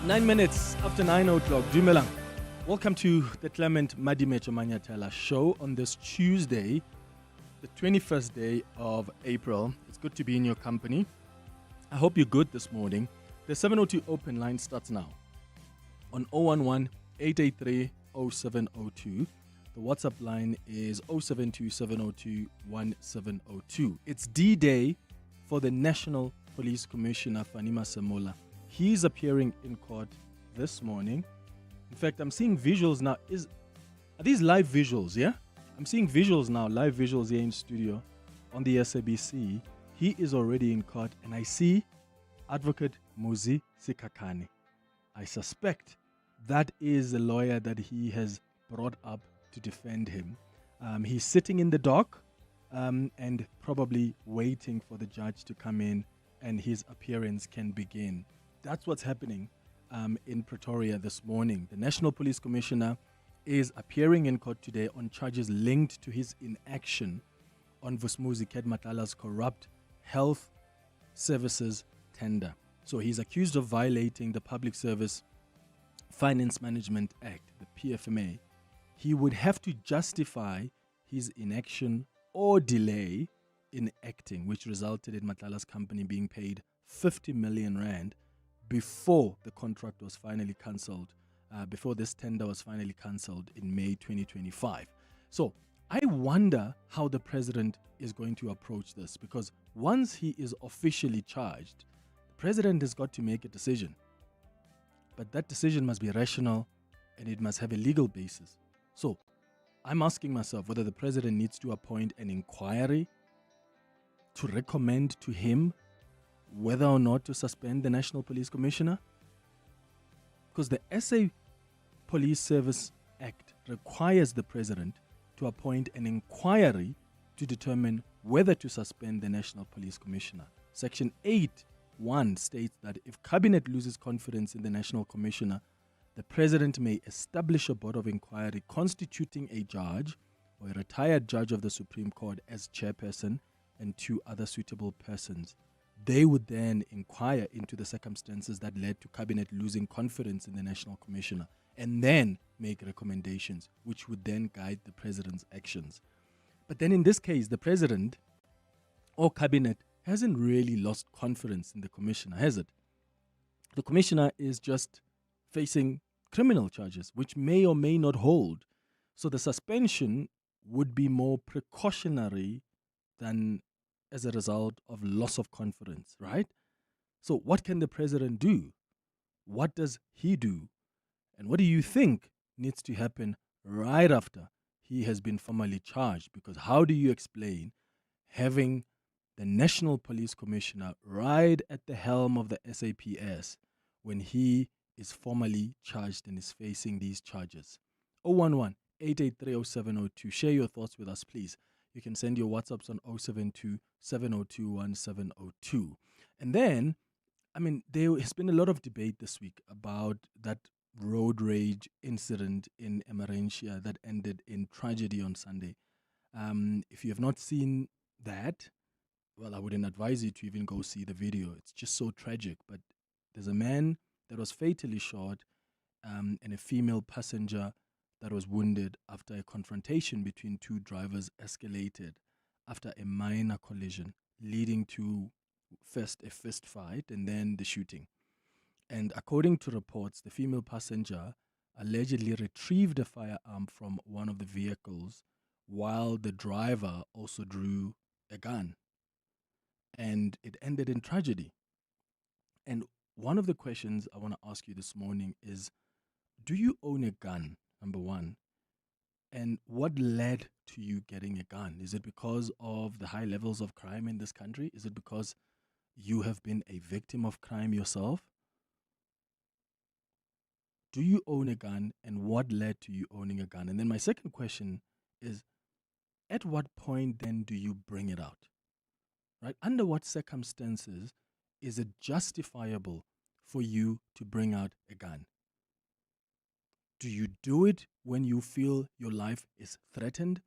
9 minutes after 9 o'clock. Dumelang. Welcome to the Clement Manyathela Show on this Tuesday, the 21st day of April. It's good to be in your company. I hope you're good this morning. The 702 open line starts now on 011-883-0702. The WhatsApp line is 072-702-1702. It's D-Day for the National Police Commissioner, Manamela. He's appearing in court this morning. In fact, I'm seeing visuals now. Are these live visuals, yeah? I'm seeing visuals now, live visuals here in studio on the SABC. He is already in court, and I see Advocate Muzi Sikakane. I suspect that is the lawyer that he has brought up to defend him. He's sitting in the dock and probably waiting for the judge to come in and his appearance can begin. That's what's happening in Pretoria this morning. The National Police Commissioner is appearing in court today on charges linked to his inaction on Vusmuzi Kedmatala's corrupt health services tender. So he's accused of violating the Public Service Finance Management Act, the PFMA. He would have to justify his inaction or delay in acting, which resulted in Matlala's company being paid 50 million rand before the contract was finally cancelled, before this tender was finally cancelled in May 2025. So I wonder how the president is going to approach this, because once he is officially charged, the president has got to make a decision. But that decision must be rational and it must have a legal basis. So I'm asking myself whether the president needs to appoint an inquiry to recommend to him whether or not to suspend the National Police Commissioner. Because the SA Police Service Act requires the president to appoint an inquiry to determine whether to suspend the National Police Commissioner. Section 8(1) states that if Cabinet loses confidence in the National Commissioner, the President may establish a board of inquiry constituting a judge or a retired judge of the Supreme Court as chairperson and 2 other suitable persons. They would then inquire into the circumstances that led to Cabinet losing confidence in the National Commissioner and then make recommendations, which would then guide the President's actions. But then in this case, the President or Cabinet hasn't really lost confidence in the Commissioner, has it? The Commissioner is just facing criminal charges, which may or may not hold. So the suspension would be more precautionary than as a result of loss of confidence, right? So what can the president do? What does he do? And what do you think needs to happen right after he has been formally charged? Because how do you explain having the National Police Commissioner right at the helm of the SAPS when he is formally charged and is facing these charges? 011-883-0702. Share your thoughts with us, please. You can send your WhatsApps on 072-702-1702. And then, there has been a lot of debate this week about that road rage incident in Emmarentia that ended in tragedy on Sunday. If you have not seen that, well, I wouldn't advise you to even go see the video. It's just so tragic. But there's a man that was fatally shot and a female passenger that was wounded after a confrontation between 2 drivers escalated after a minor collision, leading to first a fist fight and then the shooting. And according to reports, the female passenger allegedly retrieved a firearm from one of the vehicles while the driver also drew a gun. And it ended in tragedy. And one of the questions I want to ask you this morning is, do you own a gun? Number one. And what led to you getting a gun? Is it because of the high levels of crime in this country? Is it because you have been a victim of crime yourself? Do you own a gun, and what led to you owning a gun? And then my second question is, at what point then do you bring it out? Right? Under what circumstances is it justifiable for you to bring out a gun? Do you do it when you feel your life is threatened?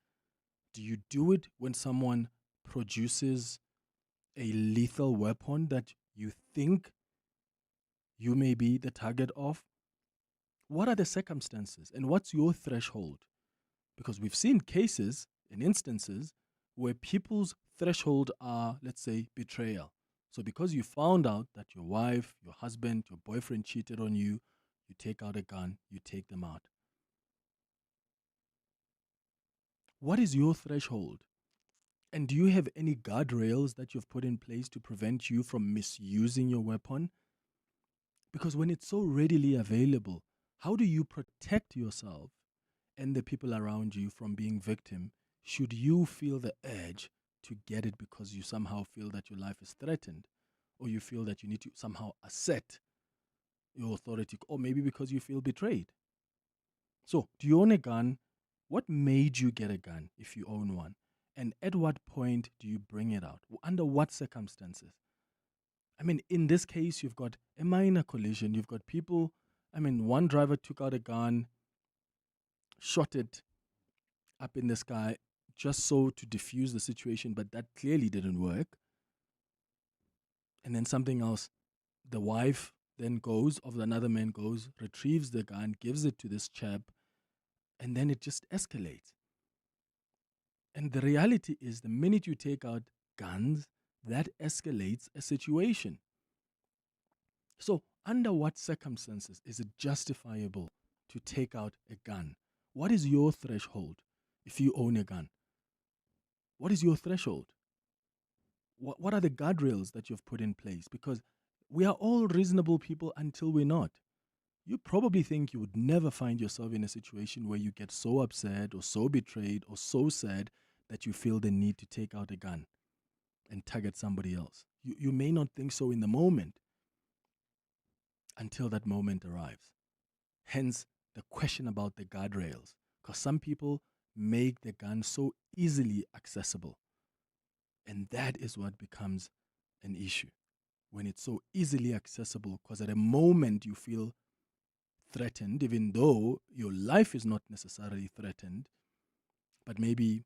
Do you do it when someone produces a lethal weapon that you think you may be the target of? What are the circumstances and what's your threshold? Because we've seen cases and instances where people's threshold are, let's say, betrayal. So because you found out that your wife, your husband, your boyfriend cheated on you, you take out a gun, you take them out. What is your threshold? And do you have any guardrails that you've put in place to prevent you from misusing your weapon? Because when it's so readily available, how do you protect yourself and the people around you from being victim should you feel the urge to get it because you somehow feel that your life is threatened, or you feel that you need to somehow assert your authority, or maybe because you feel betrayed? So, do you own a gun? What made you get a gun if you own one? And at what point do you bring it out? Under what circumstances? I mean, in this case, you've got a minor collision. You've got people, one driver took out a gun, shot it up in the sky just so to diffuse the situation, but that clearly didn't work. And then something else, the wife then goes, of another man goes, retrieves the gun, gives it to this chap, and then it just escalates. And the reality is, the minute you take out guns, that escalates a situation. So, under what circumstances is it justifiable to take out a gun? What is your threshold if you own a gun? What is your threshold? What are the guardrails that you've put in place? Because we are all reasonable people until we're not. You probably think you would never find yourself in a situation where you get so upset or so betrayed or so sad that you feel the need to take out a gun and target somebody else. You may not think so in the moment until that moment arrives. Hence, the question about the guardrails. Because some people make the gun so easily accessible. And that is what becomes an issue. When it's so easily accessible, because at a moment you feel threatened, even though your life is not necessarily threatened, but maybe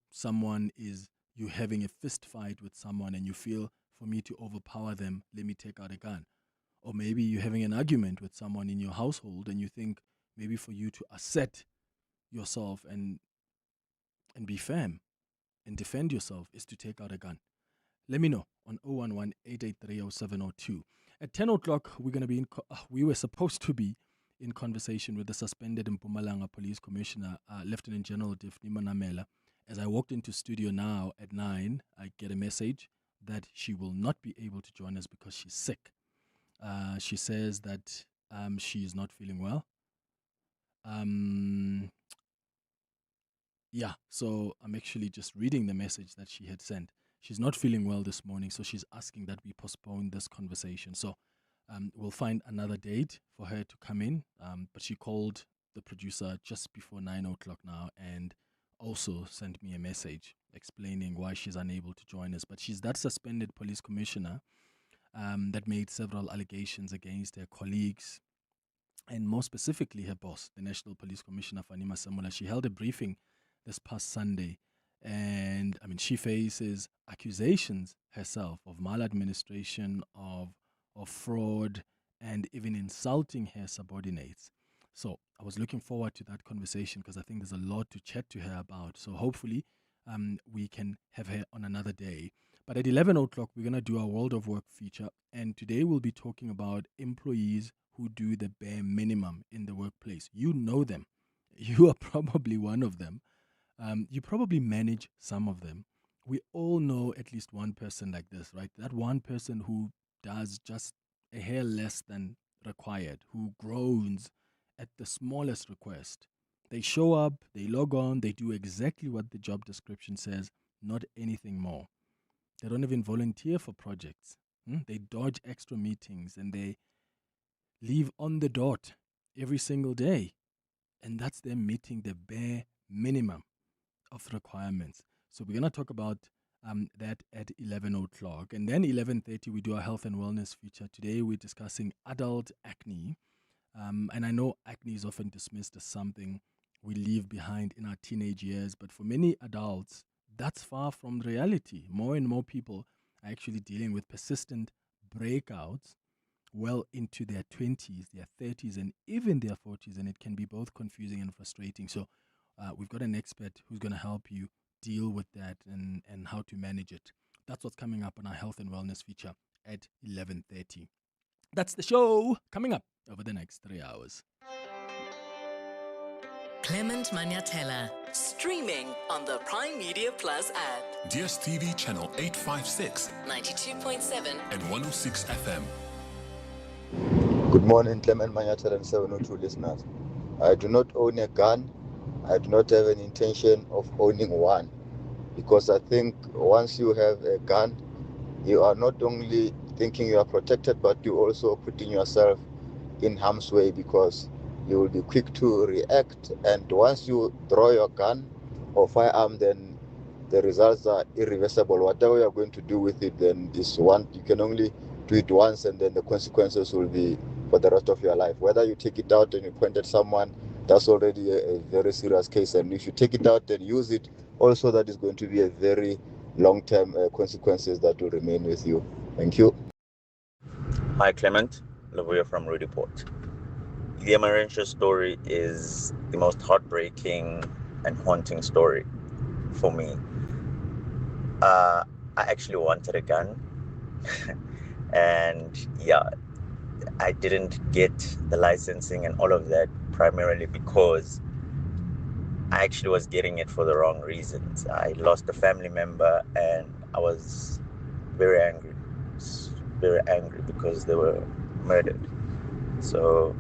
you're having a fist fight with someone and you feel, for me to overpower them, let me take out a gun. Or maybe you're having an argument with someone in your household and you think maybe for you to assert yourself and be firm and defend yourself is to take out a gun. Let me know on 011-883-0702. At 10 o'clock, we were supposed to be in conversation with the suspended Mpumalanga Police Commissioner, Lieutenant General Daphne Manamela. As I walked into studio now at 9, I get a message that she will not be able to join us because she's sick. She says that she is not feeling well. So I'm actually just reading the message that she had sent. She's not feeling well this morning, so she's asking that we postpone this conversation. So we'll find another date for her to come in. But she called the producer just before 9 o'clock now and also sent me a message explaining why she's unable to join us. But she's that suspended police commissioner that made several allegations against her colleagues and more specifically her boss, the National Police Commissioner, Manamela. She held a briefing this past Sunday, and she faces accusations herself of maladministration, of fraud, and even insulting her subordinates. So I was looking forward to that conversation because I think there's a lot to chat to her about. So hopefully we can have her on another day. But at 11 o'clock, we're going to do our World of Work feature. And today we'll be talking about employees who do the bare minimum in the workplace. You know them. You are probably one of them. You probably manage some of them. We all know at least one person like this, right? That one person who does just a hair less than required, who groans at the smallest request. They show up, they log on, they do exactly what the job description says, not anything more. They don't even volunteer for projects. They dodge extra meetings and they leave on the dot every single day. And that's them meeting the bare minimum of requirements. So we're going to talk about that at 11 o'clock. And then 11:30, we do our health and wellness feature. Today, we're discussing adult acne. And I know acne is often dismissed as something we leave behind in our teenage years. But for many adults, that's far from reality. More and more people are actually dealing with persistent breakouts well into their 20s, their 30s, and even their 40s, and it can be both confusing and frustrating. So we've got an expert who's going to help you deal with that and how to manage it. That's what's coming up on our health and wellness feature at 11:30. That's the show coming up over the next 3 hours. Clement Manyathela, streaming on the Prime Media Plus app. DSTV channel 856, 92.7 and 106 FM. Good morning, Clement Manyathela and 702 listeners. I do not own a gun. I do not have an intention of owning one, because I think once you have a gun, you are not only thinking you are protected, but you also putting yourself in harm's way, because you will be quick to react, and once you draw your gun or firearm, then the results are irreversible. Whatever you are going to do with it, then this one, you can only do it once, and then the consequences will be for the rest of your life. Whether you take it out and you point at someone, that's already a very serious case, and if you take it out and use it, also that is going to be a very long-term consequences that will remain with you. Thank you. Hi, Clement. Lavoya from Rudiport. The Amarantia story is the most heartbreaking and haunting story for me. I actually wanted a gun, and I didn't get the licensing and all of that primarily because I actually was getting it for the wrong reasons. I lost a family member and I was very angry. Very angry because they were murdered. So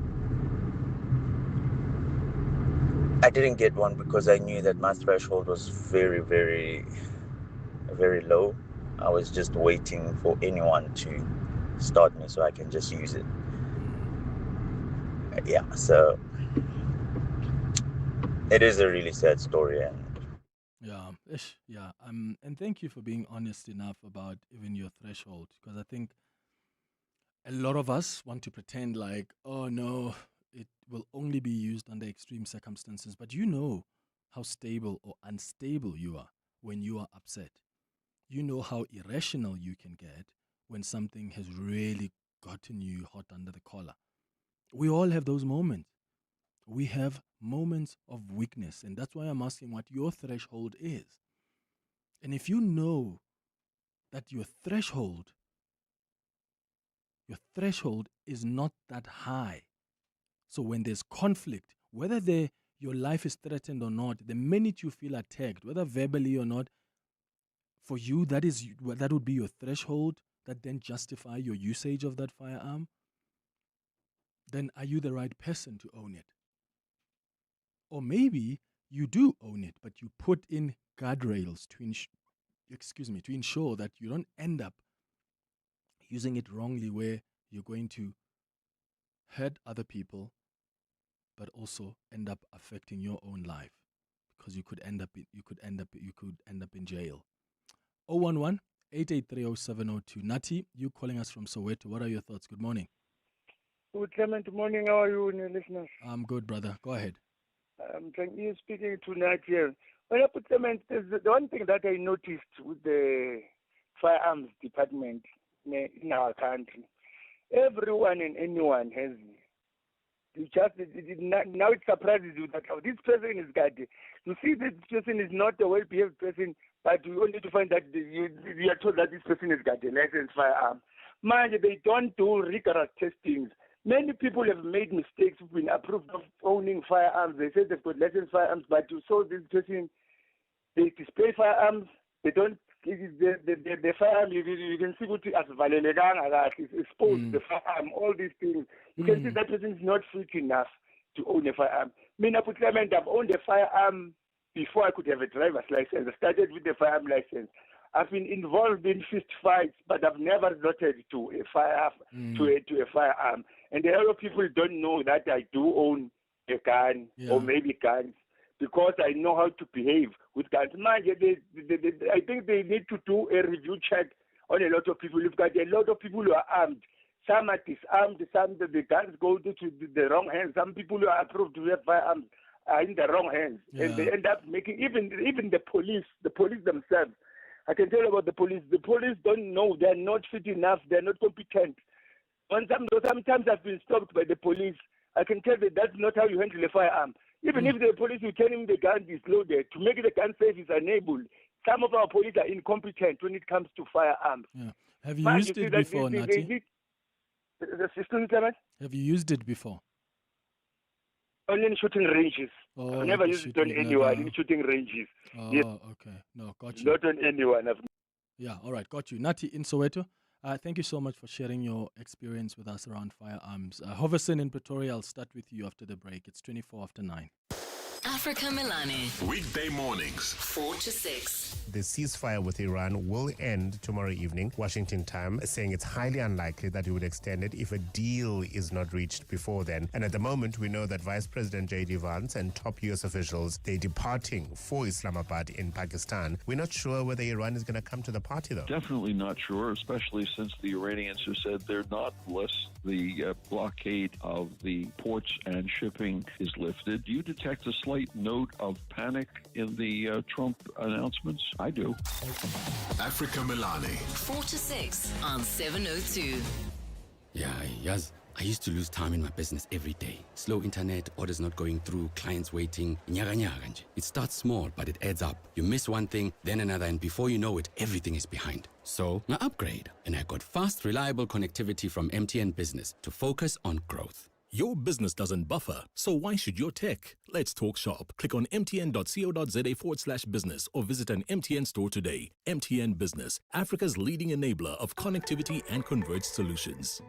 I didn't get one because I knew that my threshold was very, very, very low. I was just waiting for anyone to start me so I can just use it. So it is a really sad story. And thank you for being honest enough about even your threshold, because I think a lot of us want to pretend like, oh no, it will only be used under extreme circumstances, but you know how stable or unstable you are when you are upset. You know how irrational you can get when something has really gotten you hot under the collar. We all have those moments. We have moments of weakness, and that's why I'm asking what your threshold is. And if you know that your threshold is not that high, so when there's conflict, whether your life is threatened or not, the minute you feel attacked, whether verbally or not, for you, that would be your threshold that then justify your usage of that firearm, then are you the right person to own it? Or maybe you do own it, but you put in guardrails to ensure that you don't end up using it wrongly, where you're going to hurt other people, but also end up affecting your own life, because you could end up in jail. 011-883-0702. Nati, you calling us from Soweto. What are your thoughts? Good morning. Good Clement morning. How are you, listeners? I'm good, brother. Go ahead. Thank you. Speaking tonight here. When I put Clement, there's the one thing that I noticed with the firearms department in our country. Everyone and anyone has. Now it surprises you that this person is guarded. You see, this person is not a well-behaved person, but you only to find that you are told that this person has got a licensed firearm. Mind, they don't do rigorous testings. Many people have made mistakes who've been approved of owning firearms. They say they've got licensed firearms, but you saw this person, they display firearms, they don't. The firearm, you can see what is exposed, the firearm, all these things. You can see that person is not fit enough to own a firearm. I've owned a firearm before I could have a driver's license. I started with a firearm license. I've been involved in fist fights, but I've never resorted to a firearm. And a lot of people don't know that I do own a gun or maybe guns, because I know how to behave with guns. I think they need to do a review check on a lot of people. You've got a lot of people who are armed. Some are disarmed. Some the guns go to the wrong hands. Some people who are approved to have firearms are in the wrong hands, and they end up making even the police themselves. I can tell you about the police. The police don't know. They're not fit enough. They're not competent Sometimes I've been stopped by the police. I can tell that that's not how you handle a firearm. Even if the police will tell him the gun is loaded, to make the gun safe is unable. Some of our police are incompetent when it comes to firearms. Yeah. Have you used it before, Nati? The system, Clement? Have you used it before? Only in shooting ranges. Oh, I've never used it on anyone in shooting ranges. Oh, yes. okay. No, got you. Not on anyone. Yeah, all right, got you. Nati in Soweto, thank you so much for sharing your experience with us around firearms. Hoverson in Pretoria, I'll start with you after the break. It's 24 after 9. Africa Milani, Weekday mornings. 4 to 6. The ceasefire with Iran will end tomorrow evening, Washington time, saying it's highly unlikely that it would extend it if a deal is not reached before then. And at the moment, we know that Vice President J.D. Vance and top U.S. officials, they're departing for Islamabad in Pakistan. We're not sure whether Iran is going to come to the party, though. Definitely not sure, especially since the Iranians have said they're not unless the blockade of the ports and shipping is lifted. Do you detect a slight note of panic in the Trump announcements? I do. Africa Milani. 4 to 6 on 702. Yeah, yes. I used to lose time in my business every day. Slow internet, orders not going through, clients waiting. It starts small, but it adds up. You miss one thing, then another, and before you know it, everything is behind. So, I upgrade, and I got fast, reliable connectivity from MTN Business to focus on growth. Your business doesn't buffer, so why should your tech? Let's talk shop. Click on mtn.co.za/business or visit an MTN store today. MTN Business, Africa's leading enabler of connectivity and converged solutions.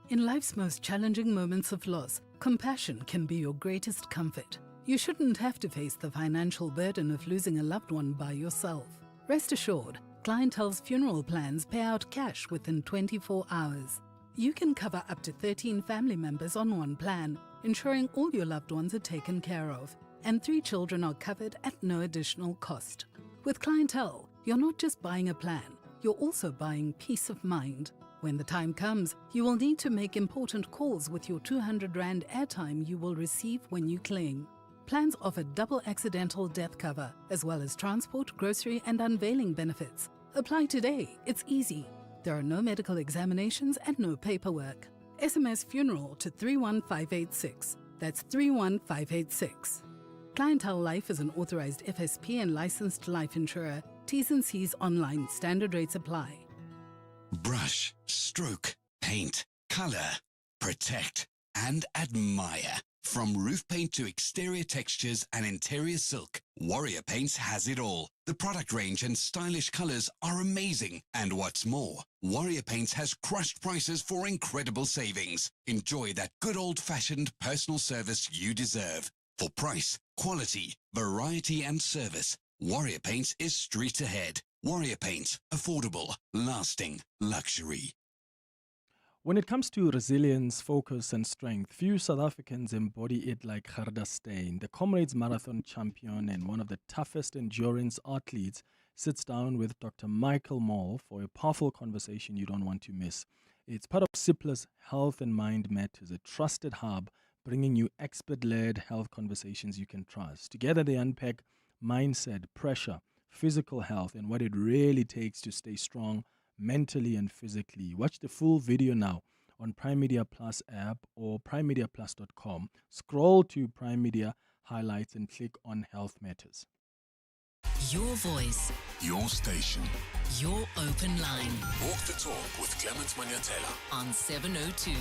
In life's most challenging moments of loss, compassion can be your greatest comfort. You shouldn't have to face the financial burden of losing a loved one by yourself. Rest assured, Clientele's funeral plans pay out cash within 24 hours. You can cover up to 13 family members on one plan, ensuring all your loved ones are taken care of, and 3 children are covered at no additional cost. With Clientele, you're not just buying a plan, you're also buying peace of mind. When the time comes, you will need to make important calls with your 200 Rand airtime you will receive when you claim. Plans offer double accidental death cover, as well as transport, grocery, and unveiling benefits. Apply today, it's easy. There are no medical examinations and no paperwork. SMS funeral to 31586. That's 31586. Clientele Life is an authorized FSP and licensed life insurer. T's and C's online. Standard rates apply. Brush, stroke, paint, color, protect, and admire. From roof paint to exterior textures and interior silk, Warrior Paints has it all. The product range and stylish colors are amazing. And what's more, Warrior Paints has crushed prices for incredible savings. Enjoy that good old-fashioned personal service you deserve. For price, quality, variety, and service, Warrior Paints is street ahead. Warrior Paints, affordable, lasting, luxury. When it comes to resilience, focus, and strength, few South Africans embody it like Gerda Steyn. The Comrades Marathon champion and one of the toughest endurance athletes sits down with Dr. Michael Moll for a powerful conversation you don't want to miss. It's part of CIPLA's Health and Mind Matters, a trusted hub bringing you expert-led health conversations you can trust. Together they unpack mindset, pressure, physical health, and what it really takes to stay strong mentally and physically. Watch the full video now on Prime Media Plus app or primemediaplus.com. Scroll to Prime Media highlights and click on Health Matters. Your voice, Your station. your open line Walk the talk with Clement Manyathela. on 702.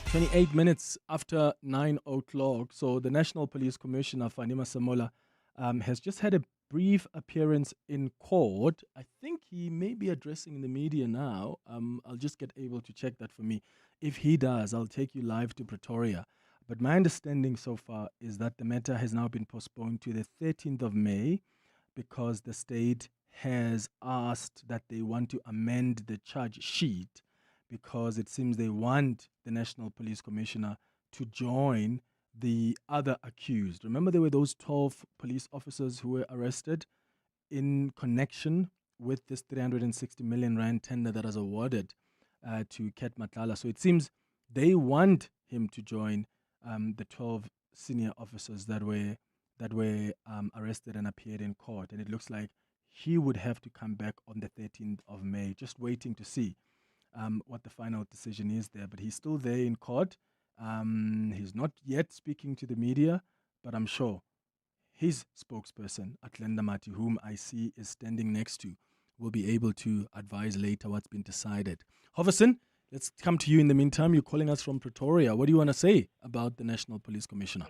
28 minutes after 9 o'clock. So the National Police Commissioner, Manamela, has just had a brief appearance in court. I think he may be addressing the media now. I'll just get able to check that for me. If he does, I'll take you live to Pretoria. But my understanding so far is that the matter has now been postponed to the 13th of May because the state has asked that they want to amend the charge sheet because it seems they want the National Police Commissioner to join the other accused. Remember, there were those 12 police officers who were arrested in connection with this 360 million rand tender that was awarded to Ket Matlala. So it seems they want him to join the 12 senior officers that were arrested and appeared in court. And it looks like he would have to come back on the 13th of May, just waiting to see what the final decision is there. But he's still there in court. He's not yet speaking to the media, but I'm sure his spokesperson, Atlenda Mati, whom I see is standing next to, will be able to advise later what's been decided. Hoverson, let's come to you in the meantime. You're calling us from Pretoria. What do you want to say about the National Police Commissioner?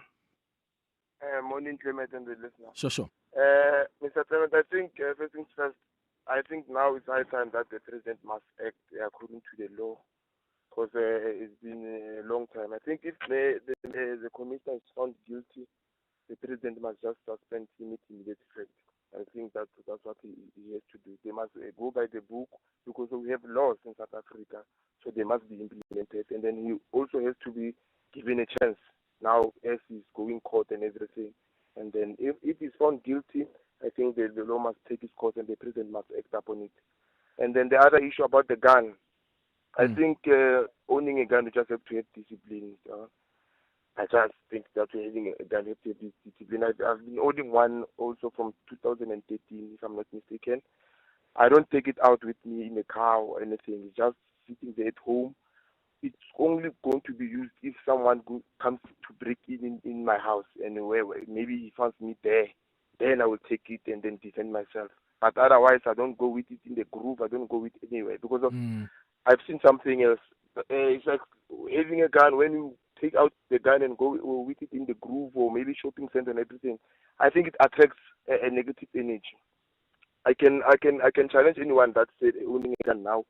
Morning, Clement and the listener. Sure. Mr. Clement, I think, first things first, I think now it's high time that the president must act according to the law, because it's been a long time. I think if the commissioner is found guilty, the president must just suspend him with immediate effect. I think that's what he has to do. They must go by the book, because we have laws in South Africa, so they must be implemented. And then he also has to be given a chance now as he's going court and everything. And then if he's found guilty, I think the law must take its course and the president must act upon it. And then the other issue about the gun, I think owning a gun, you just have to have discipline. I just think that having a gun, you have to have discipline. I've been owning one also from 2013, if I'm not mistaken. I don't take it out with me in a car or anything. It's just sitting there at home. It's only going to be used if someone comes to break in my house, and maybe he finds me there. Then I will take it and then defend myself. But otherwise, I don't go with it in the groove. I don't go with it anywhere because of. I've seen something else. It's like having a gun. When you take out the gun and go with it in the groove or maybe shopping center and everything, I think it attracts a negative energy. I can challenge anyone that said owning a gun now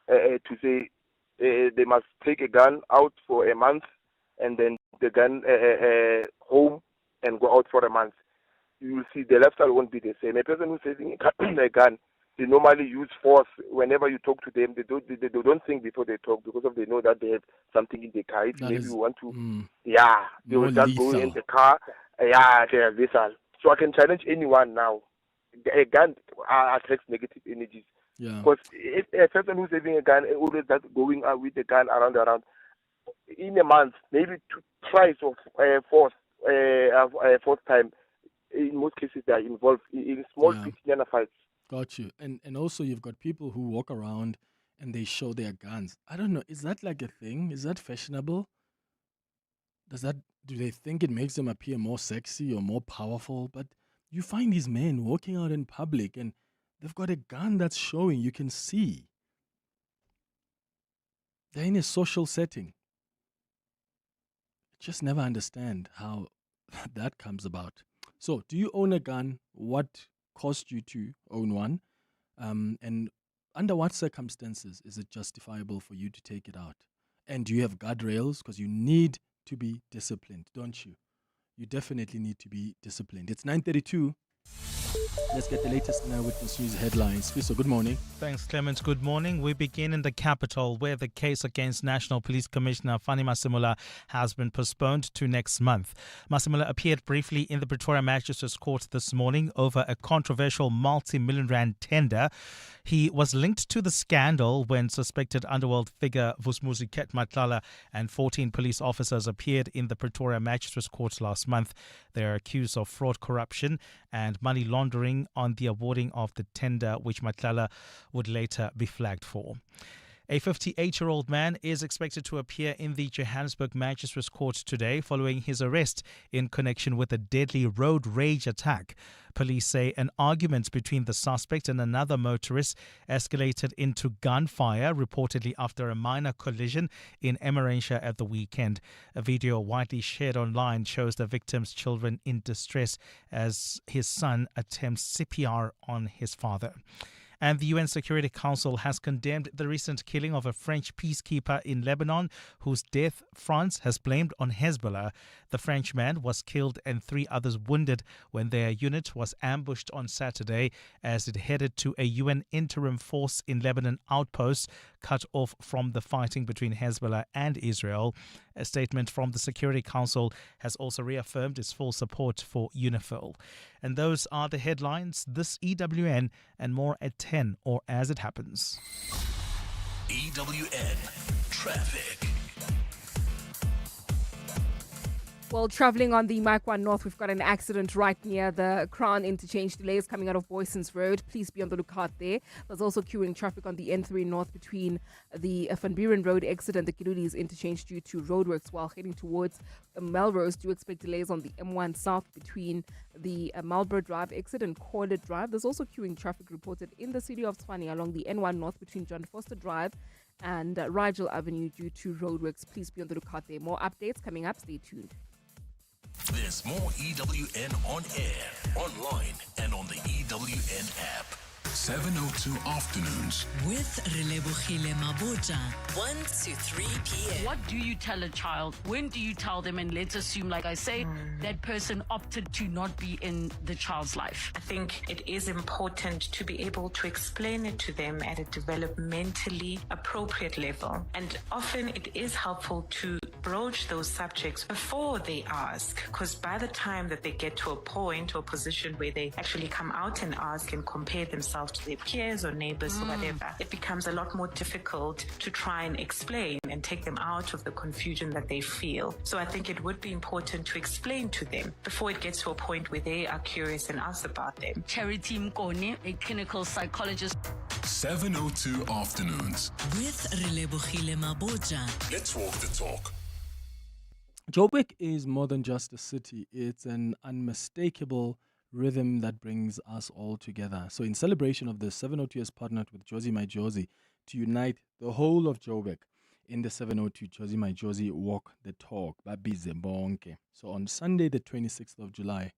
to say they must take a gun out for a month and then the gun home and go out for a month. You will see the lifestyle won't be the same. A person who's having a gun, they normally use force. Whenever you talk to them, they don't think before they talk because they know that they have something in the car. If maybe you want to, they will just go in the car. They are lethal. So I can challenge anyone now. A gun attracts negative energies. Because if a person who's having a gun, always that's going out with the gun around, in a month, maybe twice or fourth time, in most cases they are involved in small petty fights. Got you. And also you've got people who walk around and they show their guns. I don't know, is that like a thing? Is that fashionable? Do they think it makes them appear more sexy or more powerful? But you find these men walking out in public and they've got a gun that's showing, you can see. They're in a social setting. I just never understand how that comes about. So, do you own a gun? What caused you to own one? And under what circumstances is it justifiable for you to take it out? And do you have guardrails? Because you need to be disciplined, don't you? You definitely need to be disciplined. It's 9:32. Let's get the latest in our Witness News headlines. Fiso, good morning. Thanks, Clement. Good morning. We begin in the capital, where the case against National Police Commissioner Fani Masemola has been postponed to next month. Masemola appeared briefly in the Pretoria Magistrates Court this morning over a controversial multi-million rand tender. He was linked to the scandal when suspected underworld figure Vusmuzi Ketmatlala and 14 police officers appeared in the Pretoria Magistrates Court last month. They are accused of fraud, corruption and money laundering on the awarding of the tender, which Matlala would later be flagged for. A 58-year-old man is expected to appear in the Johannesburg Magistrates Court today following his arrest in connection with a deadly road rage attack. Police say an argument between the suspect and another motorist escalated into gunfire, reportedly after a minor collision in Emmarentia at the weekend. A video widely shared online shows the victim's children in distress as his son attempts CPR on his father. And the UN Security Council has condemned the recent killing of a French peacekeeper in Lebanon, whose death France has blamed on Hezbollah. The Frenchman was killed and 3 others wounded when their unit was ambushed on Saturday as it headed to a UN interim force in Lebanon outpost cut off from the fighting between Hezbollah and Israel. A statement from the Security Council has also reaffirmed its full support for UNIFIL. And those are the headlines. This EWN and more at 10 or as it happens. EWN Traffic. Well, traveling on the Mike 1 North, we've got an accident right near the Crown interchange. Delays coming out of Boyson's Road. Please be on the lookout there. There's also queuing traffic on the N3 North between the Van Buren Road exit and the Kirulis interchange due to roadworks. While heading towards Melrose, do expect delays on the M1 South between the Marlborough Drive exit and Corlett Drive. There's also queuing traffic reported in the city of Tshwane along the N1 North between John Foster Drive and Rigel Avenue due to roadworks. Please be on the lookout there. More updates coming up. Stay tuned. There's more EWN on air, online, and on the EWN app. 702 afternoons. With Relebohile Maboja, 1 to 3 p.m. What do you tell a child? When do you tell them? And let's assume, like I say, that person opted to not be in the child's life. I think it is important to be able to explain it to them at a developmentally appropriate level. And often it is helpful to broach those subjects before they ask, because by the time that they get to a point or position where they actually come out and ask and compare themselves to their peers or neighbors or whatever, it becomes a lot more difficult to try and explain and take them out of the confusion that they feel. So I think it would be important to explain to them before it gets to a point where they are curious and ask about them. Charity Mkone, a clinical psychologist. 702 afternoons. With Relebohile Maboja. Let's walk the talk. Joburg is more than just a city. It's an unmistakable rhythm that brings us all together. So in celebration of the 702 has partnered with Josie My Josie to unite the whole of Joburg in the 702 Josie My Josie Walk the Talk. Babize bonke. So on Sunday, the 26th of July,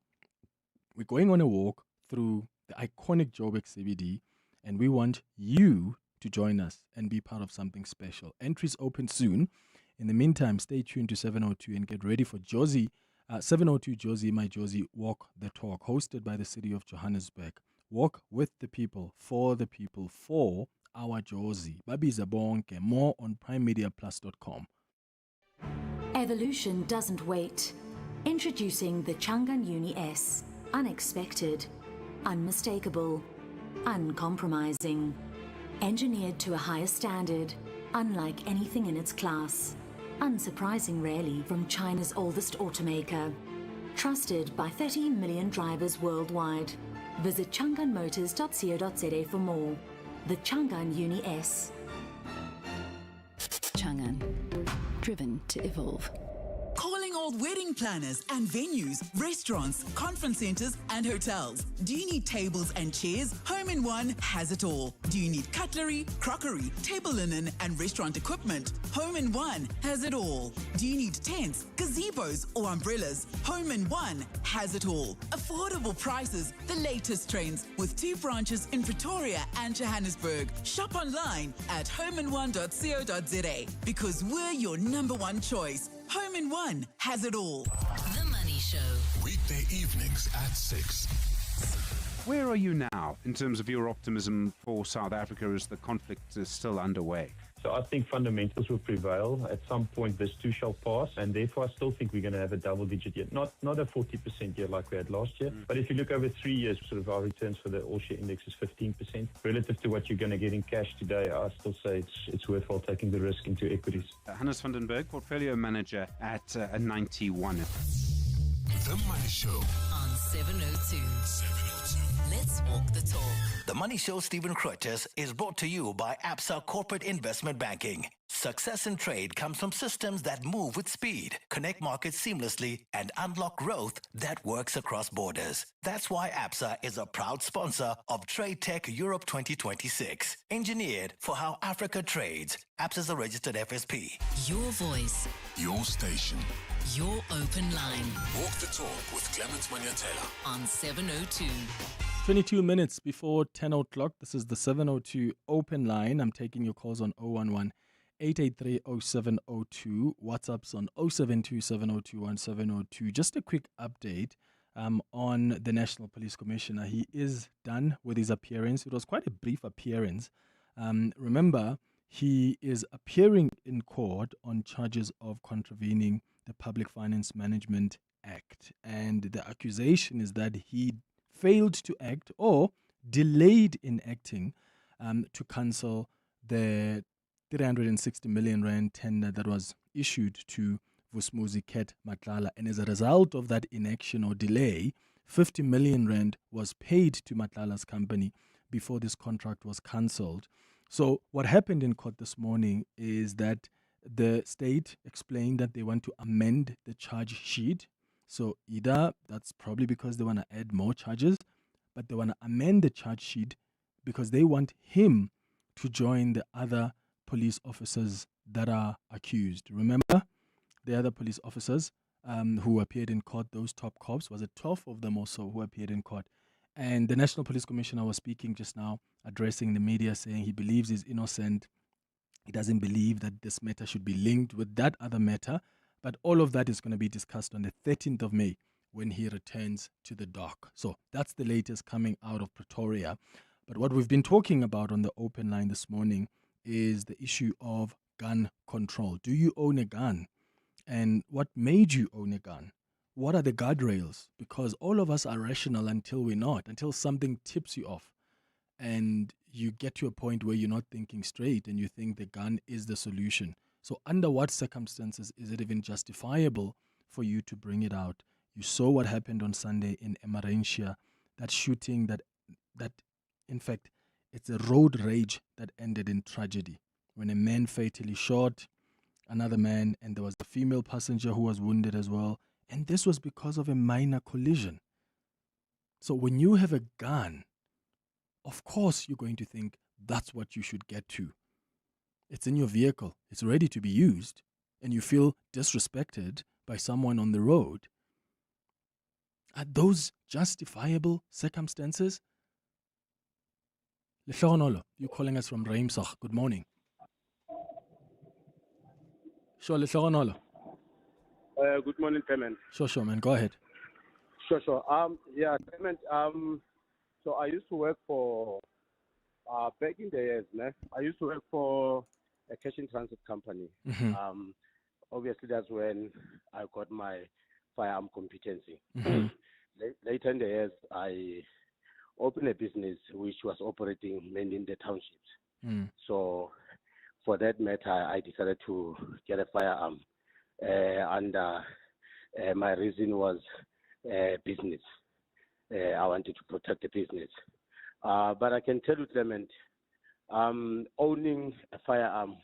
we're going on a walk through the iconic Joburg CBD, and we want you to join us and be part of something special. Entries open soon. In the meantime, stay tuned to 702 and get ready for 702 Josie My Josie Walk the Talk, hosted by the city of Johannesburg. Walk with the people, for our Josie. Babiza bonke. More on primemediaplus.com. Evolution doesn't wait. Introducing the Changan Uni S. Unexpected, unmistakable, uncompromising. Engineered to a higher standard, unlike anything in its class. Unsurprising really from China's oldest automaker. Trusted by 13 million drivers worldwide. Visit chang'anmotors.co.za for more. The Changan Uni S. Changan. Driven to evolve. Calling all wedding planners and venues, restaurants, conference centers, and hotels. Do you need tables and chairs? Home in One has it all. Do you need cutlery, crockery, table linen, and restaurant equipment? Home in One has it all. Do you need tents, gazebos, or umbrellas? Home in One has it all. Affordable prices, the latest trends, with 2 branches in Pretoria and Johannesburg. Shop online at homein1.co.za because we're your #1 choice. Home in One has it all. The Money Show. Weekday evenings at 6. Where are you now in terms of your optimism for South Africa as the conflict is still underway? So I think fundamentals will prevail. At some point, this too shall pass, and therefore I still think we're going to have a double-digit year. Not a 40% year like we had last year, but if you look over 3 years, sort of our returns for the all-share index is 15%. Relative to what you're going to get in cash today, I still say it's worthwhile taking the risk into equities. Hannes van den Berg, portfolio manager at 91. The Money Show. On 702. Let's walk the talk. The Money Show, Stephen Crutches, is brought to you by ABSA Corporate Investment Banking. Success in trade comes from systems that move with speed, connect markets seamlessly, and unlock growth that works across borders. That's why ABSA is a proud sponsor of Trade Tech Europe 2026. Engineered for how Africa trades. ABSA is a registered FSP. Your voice. Your station. Your open line. Walk the talk with Clement Manyathela. On 702. 22 minutes before 10 o'clock. This is the 702 open line. I'm taking your calls on 011-883-0702. WhatsApps on 072-702-1702. Just a quick update on the National Police Commissioner. He is done with his appearance. It was quite a brief appearance. Remember, he is appearing in court on charges of contravening the Public Finance Management Act. And the accusation is that he failed to act or delayed in acting to cancel the 360 million rand tender that was issued to Vusmuzi Ket Matlala. And as a result of that inaction or delay, 50 million rand was paid to Matlala's company before this contract was cancelled. So what happened in court this morning is that the state explained that they want to amend the charge sheet. So either that's probably because they want to add more charges, but they want to amend the charge sheet because they want him to join the other police officers that are accused. Remember, the other police officers who appeared in court, those top cops, was it 12 of them or so who appeared in court? And the National Police Commissioner was speaking just now, addressing the media, saying he believes he's innocent. He doesn't believe that this matter should be linked with that other matter. But all of that is going to be discussed on the 13th of May when he returns to the dock. So that's the latest coming out of Pretoria. But what we've been talking about on the open line this morning is the issue of gun control. Do you own a gun? And what made you own a gun? What are the guardrails? Because all of us are rational until we're not, until something tips you off and you get to a point where you're not thinking straight and you think the gun is the solution. So under what circumstances is it even justifiable for you to bring it out? You saw what happened on Sunday in Emmarentia, that shooting that in fact, it's a road rage that ended in tragedy when a man fatally shot another man, and there was a female passenger who was wounded as well. And this was because of a minor collision. So when you have a gun, of course you're going to think that's what you should get to. It's in your vehicle. It's ready to be used. And you feel disrespected by someone on the road. Are those justifiable circumstances? Lehlohonolo, you're calling us from Reimsach. Good morning. Sure, Lehlohonolo. Good morning, Clement. Sure, man. Go ahead. Sure. Yeah, Clement. So I used to work for, back in the years, I used to work for a cash and transit company. Mm-hmm. Obviously, that's when I got my firearm competency. Mm-hmm. Later in the years, I opened a business which was operating mainly in the townships. Mm. So for that matter, I decided to get a firearm. And my reason was business. I wanted to protect the business. But I can tell you, Clement, owning a firearm,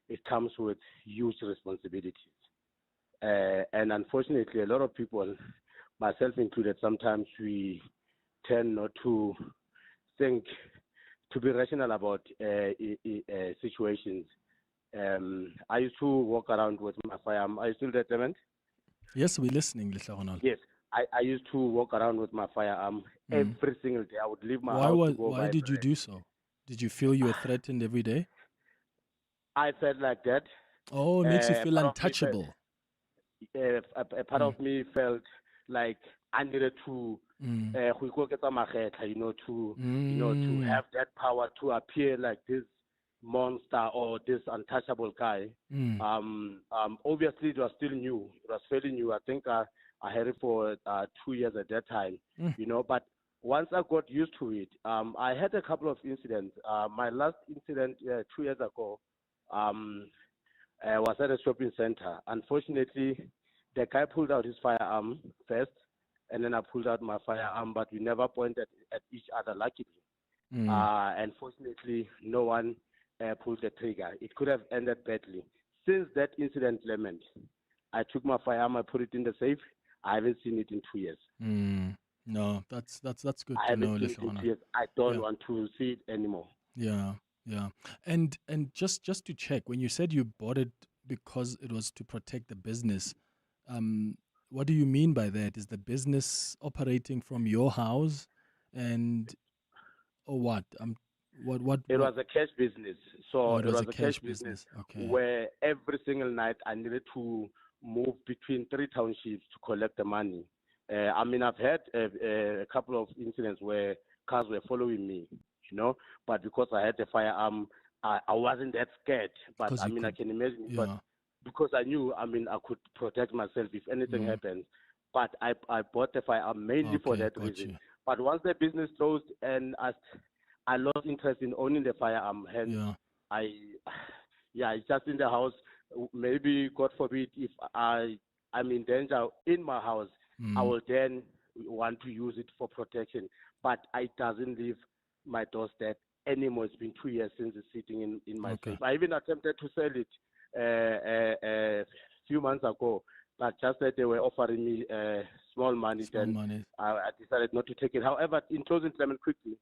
it comes with huge responsibilities. And unfortunately, a lot of people, myself included, sometimes we tend not to think, to be rational about situations. I used to walk around with my firearm. Are you still there, Clement? Yes, we're listening, Lehlohonolo. Yes. I used to walk around with my firearm every single day. I would leave my house to go Why did you do so? Did you feel you were threatened every day? I felt like that. Oh, it makes you feel untouchable. A part of me felt like I needed to, to have that power to appear like this monster or this untouchable guy. Obviously, it was still new. It was fairly new. I think I had it for 2 years at that time. But once I got used to it, I had a couple of incidents. My last incident 2 years ago was at a shopping center. Unfortunately, the guy pulled out his firearm first, and then I pulled out my firearm, but we never pointed at each other, luckily. And fortunately, no one pulled the trigger. It could have ended badly. Since that incident, Clement, I took my firearm, I put it in the safe. I haven't seen it in 2 years. No, that's good I to know, haven't seen it in 2 years. I don't want to see it anymore. Yeah. And just to check, when you said you bought it because it was to protect the business, what do you mean by that? Is the business operating from your house, or what? What? It was a cash business. So it was a cash business. Okay. Where every single night I needed to move between 3 townships to collect the money. I've had a couple of incidents where cars were following me, but because I had a firearm, I wasn't that scared. But I can imagine. Yeah. But because I knew, I could protect myself if anything happens. But I bought the firearm mainly for that reason. You. But once the business closed and I lost interest in owning the firearm, hence it's just in the house. maybe, God forbid, if I'm in danger in my house, I will then want to use it for protection. But it doesn't leave my doorstep anymore. It's been 2 years since it's sitting in my safe. I even attempted to sell it a few months ago, but just that they were offering me small money. I decided not to take it. However, in closing, Clement, quickly,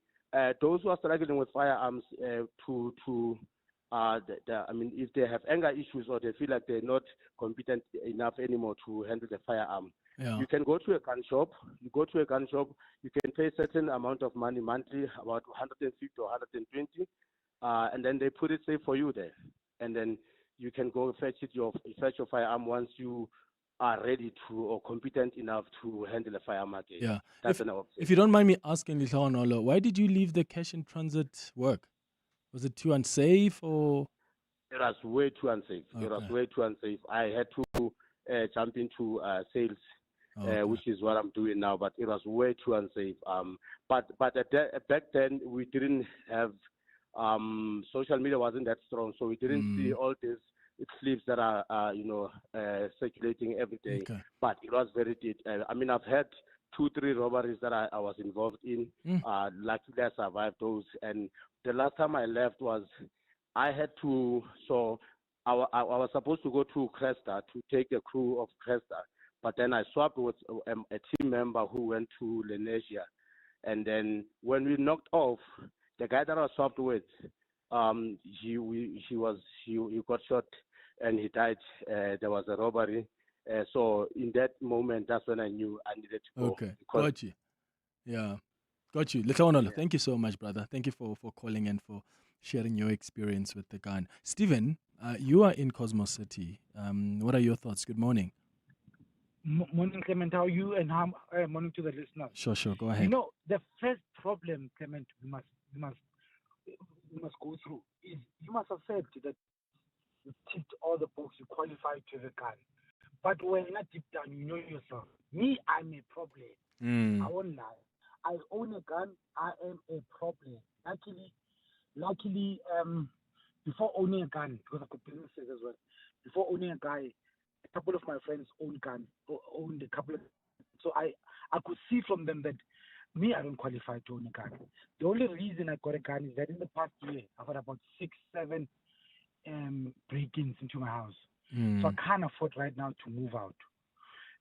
those who are struggling with firearms, if they have anger issues or they feel like they're not competent enough anymore to handle the firearm, you can go to a gun shop. You go to a gun shop, you can pay a certain amount of money monthly, about 150 or 120, and then they put it safe for you there. And then you can go fetch your firearm once you are ready to or competent enough to handle a firearm again. Yeah. That's an option. If you don't mind me asking, Litlaonolo, why did you leave the cash in transit work? Was it too unsafe or? It was way too unsafe. It was way too unsafe. I had to jump into sales, which is what I'm doing now. But it was way too unsafe. But back then we didn't have social media wasn't that strong, so we didn't see all these clips that are circulating every day. But it was very deep. I've had 2-3 robberies that I was involved in. Luckily, I survived those. And the last time I left was I had to. So I was supposed to go to Cresta to take a crew of Cresta, but then I swapped with a team member who went to Lenasia. And then when we knocked off, the guy that I swapped with, he got shot and he died. There was a robbery. So in that moment, that's when I knew I needed to go. Okay, got you. Yeah, got you. Litlaonolo, thank you so much, brother. Thank you for calling and for sharing your experience with the gun. Stephen, you are in Cosmos City. What are your thoughts? Good morning. Morning, Clement. How are you? And morning to the listeners. Sure. Go ahead. You know, the first problem, Clement, we must go through is you must accept that you ticked all the boxes, you qualified to the gun. But when you're not deep down, you know yourself. Me, I'm a problem. I won't lie. I own a gun. I am a problem. Luckily, before owning a gun, because I've got businesses as well, before owning a gun, a couple of my friends owned a couple of. So I could see from them that me, I don't qualify to own a gun. The only reason I got a gun is that in the past year, I've had about 6-7 break-ins into my house. So I can't afford right now to move out.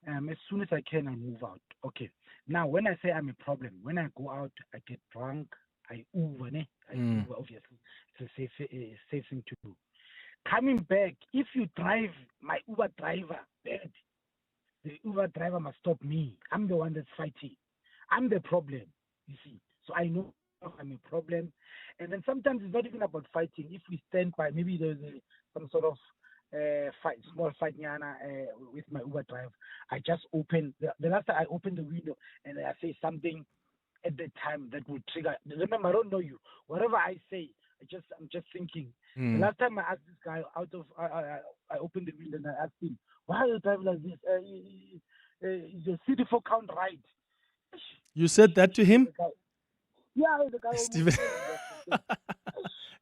As soon as I can, I'll move out. Okay. Now, when I say I'm a problem, when I go out, I get drunk, I Uber, Uber, obviously. It's a safe thing to do. Coming back, if you drive my Uber driver bad, the Uber driver must stop me. I'm the one that's fighting. I'm the problem, you see. So I know I'm a problem. And then sometimes it's not even about fighting. If we stand by, maybe there's some sort of small fight with my Uber driver. I just open the last time I opened the window and I say something at the time that would trigger. Remember, I don't know you. Whatever I say, I'm just thinking. The last time I asked this guy I opened the window and I asked him, "Why are you driving like this? Is your city for count right?" You said that to him? Yeah, the guy. Stephen,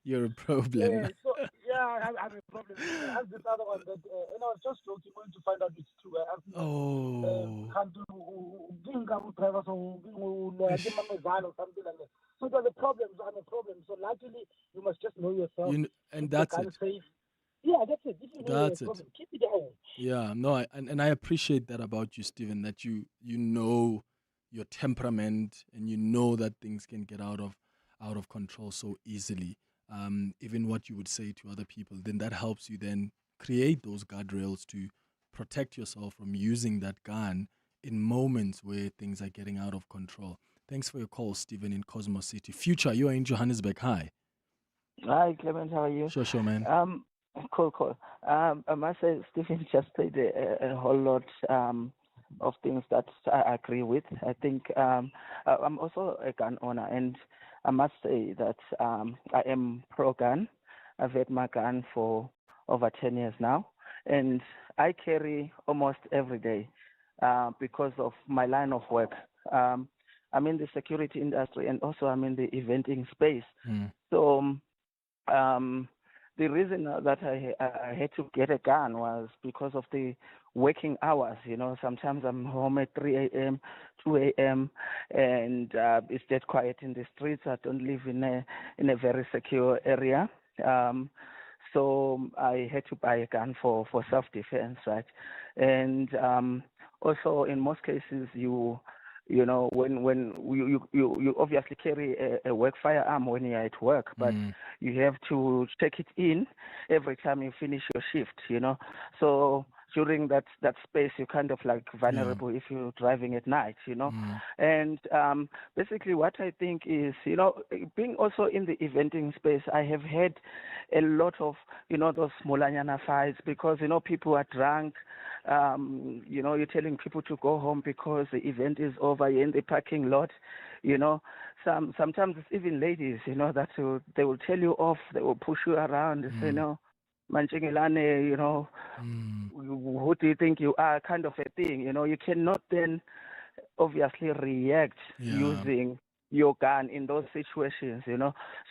you're a problem. I'm a problem. I asked this other one that, and I was just joking, going to find out if it's true. I asked him, can't do drivers or something like that. So there's a problem. I'm a problem. So luckily, you must just know yourself. And that's it. Safe. Yeah, that's it. If you know That's it. Problem, keep it down. Yeah, no, and I appreciate that about you, Stephen, that you know your temperament and you know that things can get out of control so easily. Even what you would say to other people, then that helps you then create those guardrails to protect yourself from using that gun in moments where things are getting out of control. Thanks for your call, Stephen, in Cosmos City. Future, you are in Johannesburg. Hi. Hi, Clement. How are you? Sure, man. Cool. I must say, Stephen just said a whole lot of things that I agree with. I think I'm also a gun owner, and I must say that I am pro-gun. I've had my gun for over 10 years now, and I carry almost every day because of my line of work. I'm in the security industry, and also I'm in the eventing space. So the reason that I had to get a gun was because of the working hours. Sometimes I'm home at 3 a.m., 2 a.m., and it's dead quiet in the streets. I don't live in a very secure area. So I had to buy a gun for self-defense, right? And also, in most cases, when you obviously carry a work firearm when you're at work, but you have to take it in every time you finish your shift, So during that space, you're kind of like vulnerable if you're driving at night, And basically what I think is, being also in the eventing space, I have had a lot of, those smolanyana fights because, people are drunk. You're telling people to go home because the event is over. You're in the parking lot. Sometimes it's even ladies. That they will tell you off. They will push you around. Manchengilane, who do you think you are? Kind of a thing. You cannot then obviously react using your gun in those situations,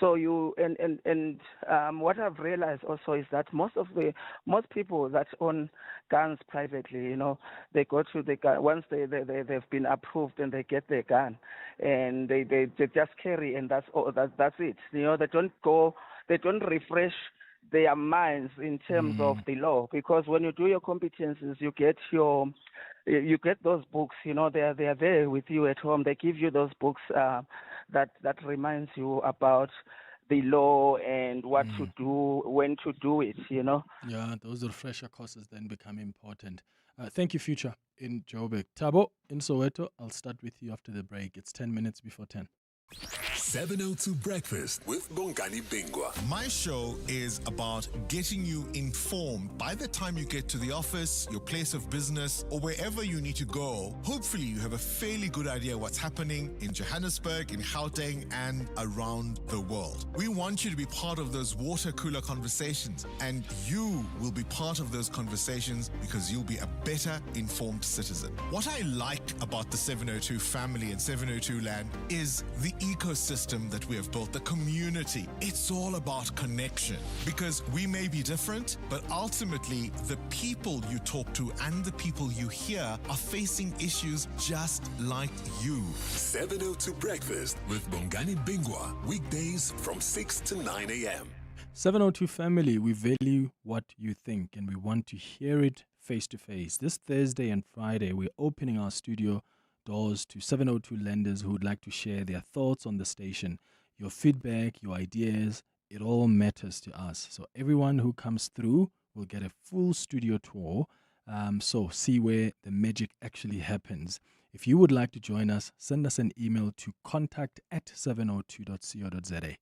So you and what I've realized also is that most people that own guns privately, they go to the gun once they've been approved and they get their gun, and they just carry, and that's all. That's it. They don't refresh their minds in terms of the law, because when you do your competencies, you get those books. They are there with you at home. They give you those books that reminds you about the law and what to do, when to do it. Yeah, those refresher courses then become important. Thank you, Future in Joburg. Thabo in Soweto. I'll start with you after the break. It's 10 minutes before 10. 702 Breakfast with Bongani Bingwa. My show is about getting you informed by the time you get to the office, your place of business, or wherever you need to go. Hopefully, you have a fairly good idea what's happening in Johannesburg, in Gauteng, and around the world. We want you to be part of those water cooler conversations, and you will be part of those conversations because you'll be a better informed citizen. What I like about the 702 family and 702 land is the ecosystem that we have built, the community. It's all about connection, because we may be different, but ultimately the people you talk to and the people you hear are facing issues just like you. 702 Breakfast with Bongani Bingwa, weekdays from 6 to 9 a.m. 702 family, we value what you think and we want to hear it face to face. This Thursday and Friday, we're opening our studio doors to 702 lenders who would like to share their thoughts on the station. Your feedback, your ideas, it all matters to us. So everyone who comes through will get a full studio tour. So see where the magic actually happens. If you would like to join us, send us an email to contact@702.co.za.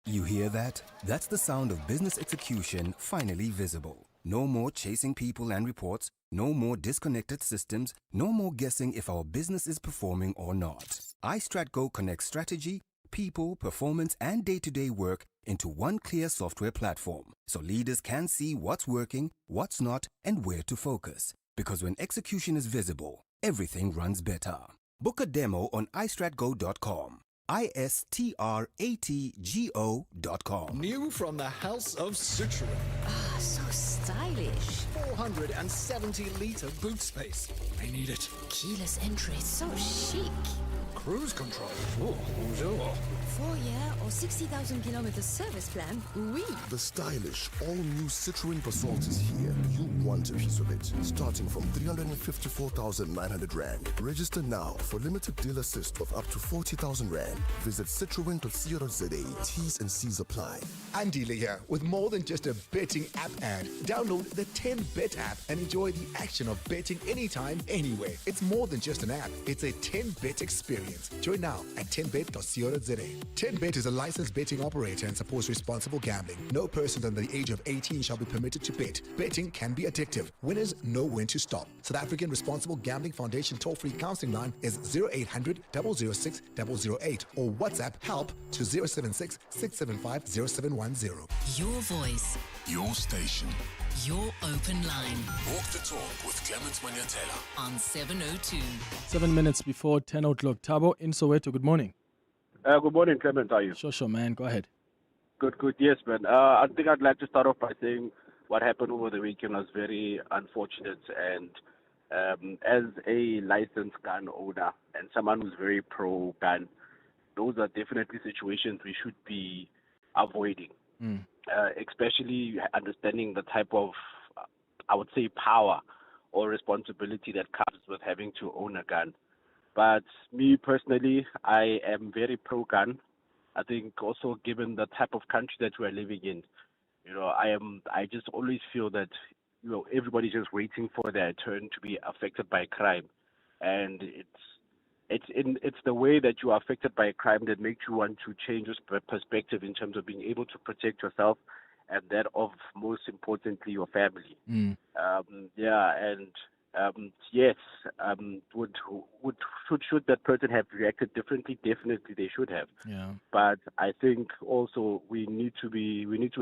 You hear that? That's the sound of business execution finally visible. No more chasing people and reports. No more disconnected systems. No more guessing if our business is performing or not. iStratGo connects strategy, people, performance, and day-to-day work into one clear software platform, so leaders can see what's working, what's not, and where to focus. Because when execution is visible, everything runs better. Book a demo on iStratGo.com. iStratgo.com. New from the House of Citroën. Ah, so stylish. 470-litre boot space. I need it. Keyless entry, so chic. Cruise control. Oh, bonjour. 4-year or 60,000 kilometer service plan? Oui. The stylish, all-new Citroën Basalt is here. You want a piece of it. Starting from 354,900 Rand. Register now for limited deal assist of up to 40,000 Rand. Visit citroen.co.za. T's and C's apply. Andy here with more than just a betting app ad. Download the 10Bet app and enjoy the action of betting anytime, anywhere. It's more than just an app. It's a 10Bet experience. Join now at 10bet.co.za. 10Bet is a licensed betting operator and supports responsible gambling. No person under the age of 18 shall be permitted to bet. Betting can be addictive. Winners know when to stop. South African Responsible Gambling Foundation toll-free counseling line is 0800 006 008 or WhatsApp help to 076 675 0710. Your voice. Your station. Your open line. Walk the talk with Clement Manyathela on 702. 7 minutes before 10 o'clock. Thabo in Soweto, good morning. Good morning, Clement. How are you? Sure, man. Go ahead. Good. Yes, man. I think I'd like to start off by saying what happened over the weekend was very unfortunate. And as a licensed gun owner and someone who's very pro-gun, those are definitely situations we should be avoiding, especially understanding the type of, I would say, power or responsibility that comes with having to own a gun. But me personally, I am very pro-gun. I think also given the type of country that we are living in, I just always feel that, everybody's just waiting for their turn to be affected by crime. And it's the way that you are affected by a crime that makes you want to change your perspective in terms of being able to protect yourself and that of, most importantly, your family. Yes, should that person have reacted differently? Definitely they should have. Yeah. But I think also we need to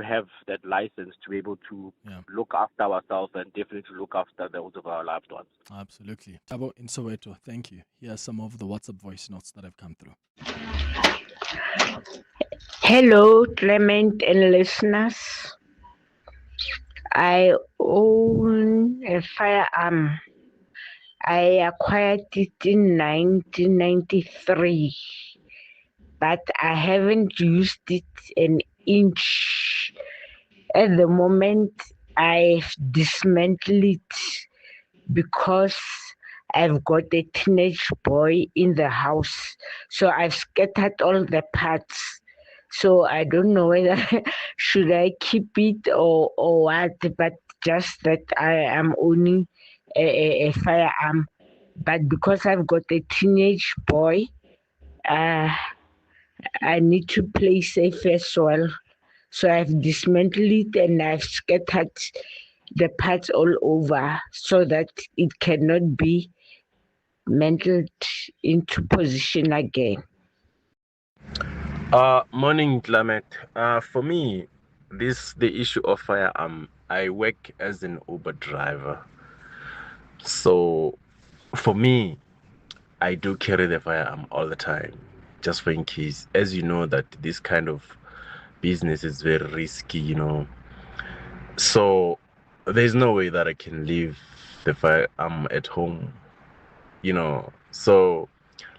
have that license to be able to look after ourselves and definitely look after those of our loved ones. Absolutely. Tabo in Soweto, thank you. Here are some of the WhatsApp voice notes that have come through. Hello, Clement and listeners. I own a firearm. I acquired it in 1993, but I haven't used it an inch. At the moment, I've dismantled it because I've got a teenage boy in the house. So I've scattered all the parts. So I don't know whether should I keep it or what, but just that I am owning a firearm. But because I've got a teenage boy, I need to play safe as well. So I've dismantled it and I've scattered the parts all over so that it cannot be mantled into position again. Morning, Clement. For me, the issue of firearm. I work as an Uber driver, so for me, I do carry the firearm all the time, just for in case. As you know, that this kind of business is very risky, So there's no way that I can leave the firearm at home, So,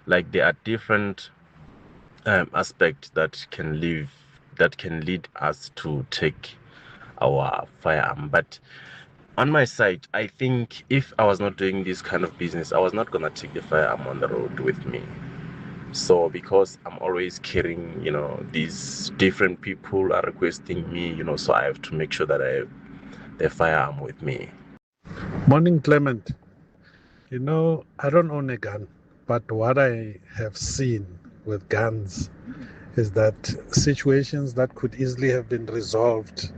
like, there are different aspect that can lead us to take our firearm. But on my side, I think if I was not doing this kind of business, I was not gonna take the firearm on the road with me. So because I'm always carrying, these different people are requesting me, so I have to make sure that I have the firearm with me. Morning, Clement. I don't own a gun, but what I have seen with guns is that situations that could easily have been resolved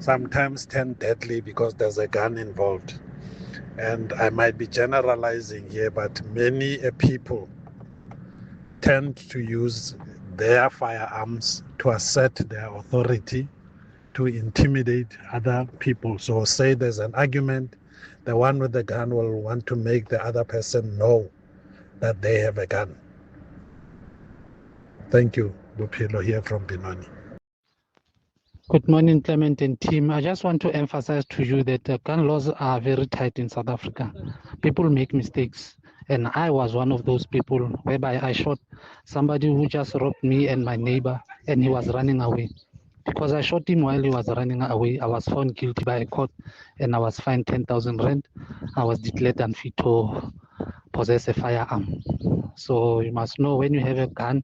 sometimes turn deadly because there's a gun involved. And I might be generalizing here, but many people tend to use their firearms to assert their authority, to intimidate other people. So say there's an argument, the one with the gun will want to make the other person know that they have a gun. Thank you. Bupilo here from Benoni. Good morning, Clement and team. I just want to emphasize to you that the gun laws are very tight in South Africa. People make mistakes. And I was one of those people whereby I shot somebody who just robbed me and my neighbor, and he was running away. Because I shot him while he was running away, I was found guilty by a court and I was fined 10,000 rand. I was declared unfit to possess a firearm. So you must know, when you have a gun,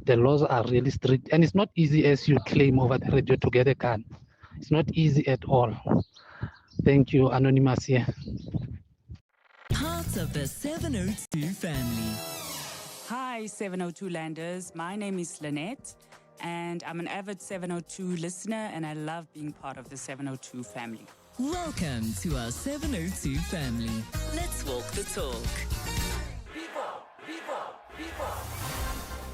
the laws are really strict, and it's not easy as you claim over the radio to get a gun. It's not easy at all. Thank you, Anonymous here. Part of the 702 family. Hi, 702 Landers. My name is Lynette, and I'm an avid 702 listener, and I love being part of the 702 family. Welcome to our 702 family. Let's walk the talk.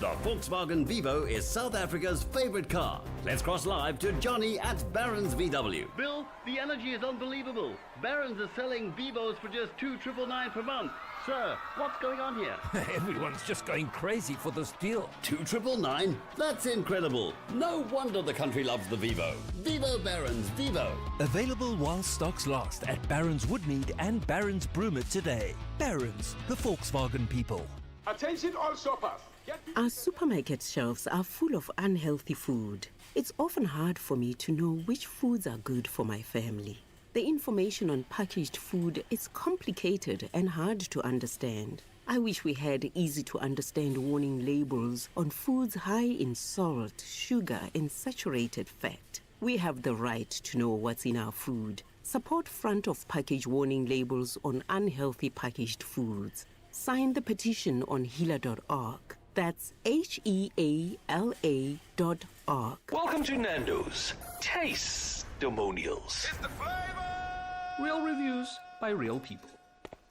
The Volkswagen Vivo is South Africa's favorite car. Let's cross live to Johnny at Barron's VW. Bill, the energy is unbelievable. Barron's is selling Vivos for just $2,999 per month. Sir, what's going on here? Everyone's just going crazy for this deal. $2,999? That's incredible. No wonder the country loves the Vivo. Vivo Barron's Vivo. Available while stocks last at Barron's Woodmead and Barron's Broomer today. Barron's, the Volkswagen people. Attention all shoppers. Our supermarket shelves are full of unhealthy food. It's often hard for me to know which foods are good for my family. The information on packaged food is complicated and hard to understand. I wish we had easy-to-understand warning labels on foods high in salt, sugar, and saturated fat. We have the right to know what's in our food. Support front-of-package warning labels on unhealthy packaged foods. Sign the petition on healer.org. That's HEALA.org. Welcome to Nando's Taste-Demonials. Real reviews by real people.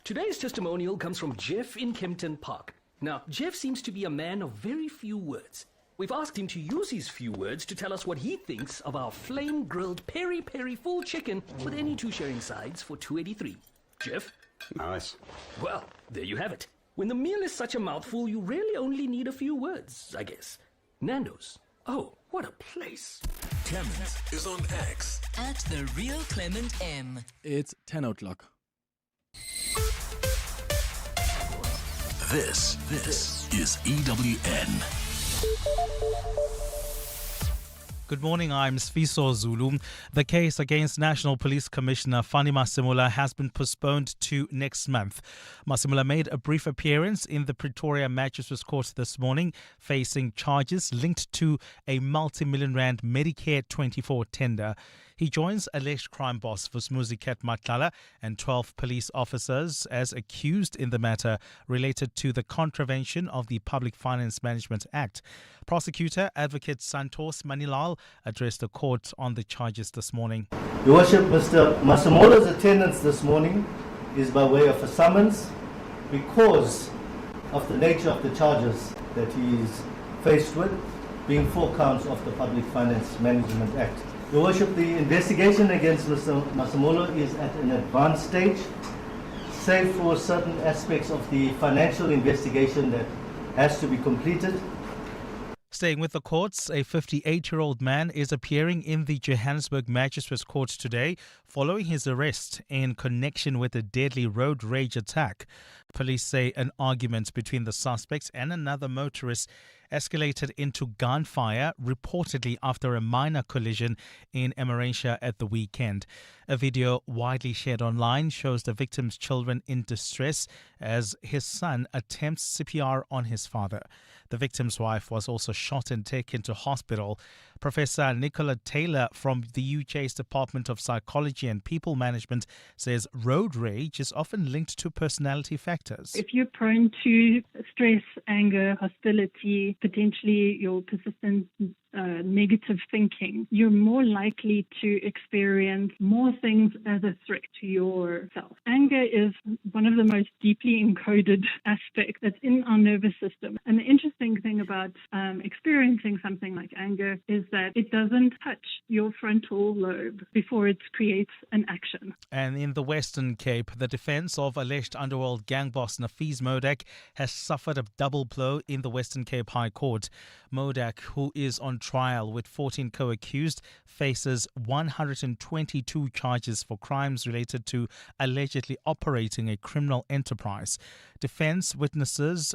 Today's testimonial comes from Jeff in Kempton Park. Now, Jeff seems to be a man of very few words. We've asked him to use his few words to tell us what he thinks of our flame-grilled peri-peri full chicken with any two sharing sides for $2.83. Jeff? Nice. Well, there you have it. When the meal is such a mouthful, you really only need a few words, I guess. Nando's. Oh, what a place. Clement is on X. At The Real Clement M. It's 10 o'clock. This is EWN. Good morning, I'm Sfiso Zulu. The case against National Police Commissioner Fani Masemola has been postponed to next month. Masemola made a brief appearance in the Pretoria Magistrates Court this morning, facing charges linked to a multi-million rand Medicare 24 tender. He joins alleged crime boss Vusmuzi Matlala and 12 police officers as accused in the matter related to the contravention of the Public Finance Management Act. Prosecutor Advocate Santos Manilal addressed the court on the charges this morning. Your Worship, Mr. Masemola's attendance this morning is by way of a summons because of the nature of the charges that he is faced with, being 4 counts of the Public Finance Management Act. Your Worship, the investigation against Mr. Masemola is at an advanced stage, save for certain aspects of the financial investigation that has to be completed. Staying with the courts, a 58-year-old man is appearing in the Johannesburg Magistrates Court today following his arrest in connection with a deadly road rage attack. Police say an argument between the suspects and another motorist escalated into gunfire, reportedly after a minor collision in Emiratia at the weekend. A video widely shared online shows the victim's children in distress as his son attempts CPR on his father. The victim's wife was also shot and taken to hospital. Professor Nicola Taylor from the UK's Department of Psychology and People Management says road rage is often linked to personality factors. If you're prone to stress, anger, hostility, potentially your persistent negative thinking, you're more likely to experience more things as a threat to yourself. Anger is one of the most deeply encoded aspects that's in our nervous system. And the interesting thing about experiencing something like anger is that it doesn't touch your frontal lobe before it creates an action. And in the Western Cape, the defense of alleged underworld gang boss Nafees Modak has suffered a double blow in the Western Cape High Court. Modak, who is on trial with 14 co-accused, faces 122 charges for crimes related to allegedly operating a criminal enterprise. Defense witness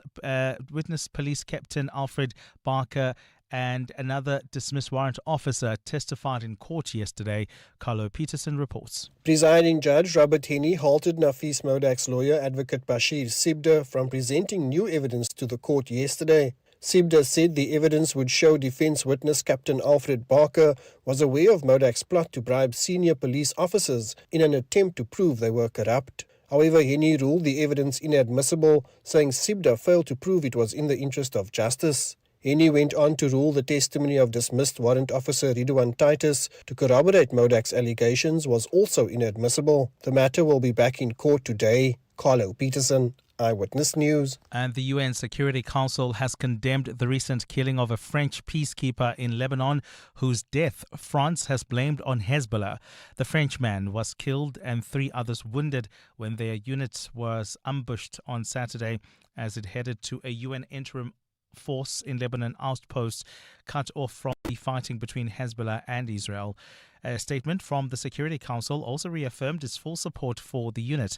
Police Captain Alfred Barker and another dismissed warrant officer testified in court yesterday. Carlo Peterson reports. Presiding Judge Robert Henney halted Nafees Modak's lawyer, Advocate Bashir Sibda, from presenting new evidence to the court yesterday. Sibda said the evidence would show defense witness Captain Alfred Barker was aware of Modak's plot to bribe senior police officers in an attempt to prove they were corrupt. However, Henney ruled the evidence inadmissible, saying Sibda failed to prove it was in the interest of justice. Henney went on to rule the testimony of dismissed warrant officer Ridwan Titus to corroborate Modak's allegations was also inadmissible. The matter will be back in court today. Carlo Peterson. Eyewitness News. And the UN Security Council has condemned the recent killing of a French peacekeeper in Lebanon, whose death France has blamed on Hezbollah. The Frenchman was killed and 3 others wounded when their unit was ambushed on Saturday as it headed to a UN interim force in Lebanon outpost cut off from the fighting between Hezbollah and Israel. A statement from the Security Council also reaffirmed its full support for the unit.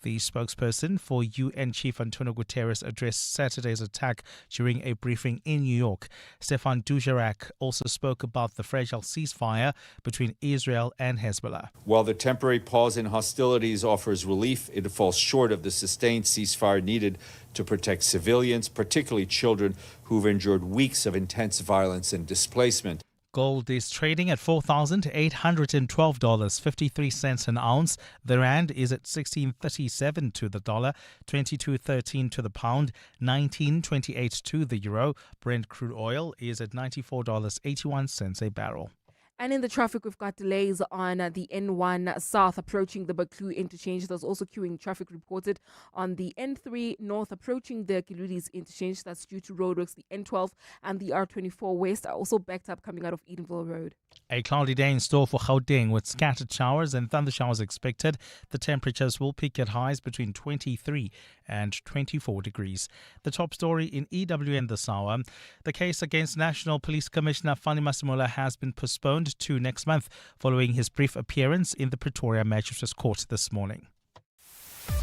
The spokesperson for UN Chief Antonio Guterres addressed Saturday's attack during a briefing in New York. Stefan Dujarric also spoke about the fragile ceasefire between Israel and Hezbollah. While the temporary pause in hostilities offers relief, it falls short of the sustained ceasefire needed to protect civilians, particularly children who've endured weeks of intense violence and displacement. Gold is trading at $4,812.53 an ounce. The rand is at 16.37 to the dollar, 22.13 to the pound, 19.28 to the euro. Brent crude oil is at $94.81 a barrel. And in the traffic, we've got delays on the N1 South approaching the Baklu interchange. There's also queuing traffic reported on the N3 North approaching the Kiludis interchange. That's due to roadworks. The N12 and the R24 West are also backed up coming out of Edenville Road. A cloudy day in store for Gauteng with scattered showers and thunder showers expected. The temperatures will peak at highs between 23 and 24 degrees. The top story in EWN this hour. The case against National Police Commissioner Manamela has been postponed to next month following his brief appearance in the Pretoria Magistrates Court this morning.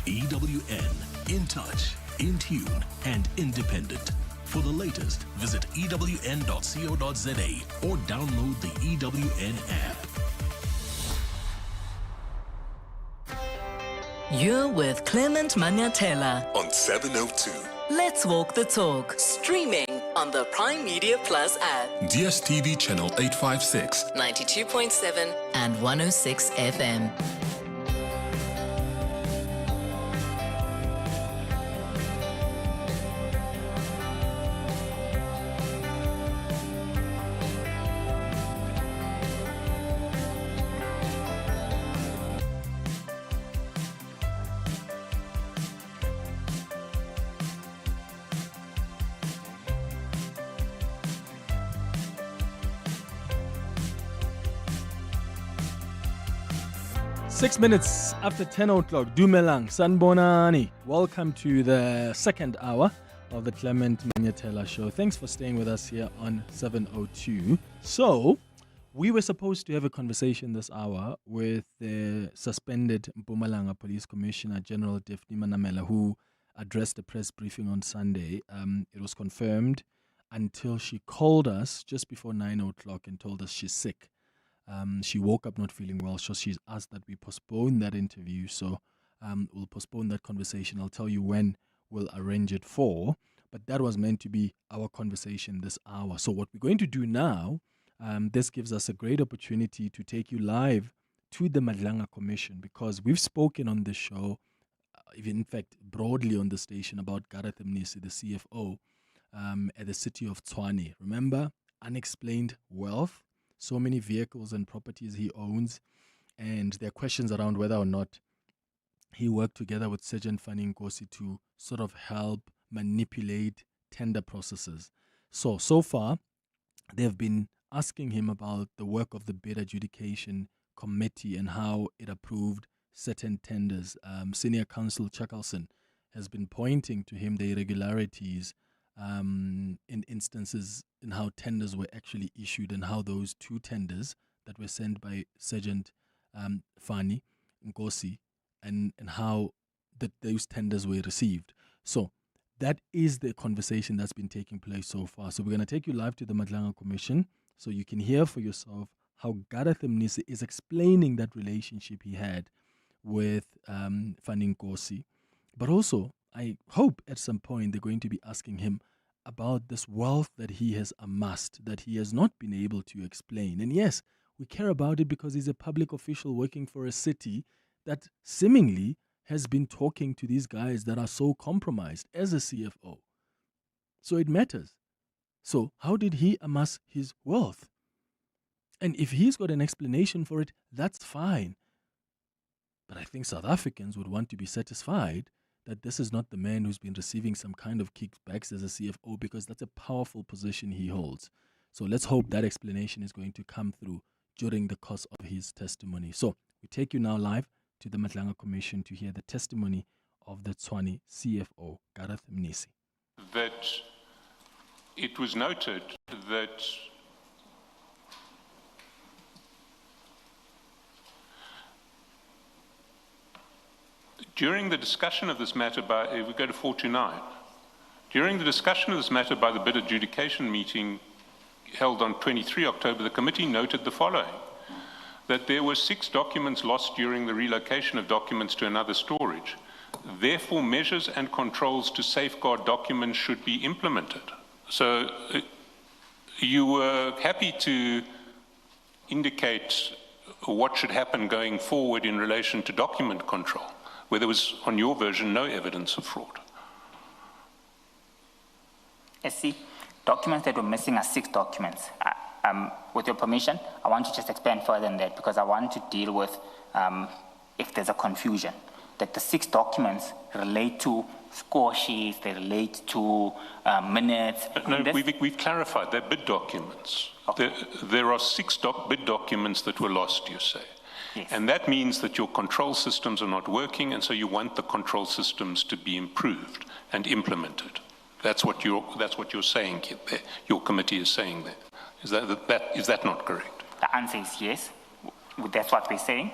EWN, in touch, in tune and independent. For the latest, visit ewn.co.za or download the EWN app. You're with Clement Manyathela on 702. Let's walk the talk. Streaming on the Prime Media Plus app. DSTV channel 856, 92.7 and 106 FM. Six minutes after 10 o'clock, Dumelang, Sanbonani. Welcome to the second hour of the Clement Manyathela Show. Thanks for staying with us here on 702. So, we were supposed to have a conversation this hour with the suspended Mpumalanga Police Commissioner General Daphne Manamela, who addressed a press briefing on Sunday. It was confirmed until she called us just before 9 o'clock and told us she's sick. She woke up not feeling well, so she's asked that we postpone that interview. So we'll postpone that conversation. I'll tell you when we'll arrange it for. But that was meant to be our conversation this hour. So what we're going to do now, this gives us a great opportunity to take you live to the Madlanga Commission, because we've spoken on this show, even in fact broadly on the station, about Gareth Mnisi, the CFO, at the city of Tshwane. Remember, unexplained wealth. So many vehicles and properties he owns, and there are questions around whether or not he worked together with Sergeant Fanny Nkosi to sort of help manipulate tender processes. So far, they've been asking him about the work of the bid adjudication committee and how it approved certain tenders. Senior Counsel Chakalson has been pointing to him the irregularities in instances in how tenders were actually issued and how those 2 tenders that were sent by Sergeant Fanny Nkosi and how those tenders were received. So that is the conversation that's been taking place so far. So we're going to take you live to the Madlanga Commission so you can hear for yourself how Gareth Mnisi is explaining that relationship he had with Fanny Nkosi. But also, I hope at some point they're going to be asking him about this wealth that he has amassed, that he has not been able to explain. And yes, we care about it because he's a public official working for a city that seemingly has been talking to these guys that are so compromised as a CFO. So it matters. So how did he amass his wealth? And if he's got an explanation for it, that's fine. But I think South Africans would want to be satisfied that this is not the man who's been receiving some kind of kickbacks as a CFO, because that's a powerful position he holds. So let's hope that explanation is going to come through during the course of his testimony. So we take you now live to the Madlanga Commission to hear the testimony of the Tshwane CFO, Gareth Mnisi. That it was noted that during the discussion of this matter by, if we go to 429, during the discussion of this matter by the bid adjudication meeting held on 23 October, the committee noted the following: that there were 6 documents lost during the relocation of documents to another storage. Therefore, measures and controls to safeguard documents should be implemented. So you were happy to indicate what should happen going forward in relation to document control, where there was, on your version, no evidence of fraud. See, documents that were missing are 6 documents. With your permission, I want to just expand further on that, because I want to deal with if there's a confusion, that the 6 documents relate to score sheets, they relate to minutes. No, we've clarified, they're bid documents. Okay. There are 6 bid documents that were lost, you say. Yes. And that means that your control systems are not working, and so you want the control systems to be improved and implemented. That's what you're saying there. Your committee is saying there. Is that not correct? The answer is yes. That's what we're saying.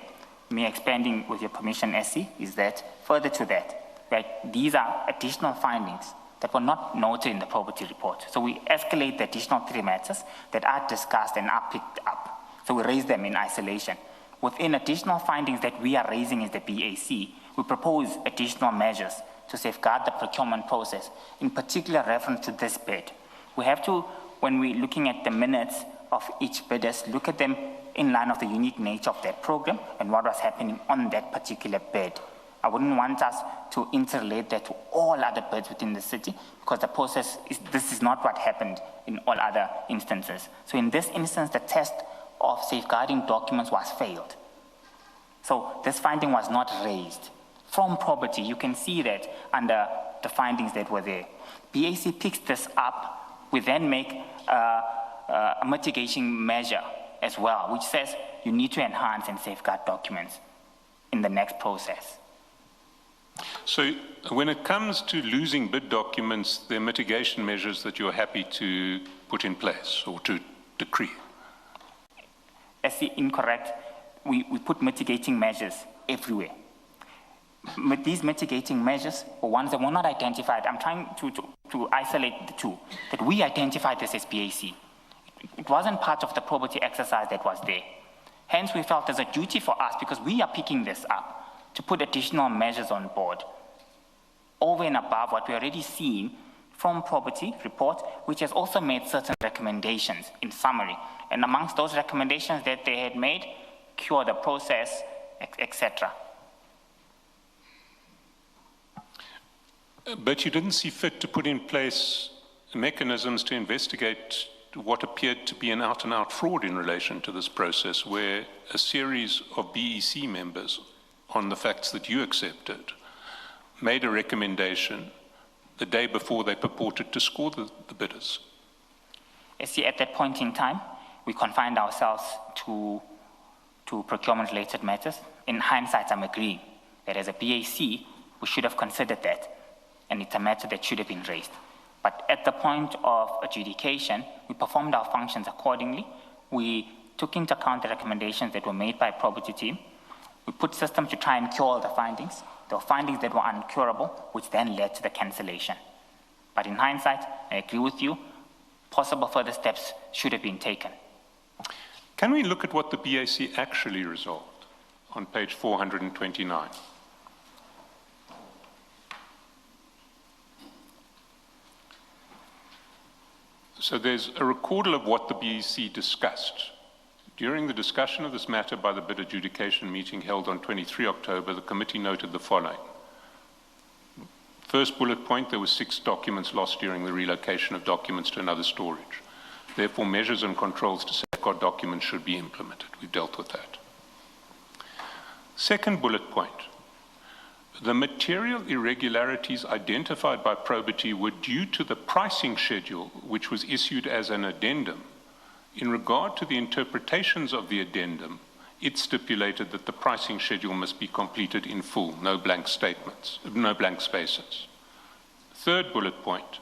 Me expanding, with your permission, Essie, is that further to that, right? These are additional findings that were not noted in the probity report. So we escalate the additional 3 matters that are discussed and are picked up. So we raise them in isolation. Within additional findings that we are raising as the BAC, we propose additional measures to safeguard the procurement process, in particular reference to this bid. We have to, when we're looking at the minutes of each bidders, look at them in line of the unique nature of that program and what was happening on that particular bid. I wouldn't want us to interrelate that to all other bids within the city, because the process this is not what happened in all other instances. So in this instance, the test of safeguarding documents was failed. So this finding was not raised. From probity, you can see that under the findings that were there. BAC picks this up. We then make a mitigation measure as well, which says you need to enhance and safeguard documents in the next process. So when it comes to losing bid documents, there are mitigation measures that you're happy to put in place or to decree? That's incorrect. We put mitigating measures everywhere. These mitigating measures were ones that were not identified. I'm trying to isolate the 2, that we identified this as BAC. It wasn't part of the probity exercise that was there. Hence, we felt there's a duty for us, because we are picking this up, to put additional measures on board, over and above what we already seen from probity report, which has also made certain recommendations in summary. And amongst those recommendations that they had made, cure the process, etc. But you didn't see fit to put in place mechanisms to investigate what appeared to be an out-and-out fraud in relation to this process, where a series of BEC members, on the facts that you accepted, made a recommendation the day before they purported to score the bidders. See, at that point in time, we confined ourselves to procurement-related matters. In hindsight, I'm agreeing that as a BAC, we should have considered that, and it's a matter that should have been raised. But at the point of adjudication, we performed our functions accordingly. We took into account the recommendations that were made by a probity team. We put systems to try and cure all the findings. There were findings that were uncurable, which then led to the cancellation. But in hindsight, I agree with you, possible further steps should have been taken. Can we look at what the BAC actually resolved on page 429? So there's a recordal of what the BEC discussed. During the discussion of this matter by the bid adjudication meeting held on 23 October, the committee noted the following. First bullet point, there were 6 documents lost during the relocation of documents to another storage. Therefore, measures and controls to safeguard documents should be implemented. We've dealt with that. Second bullet point, The material irregularities identified by probity were due to the pricing schedule, which was issued as an addendum. In regard to the interpretations of the addendum, it stipulated that the pricing schedule must be completed in full, no blank statements, no blank spaces. Third bullet point,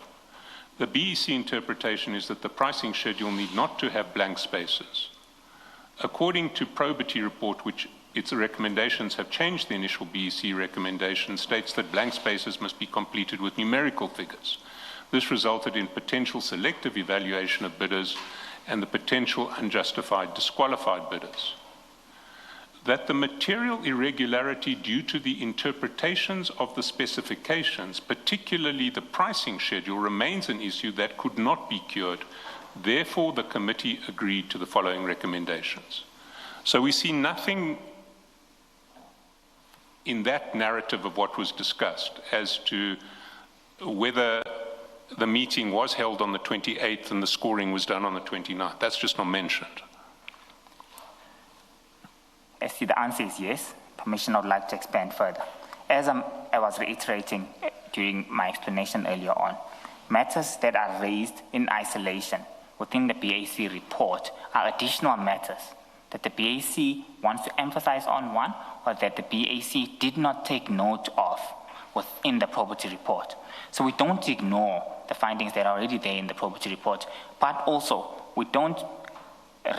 the BEC interpretation is that the pricing schedule need not to have blank spaces. According to probity report, which its recommendations have changed the initial BEC recommendation, states that blank spaces must be completed with numerical figures. This resulted in potential selective evaluation of bidders and the potential unjustified disqualified bidders. That the material irregularity due to the interpretations of the specifications, particularly the pricing schedule, remains an issue that could not be cured. Therefore, the committee agreed to the following recommendations. So we see nothing in that narrative of what was discussed as to whether the meeting was held on the 28th and the scoring was done on the 29th. That's just not mentioned. The answer is yes. Commissioner would like to expand further. As I was reiterating during my explanation earlier on, matters that are raised in isolation within the BAC report are additional matters that the BAC wants to emphasize on, one, or that the BAC did not take note of within the probity report. So we don't ignore the findings that are already there in the probity report, but also we don't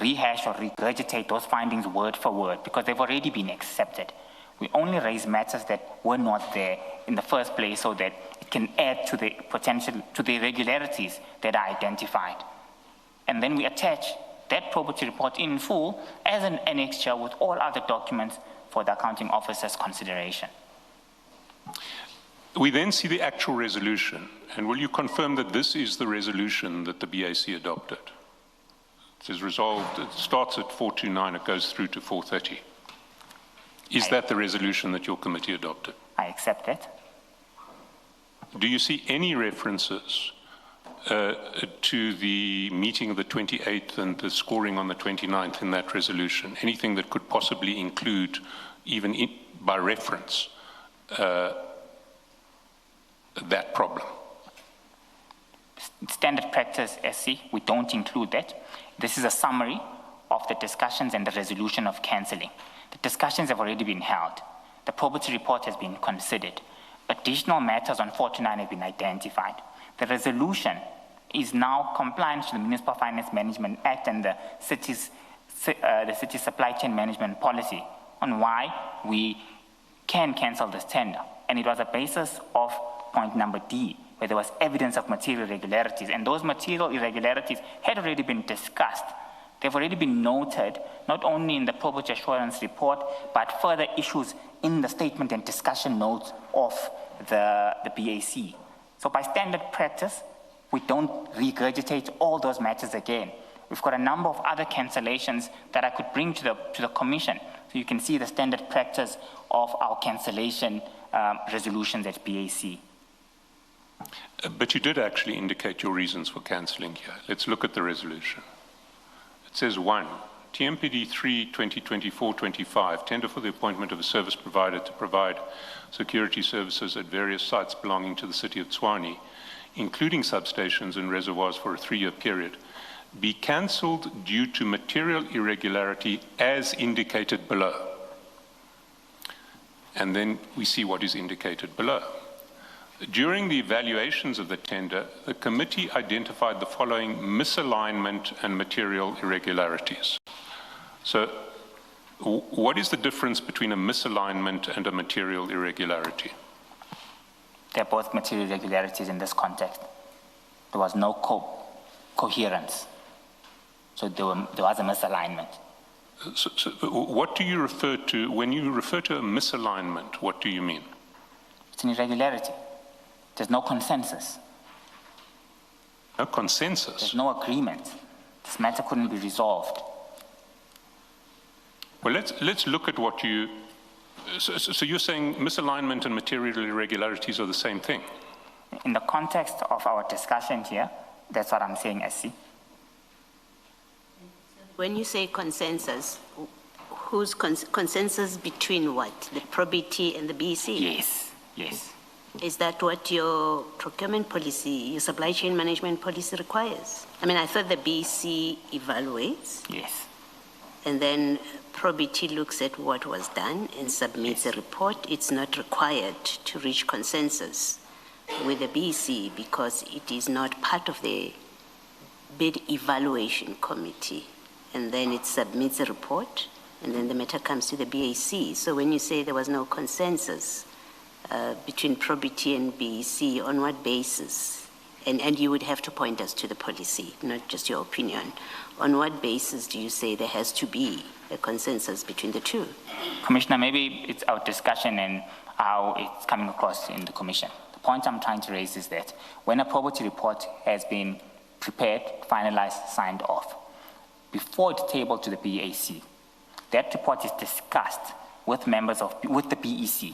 rehash or regurgitate those findings word for word because they've already been accepted. We only raise matters that were not there in the first place so that it can add to the potential, to the irregularities that are identified. And then we attach that probity report in full as an annexure with all other documents for the accounting officer's consideration. We then see the actual resolution. And will you confirm that this is the resolution that the BAC adopted? It is resolved, it starts at 429, it goes through to 430. Is that the resolution that your committee adopted? I accept it. Do you see any references to the meeting of the 28th and the scoring on the 29th in that resolution? Anything that could possibly include, even by reference, that problem? Standard practice, SC, we don't include that. This is a summary of the discussions and the resolution of cancelling. The discussions have already been held. The probity report has been considered. Additional matters on 49 have been identified. The resolution is now compliant to the Municipal Finance Management Act and the city's supply chain management policy on why we can cancel this tender. And it was a basis of point number D, where there was evidence of material irregularities, and those material irregularities had already been discussed. They've already been noted, not only in the probity assurance report, but further issues in the statement and discussion notes of the BAC. So by standard practice, we don't regurgitate all those matters again. We've got a number of other cancellations that I could bring to the Commission, so you can see the standard practice of our cancellation resolutions at BAC. But you did actually indicate your reasons for cancelling here. Let's look at the resolution. It says 1, TMPD 3 2024-25, tender for the appointment of a service provider to provide security services at various sites belonging to the city of Tshwane, including substations and reservoirs for a 3-year period, be cancelled due to material irregularity as indicated below. And then we see what is indicated below. During the evaluations of the tender, the committee identified the following misalignment and material irregularities. So, what is the difference between a misalignment and a material irregularity? They're both material irregularities in this context. There was no coherence. So there was a misalignment. So what do you refer to, when you refer to a misalignment, what do you mean? It's an irregularity. There's no consensus. No consensus? There's no agreement. This matter couldn't be resolved. Well, let's look at what you... So you're saying misalignment and material irregularities are the same thing? In the context of our discussion here, that's what I'm saying, SC. When you say consensus, whose consensus between what? The probity and the BC? Yes. Yes. Is that what your procurement policy, your supply chain management policy requires? I mean, I thought the BEC evaluates. Yes. And then Probity looks at what was done and submits a report. It's not required to reach consensus with the BEC because it is not part of the bid evaluation committee. And then it submits a report, and then the matter comes to the BAC. So when you say there was no consensus between Probity and BEC, on what basis? And you would have to point us to the policy, not just your opinion. On what basis do you say there has to be a consensus between the two? Commissioner, maybe it's our discussion and how it's coming across in the Commission. The point I'm trying to raise is that when a poverty report has been prepared, finalized, signed off, before it's tabled to the BAC, that report is discussed with with the BEC.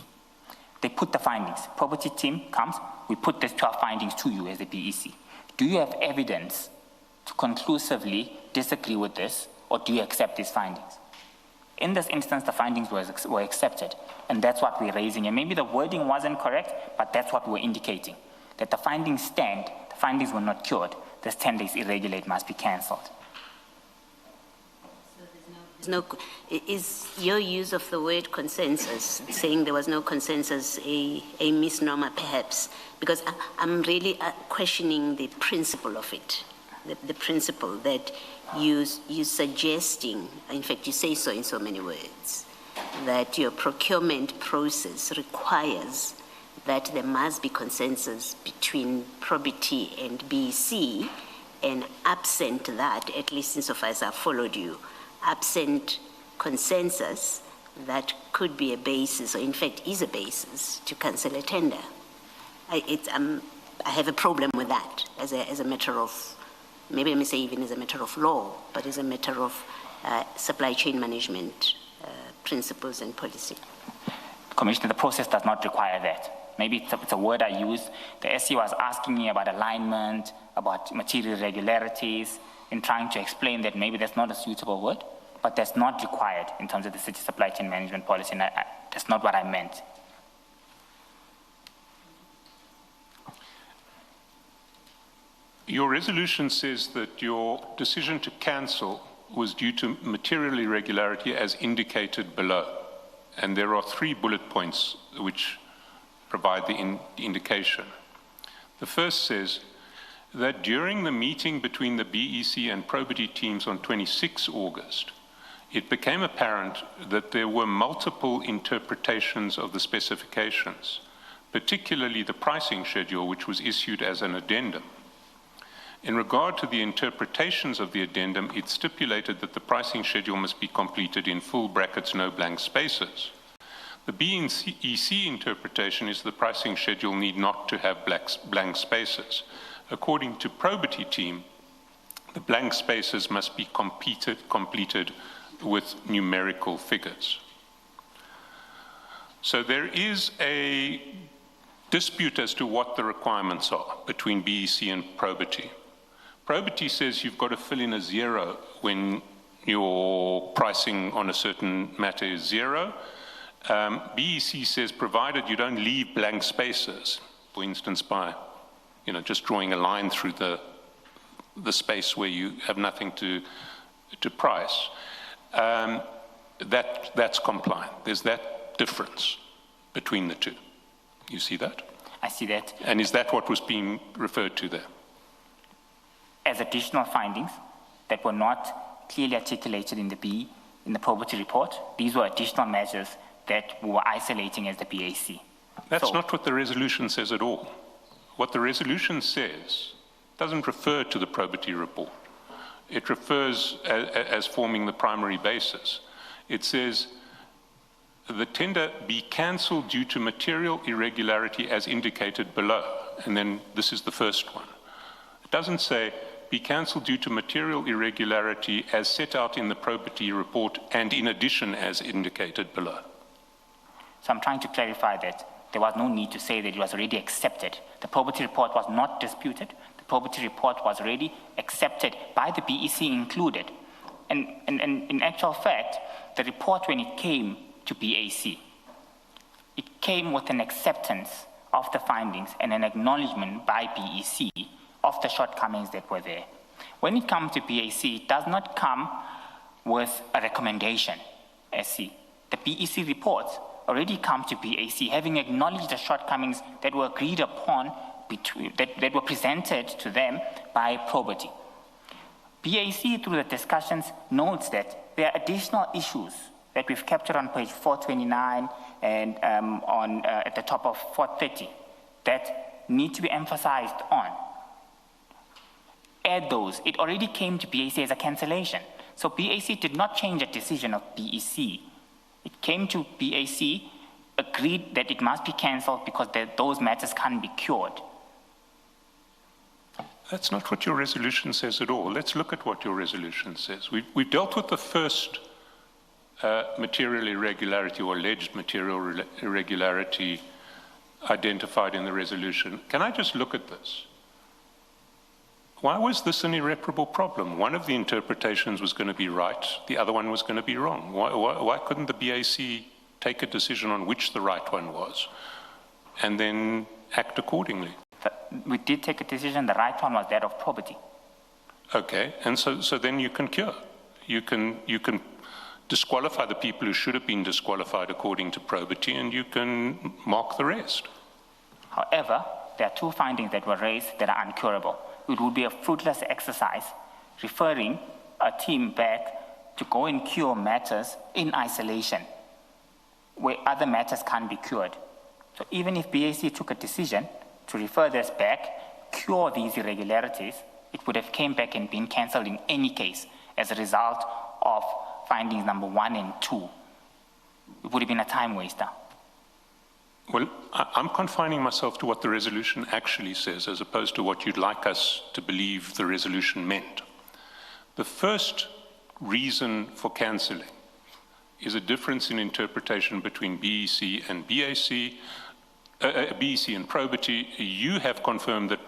They put the findings. Poverty team comes, we put the 12 findings to you as the BEC. Do you have evidence to conclusively disagree with this, or do you accept these findings? In this instance, the findings were accepted, and that's what we're raising. And maybe the wording wasn't correct, but that's what we're indicating, that the findings stand, the findings were not cured, this 10 days irregular must be cancelled. Is your use of the word consensus, saying there was no consensus, a misnomer perhaps? Because I'm really questioning the principle of it, the principle that you're suggesting, in fact you say so in so many words, that your procurement process requires that there must be consensus between Probity and BEC, and absent that, at least insofar as I followed you, absent consensus, that could be a basis, or in fact is a basis, to cancel a tender. I have a problem with that as a matter of, maybe let me say even as a matter of law, but as a matter of supply chain management principles and policy. Commissioner, the process does not require that. Maybe it's a word I use. The SC was asking me about alignment, about material irregularities, in trying to explain that maybe that's not a suitable word, but that's not required in terms of the city supply chain management policy, and that's not what I meant. Your resolution says that your decision to cancel was due to material irregularity as indicated below. And there are 3 bullet points which provide the indication. The first says that during the meeting between the BEC and Probity teams on 26 August, it became apparent that there were multiple interpretations of the specifications, particularly the pricing schedule, which was issued as an addendum. In regard to the interpretations of the addendum, it stipulated that the pricing schedule must be completed in full brackets, no blank spaces. The BEC interpretation is the pricing schedule need not to have blank spaces. According to Probity team, the blank spaces must be completed with numerical figures. So there is a dispute as to what the requirements are between BEC and Probity. Probity says you've got to fill in a 0 when your pricing on a certain matter is 0. BEC says provided you don't leave blank spaces, for instance by just drawing a line through the space where you have nothing to price, that's compliant. There's that difference between the two. You see that? I see that. And is that what was being referred to there? As additional findings that were not clearly articulated in the Probity report, these were additional measures that we were isolating as the BAC. That's not what the resolution says at all. What the resolution says doesn't refer to the Probity report. It refers as forming the primary basis. It says the tender be cancelled due to material irregularity as indicated below. And then this is the first one. It doesn't say be cancelled due to material irregularity as set out in the Probity report and in addition as indicated below. So I'm trying to clarify that there was no need to say that it was already accepted. The Probity report was not disputed. The Probity report was already accepted by the BEC included. And in actual fact, the report when it came to BAC it came with an acceptance of the findings and an acknowledgement by BEC of the shortcomings that were there. When it comes to BAC, it does not come with a recommendation, SC. The BEC reports already come to BAC having acknowledged the shortcomings that were agreed upon, that were presented to them by probity. BAC, through the discussions, notes that there are additional issues that we've captured on page 429 and at the top of 430 that need to be emphasized on. Add those. It already came to BAC as a cancellation. So BAC did not change the decision of BEC. It came to BAC, agreed that it must be cancelled because those matters can't be cured. That's not what your resolution says at all. Let's look at what your resolution says. We've dealt with the first material irregularity or alleged material irregularity identified in the resolution. Can I just look at this? Why was this an irreparable problem? One of the interpretations was going to be right, the other one was going to be wrong. Why couldn't the BAC take a decision on which the right one was and then act accordingly? We did take a decision, the right one was that of probity. Okay, and so then you can cure. You can disqualify the people who should have been disqualified according to probity, and you can mark the rest. However, there are two findings that were raised that are uncurable. It would be a fruitless exercise referring a team back to go and cure matters in isolation where other matters can't be cured. So even if BAC took a decision to refer this back, cure these irregularities, it would have came back and been cancelled in any case as a result of findings number 1 and 2. It would have been a time waster. Well, I'm confining myself to what the resolution actually says as opposed to what you'd like us to believe the resolution meant. The first reason for cancelling is a difference in interpretation between BEC and BAC, BEC and probity. You have confirmed that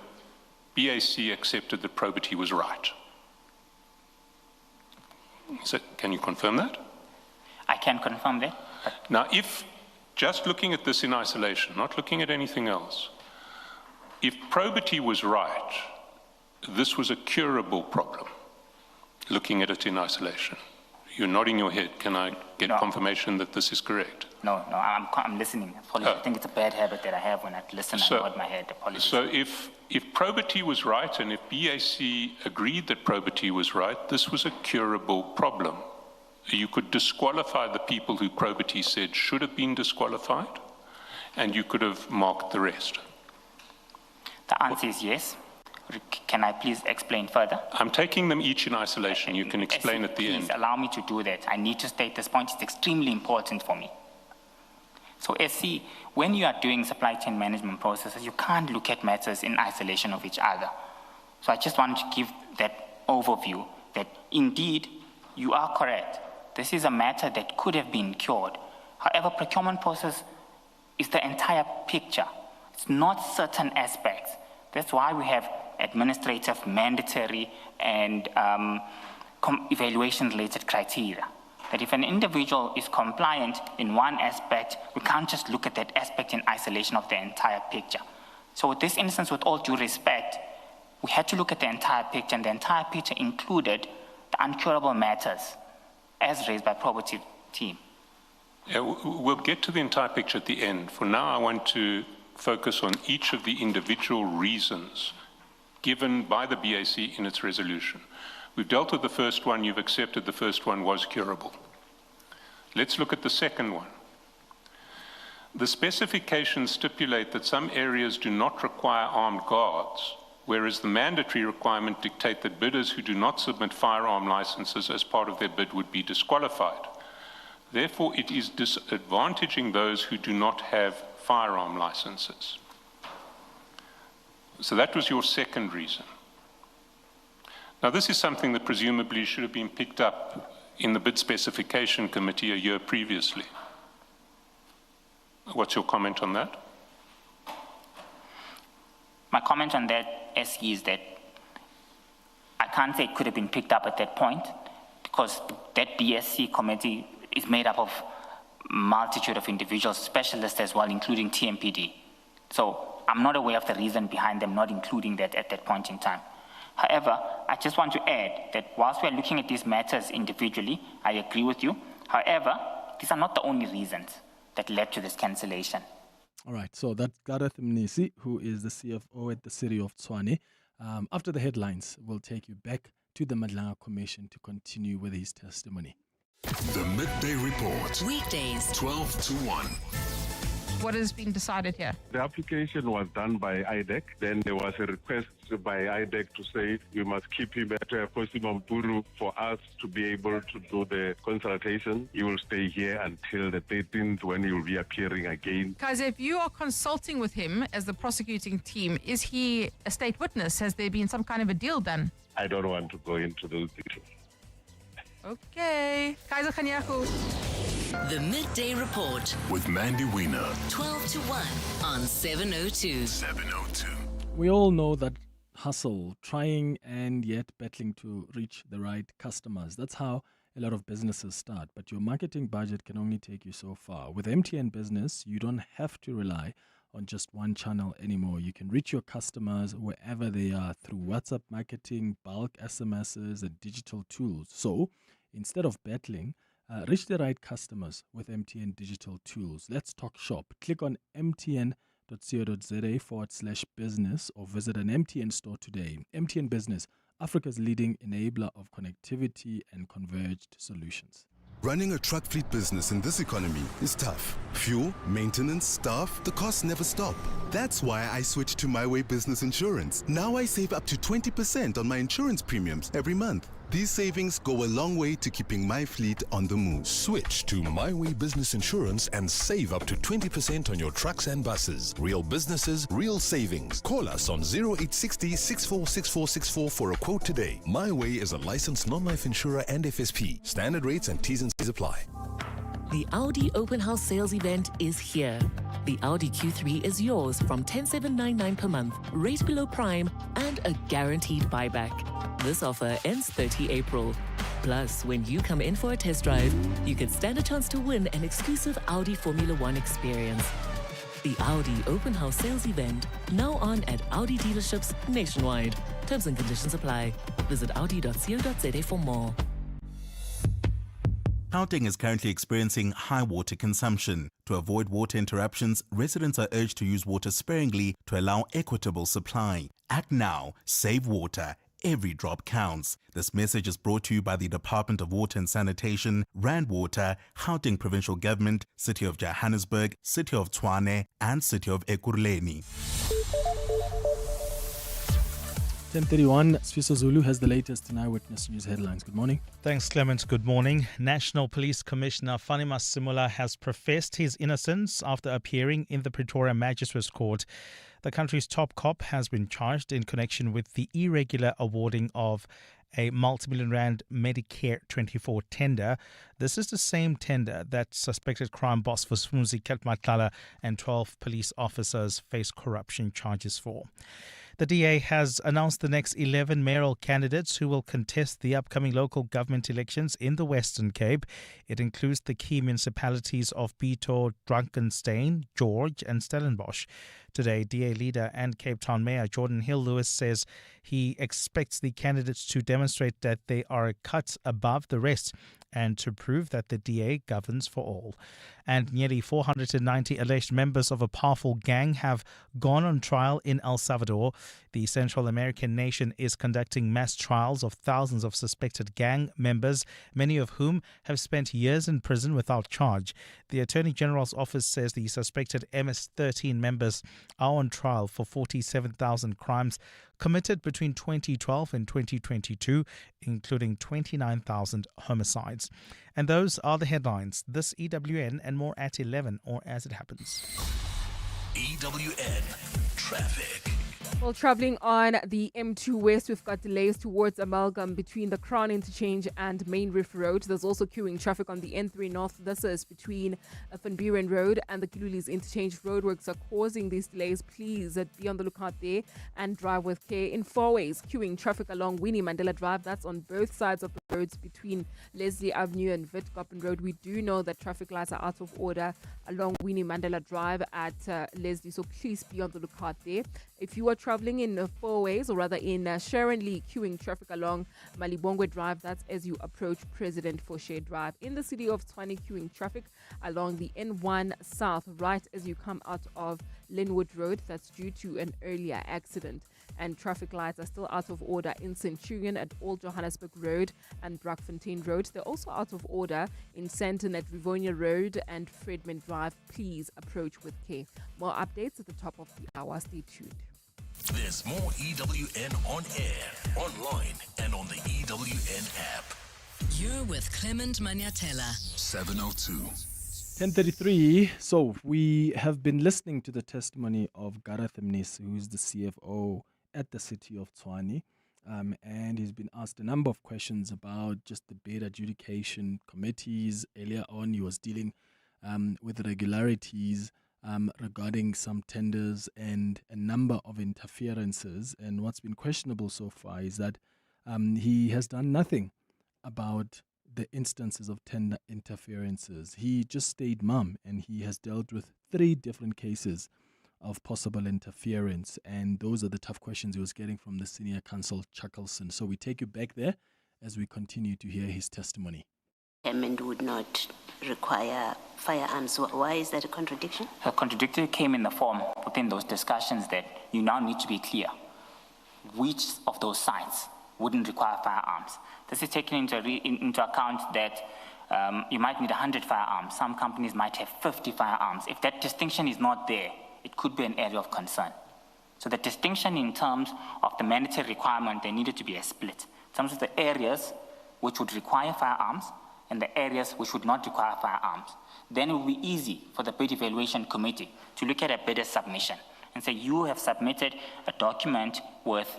BAC accepted that probity was right. So, can you confirm that? I can confirm that. Now, if just looking at this in isolation, not looking at anything else, if probity was right, this was a curable problem, looking at it in isolation. You're nodding your head. Can I get confirmation that this is correct? No, I'm listening. Apologies. I think it's a bad habit that I have when I listen and nod my head. Apologies. So if probity was right and if BAC agreed that probity was right, this was a curable problem. You could disqualify the people who probity said should have been disqualified, and you could have marked the rest. The answer is yes. Can I please explain further? I'm taking them each in isolation. You can explain at the end. Please allow me to do that. I need to state this point. It's extremely important for me. So SC, when you are doing supply chain management processes, you can't look at matters in isolation of each other. So I just wanted to give that overview that indeed you are correct. This is a matter that could have been cured. However, procurement process is the entire picture. It's not certain aspects. That's why we have administrative, mandatory, and evaluation-related criteria. That if an individual is compliant in one aspect, we can't just look at that aspect in isolation of the entire picture. So with this instance, with all due respect, we had to look at the entire picture, and the entire picture included the uncurable matters as raised by probity team. Yeah, we'll get to the entire picture at the end. For now, I want to focus on each of the individual reasons given by the BAC in its resolution. We've dealt with the first one. You've accepted the first one was curable. Let's look at the second one. The specifications stipulate that some areas do not require armed guards, whereas the mandatory requirement dictate that bidders who do not submit firearm licenses as part of their bid would be disqualified. Therefore, it is disadvantaging those who do not have firearm licenses. So that was your second reason. Now, this is something that presumably should have been picked up in the bid specification committee a year previously. What's your comment on that? My comment on that, SE, is that I can't say it could have been picked up at that point because that BSC committee is made up of multitude of individuals, specialists as well, including TMPD. So I'm not aware of the reason behind them not including that at that point in time. However, I just want to add that whilst we're looking at these matters individually, I agree with you. However, these are not the only reasons that led to this cancellation. All right, so that's Gareth Mnisi, who is the CFO at the city of Tshwane. After the headlines, we'll take you back to the Madlanga Commission to continue with his testimony. The Midday Report. Weekdays, 12 to 1. What has been decided here? The application was done by IDEC. Then there was a request by IDEC to say we must keep him at Kosima Mpuru for us to be able to do the consultation. He will stay here until the 13th when he will be appearing again. Guys, if you are consulting with him as the prosecuting team, is he a state witness? Has there been some kind of a deal done? I don't want to go into those details. Okay. Kaiser Khanyaku. The Midday Report with Mandy Wiener. 12 to 1 on 702. 702. We all know that hustle, trying and yet battling to reach the right customers. That's how a lot of businesses start. But your marketing budget can only take you so far. With MTN Business, you don't have to rely on just one channel anymore. You can reach your customers wherever they are through WhatsApp marketing, bulk SMSs, and digital tools. So instead of battling, reach the right customers with MTN digital tools. Let's talk shop. Click on mtn.co.za/business or visit an MTN store today. MTN Business, Africa's leading enabler of connectivity and converged solutions. Running a truck fleet business in this economy is tough. Fuel, maintenance, staff, the costs never stop. That's why I switched to My Way Business Insurance. Now I save up to 20% on my insurance premiums every month. These savings go a long way to keeping my fleet on the move. Switch to My Way Business Insurance and save up to 20% on your trucks and buses. Real businesses, real savings. Call us on 0860 646464 for a quote today. My Way is a licensed non-life insurer and FSP. Standard rates and T's and C's apply. The Audi Open House sales event is here. The Audi Q3 is yours from 10,799 per month, rate below prime, and a guaranteed buyback. This offer ends 30 April. Plus, when you come in for a test drive, you can stand a chance to win an exclusive Audi Formula One experience. The Audi Open House sales event, now on at Audi dealerships nationwide. Terms and conditions apply. Visit audi.co.za for more. Gauteng is currently experiencing high water consumption. To avoid water interruptions, residents are urged to use water sparingly to allow equitable supply. Act now, save water. Every drop counts. This message is brought to you by the Department of Water and Sanitation, Rand Water, Gauteng Provincial Government, City of Johannesburg, City of Tshwane, and City of Ekurhuleni. 10:31, Sfiso Zulu has the latest in Eyewitness News headlines. Good morning. Thanks, Clement. Good morning. National Police Commissioner Manamela has professed his innocence after appearing in the Pretoria Magistrates Court. The country's top cop has been charged in connection with the irregular awarding of a multi-million rand Medicare 24 tender. This is the same tender that suspected crime boss Clement Manyathela and 12 police officers face corruption charges for. The DA has announced the next 11 mayoral candidates who will contest the upcoming local government elections in the Western Cape. It includes the key municipalities of Pieto, Drakenstein, George and Stellenbosch. Today, DA leader and Cape Town Mayor Jordan Hill-Lewis says he expects the candidates to demonstrate that they are a cut above the rest and to prove that the DA governs for all. And nearly 490 alleged members of a powerful gang have gone on trial in El Salvador. The Central American nation is conducting mass trials of thousands of suspected gang members, many of whom have spent years in prison without charge. The Attorney General's office says the suspected MS-13 members are on trial for 47,000 crimes committed between 2012 and 2022, including 29,000 homicides. And those are the headlines. This EWN and more at 11 or as it happens. EWN Traffic. While traveling on the M2 West, we've got delays towards Amalgam between the Crown Interchange and Main Reef Road. There's also queuing traffic on the N3 North. This is between Van Buren Road and the Kilulis Interchange. Roadworks are causing these delays. Please be on the lookout there and drive with care. In four-ways, queuing traffic along Winnie Mandela Drive. That's on both sides of the roads between Leslie Avenue and Witkoppen Road. We do know that traffic lights are out of order along Winnie Mandela Drive at Leslie, so please be on the lookout there. If you are traveling in four-ways, or rather in Sharon Lee, queuing traffic along Malibongwe Drive, that's as you approach President Foshe Drive. In the city of Tshwane, queuing traffic along the N1 South, right as you come out of Linwood Road. That's due to an earlier accident. And traffic lights are still out of order in Centurion at Old Johannesburg Road and Brackfontein Road. They're also out of order in Sandton at Rivonia Road and Fredman Drive. Please approach with care. More updates at the top of the hour. Stay tuned. There's more EWN on air, online, and on the EWN app. You're with Clement Manyathela. 702. 10:33. So we have been listening to the testimony of Gareth Mnisi, who is the CFO at the city of Tshwane. And he's been asked a number of questions about just the bid adjudication committees. Earlier on, he was dealing with irregularities regarding some tenders and a number of interferences. And what's been questionable so far is that he has done nothing about the instances of tender interferences. He just stayed mum, and he has dealt with 3 different cases of possible interference, and those are the tough questions he was getting from the senior counsel, Chuckleson. So we take you back there as we continue to hear his testimony. And would not require firearms. Why is that a contradiction? A contradiction came in the form within those discussions that you now need to be clear which of those sites wouldn't require firearms. This is taken into account that you might need 100 firearms. Some companies might have 50 firearms. If that distinction is not there, it could be an area of concern. So the distinction in terms of the mandatory requirement, there needed to be a split. In terms of the areas which would require firearms and the areas which would not require firearms, then it will be easy for the bid evaluation committee to look at a bidder's submission and say, you have submitted a document with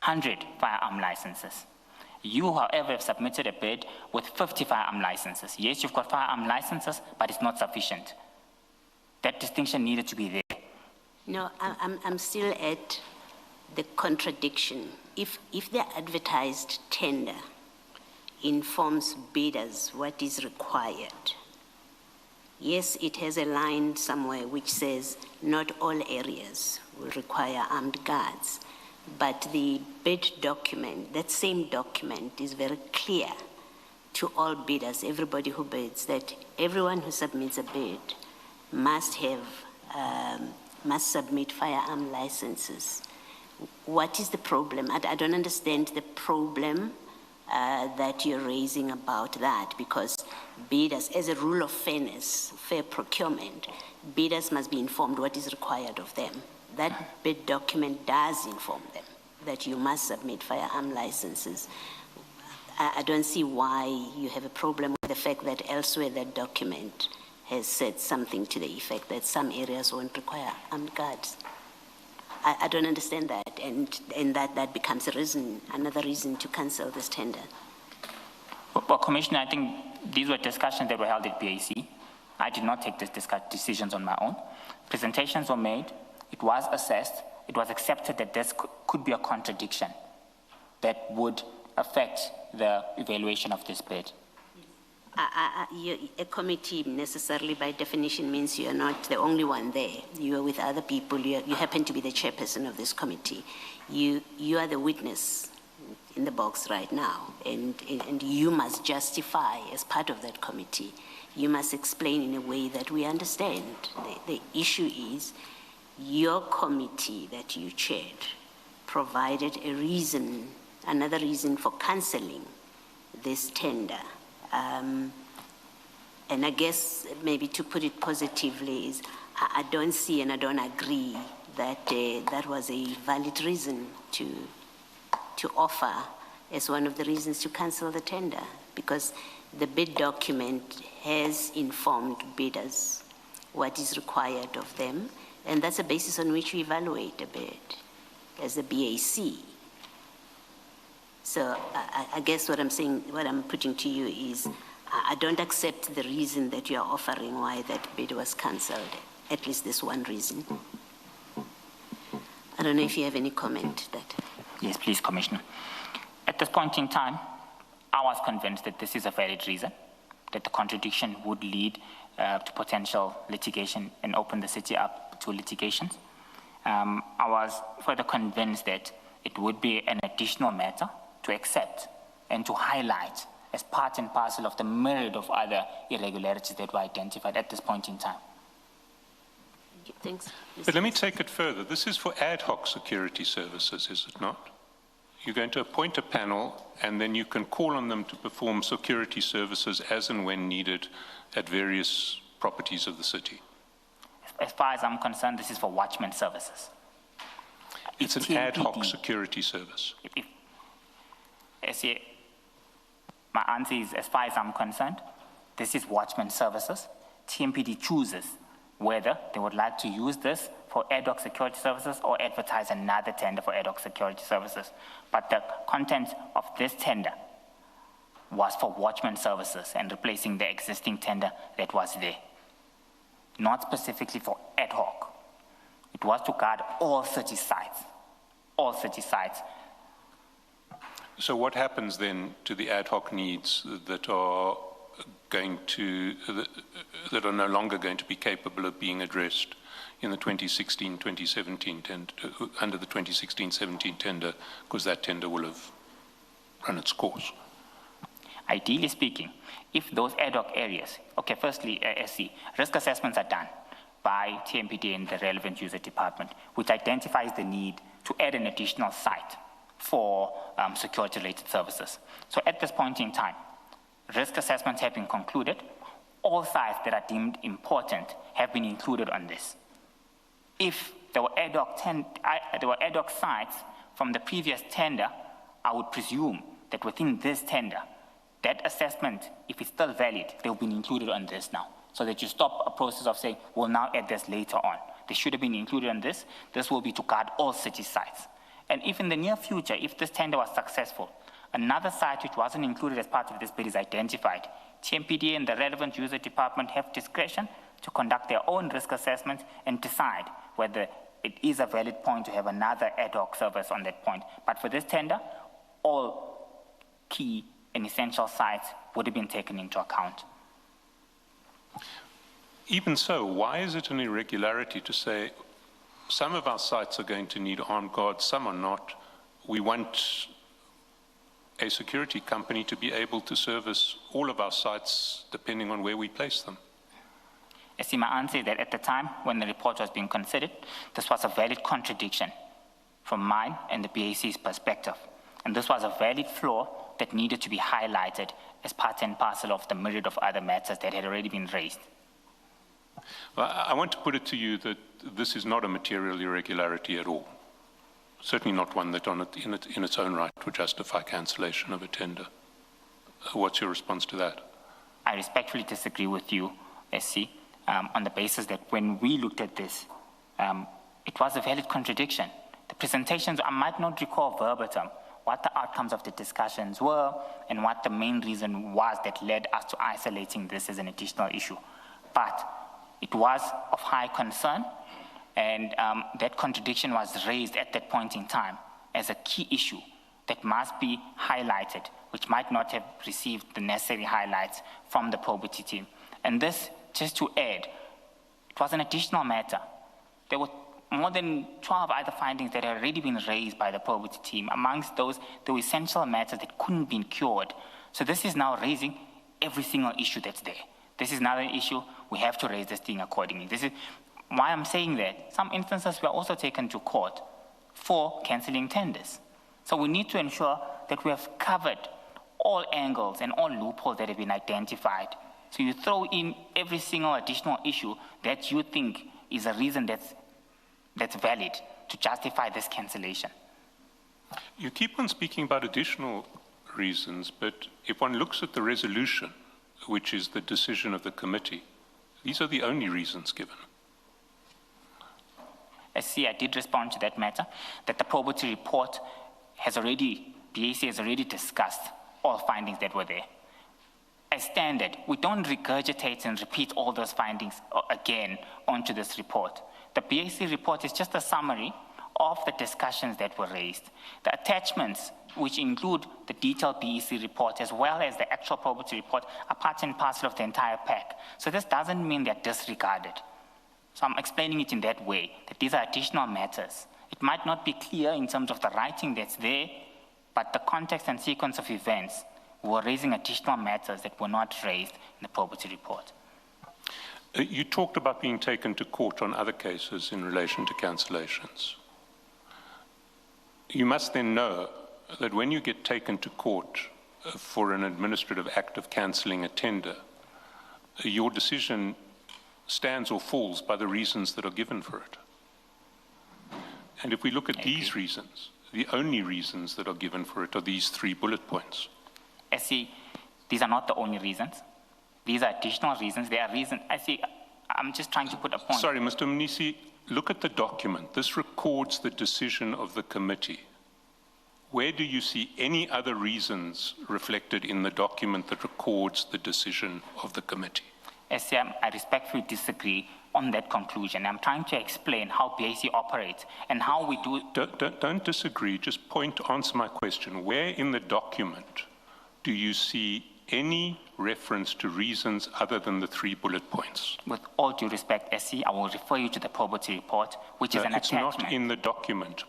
100 firearm licenses. You, however, have submitted a bid with 50 firearm licenses. Yes, you've got firearm licenses, but it's not sufficient. That distinction needed to be there. No, I'm still at the contradiction. If the advertised tender informs bidders what is required, yes, it has a line somewhere which says not all areas will require armed guards, but the bid document, that same document, is very clear to all bidders, everybody who bids, that everyone who submits a bid must submit firearm licenses. What is the problem? I don't understand the problem that you're raising about that, because bidders, as a rule of fairness, fair procurement, bidders must be informed what is required of them. That bid document does inform them that you must submit firearm licenses. I don't see why you have a problem with the fact that elsewhere that document has said something to the effect that some areas won't require armed guards. I don't understand that, and that becomes another reason to cancel this tender. Well, Commissioner, I think these were discussions that were held at BAC. I did not take these decisions on my own. Presentations were made, it was assessed, it was accepted that this could be a contradiction that would affect the evaluation of this bid. A committee necessarily by definition means you are not the only one there. You are with other people. You happen to be the chairperson of this committee. You are the witness in the box right now, and you must justify as part of that committee. You must explain in a way that we understand. The issue is your committee that you chaired provided a reason, another reason for cancelling this tender. And I guess maybe to put it positively is I don't see and I don't agree that that was a valid reason to offer as one of the reasons to cancel the tender, because the bid document has informed bidders what is required of them, and that's a basis on which we evaluate a bid. as the BAC. So I guess what I'm saying, what I'm putting to you is, I don't accept the reason that you are offering why that bid was cancelled. At least this one reason. I don't know if you have any comment to that. Yes, please, Commissioner. At this point in time, I was convinced that this is a valid reason, that the contradiction would lead to potential litigation and open the city up to litigations. I was further convinced that it would be an additional matter to accept and to highlight as part and parcel of the myriad of other irregularities that were identified at this point in time. Thanks. But let me take it further. This is for ad hoc security services, is it not? You're going to appoint a panel, and then you can call on them to perform security services as and when needed at various properties of the city. As far as I'm concerned, this is for watchman services. It's an ad hoc security service. My answer is, as far as I'm concerned, this is watchman services. TMPD chooses whether they would like to use this for ad hoc security services or advertise another tender for ad hoc security services. But the content of this tender was for watchman services and replacing the existing tender that was there. Not specifically for ad hoc. It was to guard all city sites. All city sites. So what happens then to the ad hoc needs that are that are no longer going to be capable of being addressed in the 2016-2017 tender, under the 2016-17 tender, because that tender will have run its course? Ideally speaking, if those ad hoc areas, okay, firstly, SC, risk assessments are done by TMPD and the relevant user department, which identifies the need to add an additional site for security-related services. So at this point in time, risk assessments have been concluded. All sites that are deemed important have been included on this. If there were ad hoc sites from the previous tender, I would presume that within this tender, that assessment, if it's still valid, they'll be included on this now, so that you stop a process of saying, we'll now add this later on. They should have been included on this. This will be to guard all city sites. And if in the near future, if this tender was successful, another site which wasn't included as part of this bid is identified, TMPD and the relevant user department have discretion to conduct their own risk assessment and decide whether it is a valid point to have another ad hoc service on that point. But for this tender, all key and essential sites would have been taken into account. Even so, why is it an irregularity to say some of our sites are going to need armed guards, some are not? We want a security company to be able to service all of our sites depending on where we place them. I see, my answer is that at the time when the report was being considered, this was a valid contradiction from mine and the BAC's perspective. And this was a valid flaw that needed to be highlighted as part and parcel of the myriad of other matters that had already been raised. Well, I want to put it to you that this is not a material irregularity at all. Certainly not one that in its own right would justify cancellation of a tender. What's your response to that? I respectfully disagree with you, SC, on the basis that when we looked at this, it was a valid contradiction. The presentations, I might not recall verbatim what the outcomes of the discussions were and what the main reason was that led us to isolating this as an additional issue. But it was of high concern, and that contradiction was raised at that point in time as a key issue that must be highlighted, which might not have received the necessary highlights from the probity team. And this, just to add, it was an additional matter. There were more than 12 other findings that had already been raised by the probity team. Amongst those, there were essential matters that couldn't be cured. So this is now raising every single issue that's there. This is another issue. We have to raise this thing accordingly. This is why I'm saying that some instances were also taken to court for cancelling tenders. So we need to ensure that we have covered all angles and all loopholes that have been identified. So you throw in every single additional issue that you think is a reason that's valid to justify this cancellation. You keep on speaking about additional reasons, but if one looks at the resolution, which is the decision of the committee, these are the only reasons given. SC, I did respond to that matter, that the probity report has already, BAC has already discussed all findings that were there. As standard, we don't regurgitate and repeat all those findings again onto this report. The BAC report is just a summary of the discussions that were raised. The attachments, which include the detailed BEC report as well as the actual probity report, are part and parcel of the entire pack. So this doesn't mean they're disregarded. So I'm explaining it in that way, that these are additional matters. It might not be clear in terms of the writing that's there, but the context and sequence of events were raising additional matters that were not raised in the probity report. You talked about being taken to court on other cases in relation to cancellations. You must then know that when you get taken to court for an administrative act of cancelling a tender, your decision stands or falls by the reasons that are given for it. And if we look at these reasons, the only reasons that are given for it are these 3 bullet points. See, these are not the only reasons. These are additional reasons. They are reasons. I'm just trying to put a point. Sorry, Mr. Mnisi, look at the document. This records the decision of the committee. Where do you see any other reasons reflected in the document that records the decision of the committee? I respectfully disagree on that conclusion. I'm trying to explain how BAC operates and how we do... Don't disagree, just answer my question. Where in the document do you see any reference to reasons other than the 3 bullet points? With all due respect, SC, I will refer you to the probity report, which is an attachment. It's not in the document.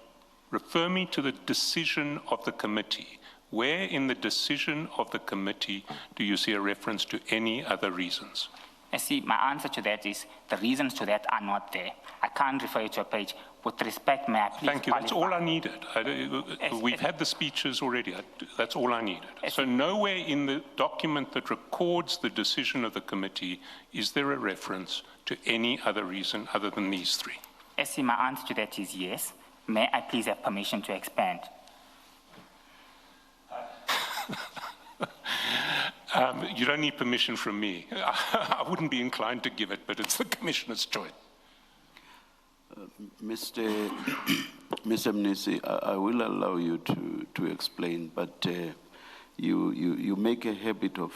Refer me to the decision of the committee. Where in the decision of the committee do you see a reference to any other reasons? SC, my answer to that is the reasons to that are not there. I can't refer you to a page. With respect, may I please Thank you. That's all I needed. We've had the speeches already. That's all I needed. So nowhere in the document that records the decision of the committee is there a reference to any other reason other than these 3. SC, my answer to that is yes. May I please have permission to expand? You don't need permission from me. I wouldn't be inclined to give it, but it's the Commissioner's choice. Mr. Mnisi, I will allow you to explain, but you make a habit of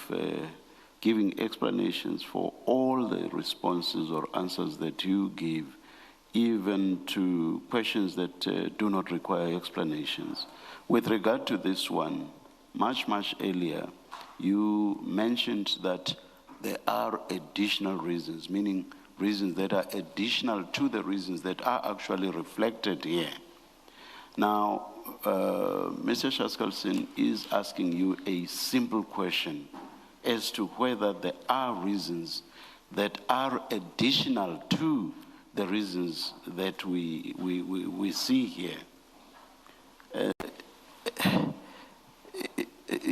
giving explanations for all the responses or answers that you give, even to questions that do not require explanations. With regard to this one, much earlier, you mentioned that there are additional reasons, meaning reasons that are additional to the reasons that are actually reflected here. Now, Mr. Shaskalson is asking you a simple question as to whether there are reasons that are additional to the reasons that we see here.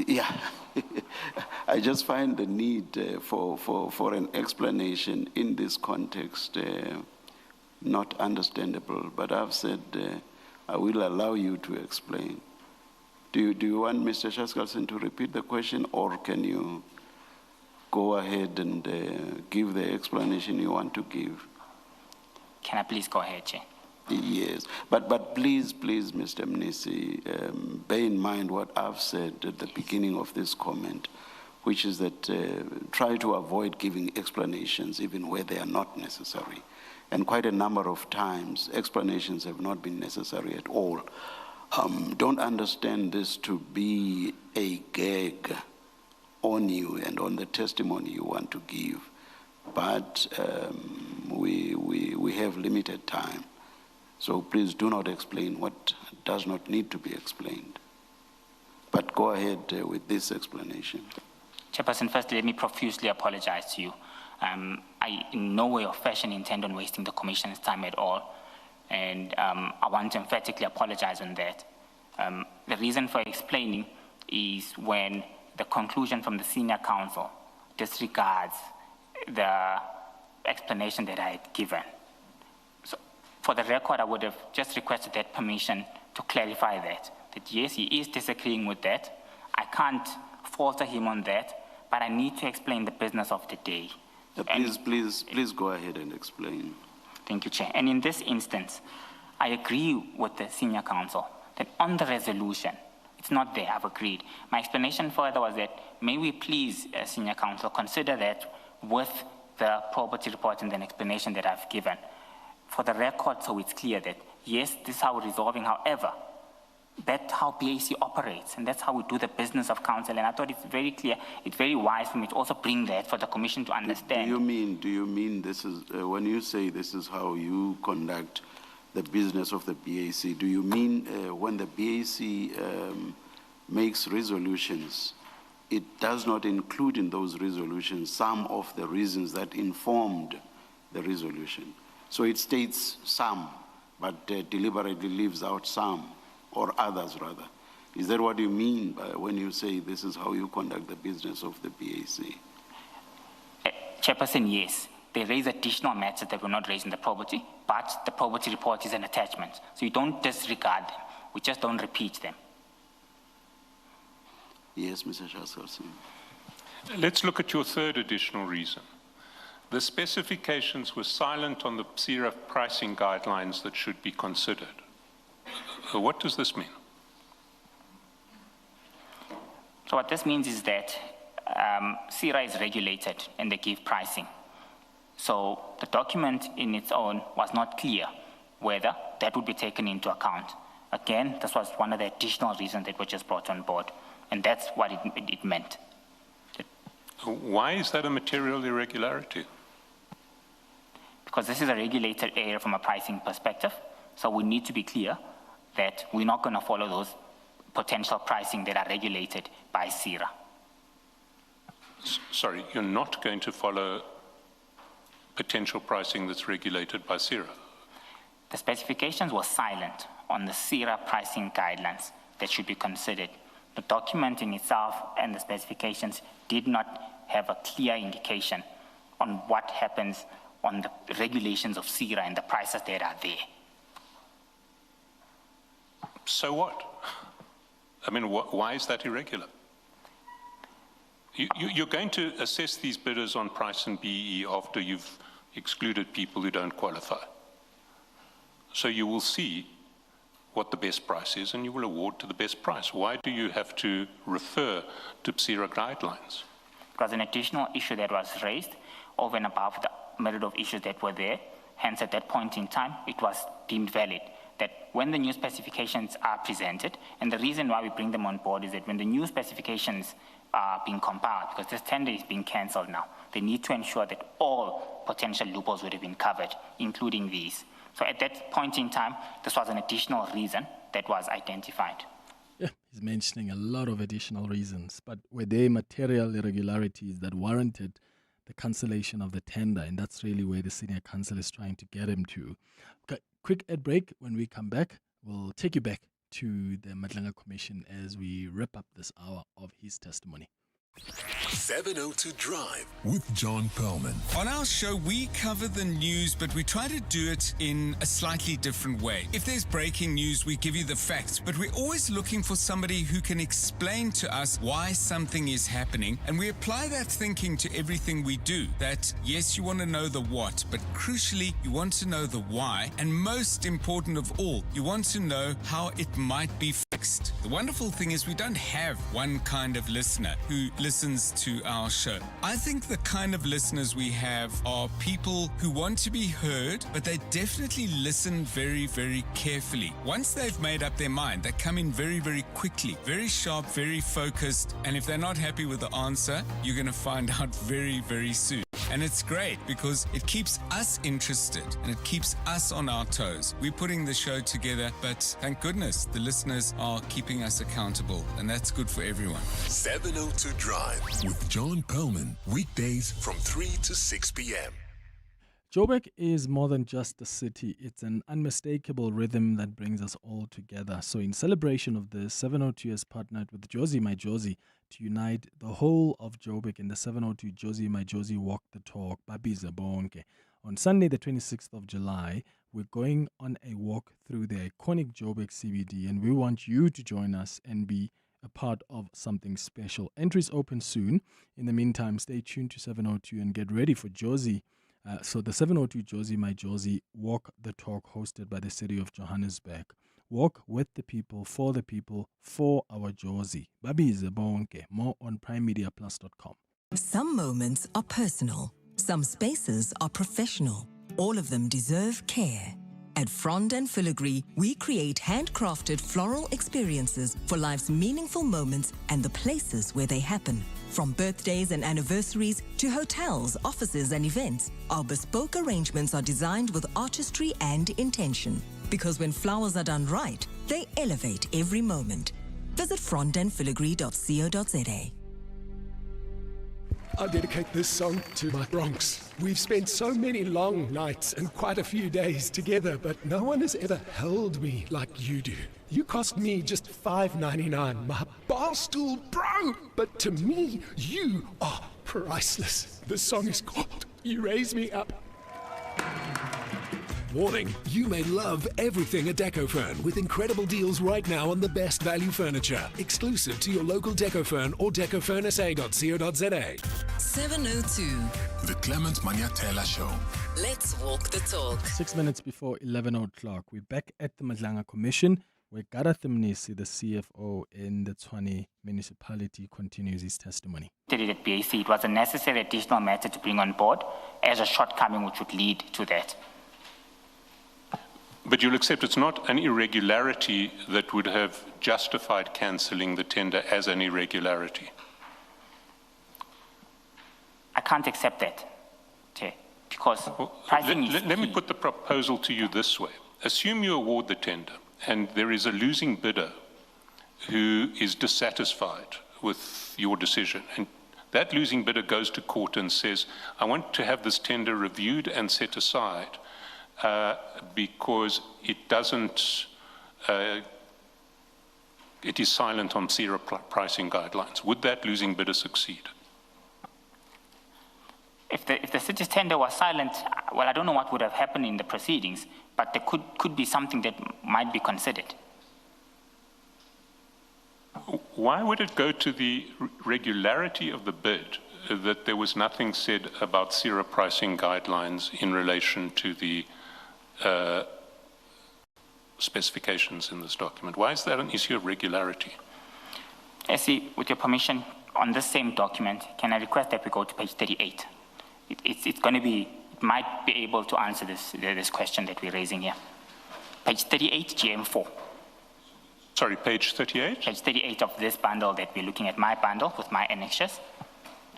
Yeah. I just find the need for an explanation in this context not understandable, but I've said I will allow you to explain. Do you want Mr. Shaskalson to repeat the question, or can you go ahead and give the explanation you want to give? Can I please go ahead, Chair? Yes, but please, Mr. Mnisi, bear in mind what I've said at the beginning of this comment, which is that try to avoid giving explanations even where they are not necessary. And quite a number of times, explanations have not been necessary at all. Don't understand this to be a gag on you and on the testimony you want to give, but we have limited time. So please do not explain what does not need to be explained. But go ahead with this explanation. Chairperson, first let me profusely apologize to you. I in no way or fashion intend on wasting the Commissioner's time at all. And I want to emphatically apologize on that. The reason for explaining is when the conclusion from the senior counsel disregards the explanation that I had given. For the record, I would have just requested that permission to clarify that yes, he is disagreeing with that. I can't falter him on that, but I need to explain the business of the day. Please go ahead and explain. Thank you, Chair. And in this instance, I agree with the senior counsel that on the resolution, it's not there, I've agreed. My explanation further was that, may we please, senior counsel, consider that with the probity report and the explanation that I've given. For the record, so it's clear that, yes, this is how we're resolving, however, that's how BAC operates, and that's how we do the business of counsel. And I thought it's very clear, it's very wise for me to also bring that for the Commission to understand. Do you mean this is, when you say this is how you conduct the business of the BAC, do you mean when the BAC makes resolutions, it does not include in those resolutions some of the reasons that informed the resolution? So it states some, but deliberately leaves out some, or others rather. Is that what you mean by when you say this is how you conduct the business of the BAC? Chairperson, yes. They raise additional matters that were not raised in the probity, but the probity report is an attachment. So you don't disregard them. We just don't repeat them. Yes, Mr. Shaskarsi. Let's look at your third additional reason. The specifications were silent on the PSERA pricing guidelines that should be considered. So what does this mean? So what this means is that PSERA is regulated and they give pricing. So the document in its own was not clear whether that would be taken into account. Again, this was one of the additional reasons that were just brought on board, and that's what it meant. Why is that a material irregularity? Because this is a regulated area from a pricing perspective, so we need to be clear that we're not going to follow those potential pricing that are regulated by PSERA. Sorry, you're not going to follow potential pricing that's regulated by PSERA? The specifications were silent on the PSERA pricing guidelines that should be considered. The document in itself and the specifications did not have a clear indication on what happens on the regulations of PSERA and the prices that are there. So what? I mean, why is that irregular? You're going to assess these bidders on price and BE after you've excluded people who don't qualify. So you will see what the best price is and you will award to the best price. Why do you have to refer to PSERA guidelines? Because an additional issue that was raised over and above the myriad of issues that were there, hence at that point in time, it was deemed valid that when the new specifications are presented, and the reason why we bring them on board is that when the new specifications are being compiled, because this tender is being cancelled now, they need to ensure that all potential loopholes would have been covered, including these. So at that point in time, this was an additional reason that was identified. Yeah, he's mentioning a lot of additional reasons, but were there material irregularities that warranted the cancellation of the tender? And that's really where the senior counsel is trying to get him to. Okay, quick ad break. When we come back, we'll take you back to the Madlanga Commission as we wrap up this hour of his testimony. 702 Drive with John Perlman. On our show, we cover the news, but we try to do it in a slightly different way. If there's breaking news, we give you the facts, but we're always looking for somebody who can explain to us why something is happening, and we apply that thinking to everything we do. That, yes, you want to know the what, but crucially, you want to know the why, and most important of all, you want to know how it might be fixed. The wonderful thing is we don't have one kind of listener who listens to our show. I think the kind of listeners we have are people who want to be heard, but they definitely listen very, very carefully. Once they've made up their mind, they come in very, very quickly, very sharp, very focused, and if they're not happy with the answer, you're going to find out very, very soon. And it's great because it keeps us interested and it keeps us on our toes. We're putting the show together, but thank goodness the listeners are keeping us accountable, and that's good for everyone. 702 Drive with John Perlman. Weekdays from 3 to 6 p.m. Joburg is more than just a city. It's an unmistakable rhythm that brings us all together. So in celebration of this, 702 has partnered with Jozi My Jozi to unite the whole of Joburg in the 702 Jozi My Jozi Walk the Talk, Babiza Bonke. On Sunday, the 26th of July, we're going on a walk through the iconic Joburg CBD, and we want you to join us and be a part of something special. Entries open soon. In the meantime, stay tuned to 702 and get ready for Jozi So the 702 Jozi My Jozi Walk the Talk hosted by the city of Johannesburg. Walk with the people, for our Jozi. Babize bonke. More on primemediaplus.com. Some moments are personal. Some spaces are professional. All of them deserve care. At Frond and Filigree, we create handcrafted floral experiences for life's meaningful moments and the places where they happen. From birthdays and anniversaries to hotels, offices and events, our bespoke arrangements are designed with artistry and intention. Because when flowers are done right, they elevate every moment. Visit frondandfiligree.co.za. I dedicate this song to my Bronx. We've spent so many long nights and quite a few days together, but no one has ever held me like you do. You cost me just $5.99, my barstool bro! But to me, you are priceless. This song is called You Raise Me Up. Warning, you may love everything at DecoFern with incredible deals right now on the best value furniture. Exclusive to your local DecoFern or decofurnsa.co.za. 702. The Clement Manyathela Show. Let's walk the talk. 6 minutes before 11 o'clock, we're back at the Madlanga Commission, where Gareth Mnisi, the CFO in the Tshwane municipality, continues his testimony. At BAC, it was a necessary additional matter to bring on board as a shortcoming which would lead to that. But you'll accept it's not an irregularity that would have justified cancelling the tender as an irregularity. I can't accept that, okay, because pricing is let me put the proposal to you this way. Assume you award the tender and there is a losing bidder who is dissatisfied with your decision. And that losing bidder goes to court and says, I want to have this tender reviewed and set aside. Because it doesn't, it is silent on CERA pricing guidelines. Would that losing bidder succeed? If the city's tender was silent, well, I don't know what would have happened in the proceedings, but there could be something that might be considered. Why would it go to the regularity of the bid that there was nothing said about CERA pricing guidelines in relation to the specifications in this document? Why is that an issue of regularity? Essie, with your permission, on this same document, can I request that we go to page 38? It's going to be, it might be able to answer this question that we're raising here. Page 38, GM4. Sorry, page 38? Page 38 of this bundle that we're looking at, my bundle with my annexures.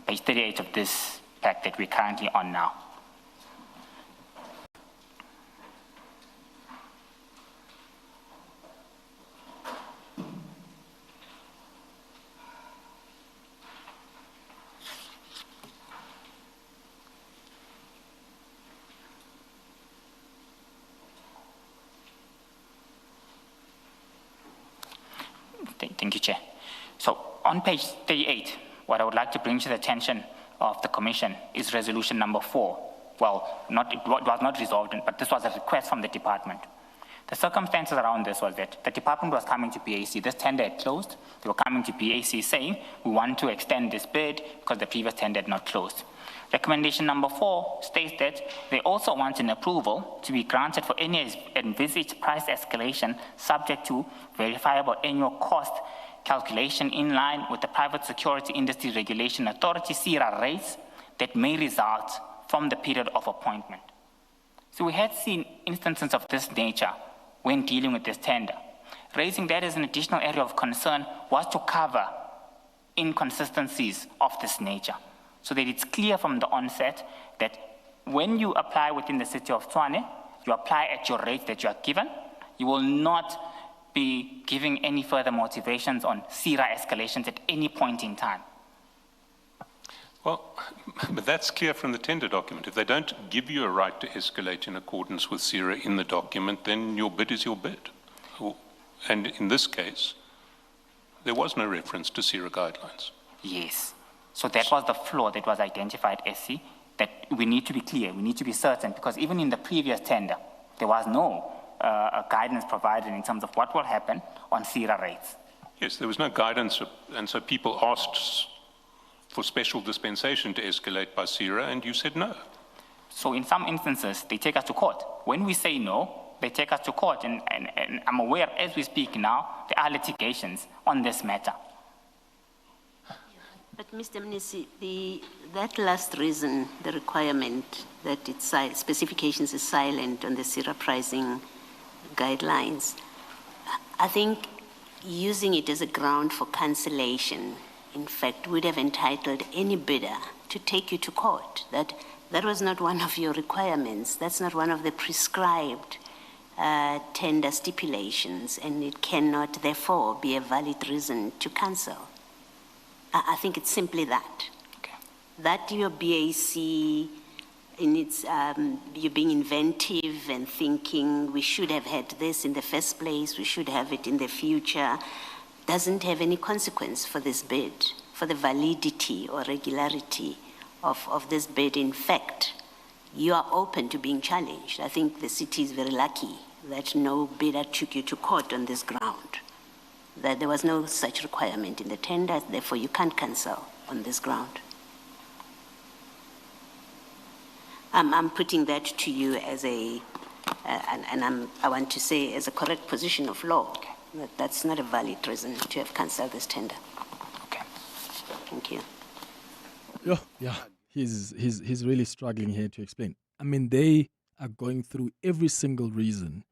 Page 38 of this pack that we're currently on now. Thank you, Chair. So on page 38, what I would like to bring to the attention of the Commission is resolution number 4. Well, it was not resolved, but this was a request from the department. The circumstances around this was that the department was coming to BAC. This tender had closed. They were coming to BAC saying, we want to extend this bid because the previous tender had not closed. Recommendation number 4 states that they also want an approval to be granted for any envisaged price escalation subject to verifiable annual cost calculation in line with the Private Security Industry Regulation Authority CERA rates that may result from the period of appointment. So we had seen instances of this nature when dealing with this tender. Raising that as an additional area of concern was to cover inconsistencies of this nature, so that it's clear from the onset that when you apply within the city of Tshwane, you apply at your rate that you are given. You will not be giving any further motivations on CERA escalations at any point in time. Well, but that's clear from the tender document. If they don't give you a right to escalate in accordance with CERA in the document, then your bid is your bid. And in this case, there was no reference to CERA guidelines. Yes. So that was the flaw that was identified, SC, that we need to be clear, we need to be certain, because even in the previous tender, there was no guidance provided in terms of what will happen on CERA rates. Yes, there was no guidance, and so people asked for special dispensation to escalate by CERA, and you said no. So in some instances, they take us to court. When we say no, they take us to court, and I'm aware, as we speak now, there are litigations on this matter. But Mr. Mnisi, that last reason, the requirement that specifications is silent on the CIRA pricing guidelines, I think using it as a ground for cancellation, in fact, would have entitled any bidder to take you to court. That was not one of your requirements. That's not one of the prescribed tender stipulations, and it cannot, therefore, be a valid reason to cancel. I think it's simply that. Okay. That your BAC, in its, you're being inventive and thinking we should have had this in the first place, we should have it in the future, doesn't have any consequence for this bid, for the validity or regularity of this bid. In fact, you are open to being challenged. I think the city is very lucky that no bidder took you to court on this ground, that there was no such requirement in the tender, therefore you can't cancel on this ground. I'm putting that to you as I want to say as a correct position of law, that that's not a valid reason to have cancelled this tender. Okay. Thank you. Yeah, he's really struggling here to explain. I mean, they are going through every single reason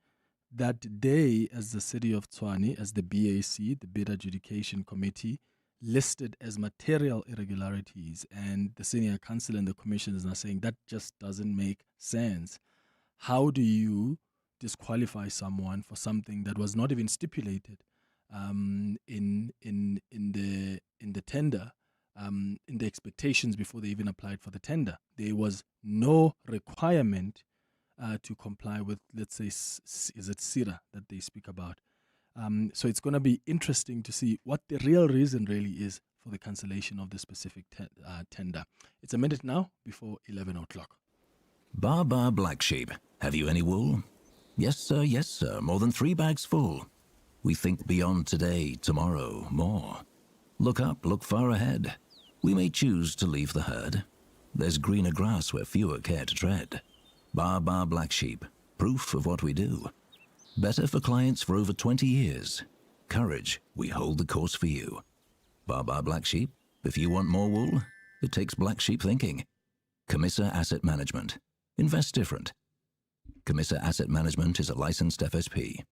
that they, as the city of Tshwane, as the BAC, the Bid Adjudication Committee, listed as material irregularities, and the senior council and the commission is now saying that just doesn't make sense. How do you disqualify someone for something that was not even stipulated in the tender, in the expectations before they even applied for the tender? There was no requirement to comply with, let's say, is it CIRA that they speak about? So it's going to be interesting to see what the real reason really is for the cancellation of the specific tender. It's a minute now before 11 o'clock. Bar Black Sheep. Have you any wool? Yes, sir. More than 3 bags full. We think beyond today, tomorrow, more. Look up, look far ahead. We may choose to leave the herd. There's greener grass where fewer care to tread. Bar Black Sheep. Proof of what we do. Better for clients for over 20 years. Courage, we hold the course for you. Bar Black Sheep. If you want more wool, it takes black sheep thinking. Camissa Asset Management. Invest different. Camissa Asset Management is a licensed FSP.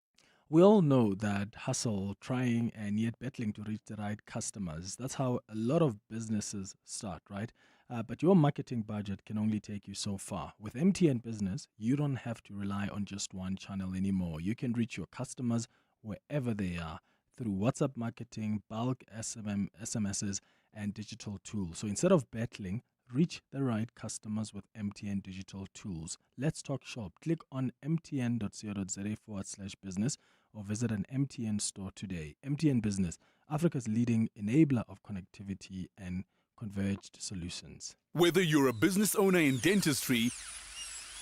We all know that hustle, trying, and yet battling to reach the right customers. That's how a lot of businesses start, right? But your marketing budget can only take you so far. With MTN Business, you don't have to rely on just one channel anymore. You can reach your customers wherever they are through WhatsApp marketing, bulk SMSs, and digital tools. So instead of battling, reach the right customers with MTN digital tools. Let's talk shop. Click on mtn.co.za/business or visit an MTN store today. MTN Business, Africa's leading enabler of connectivity and converged solutions. Whether you're a business owner in dentistry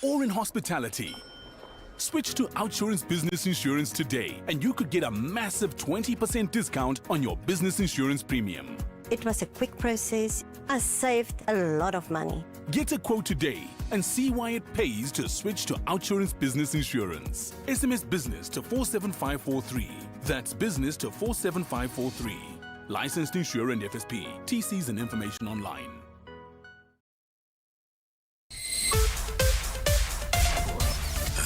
or in hospitality, switch to Outsurance Business Insurance today and you could get a massive 20% discount on your business insurance premium. It was a quick process. I saved a lot of money. Get a quote today and see why it pays to switch to Outsurance Business Insurance. SMS business to 47543. That's business to 47543. Licensed insurer and FSP. TCs and information online.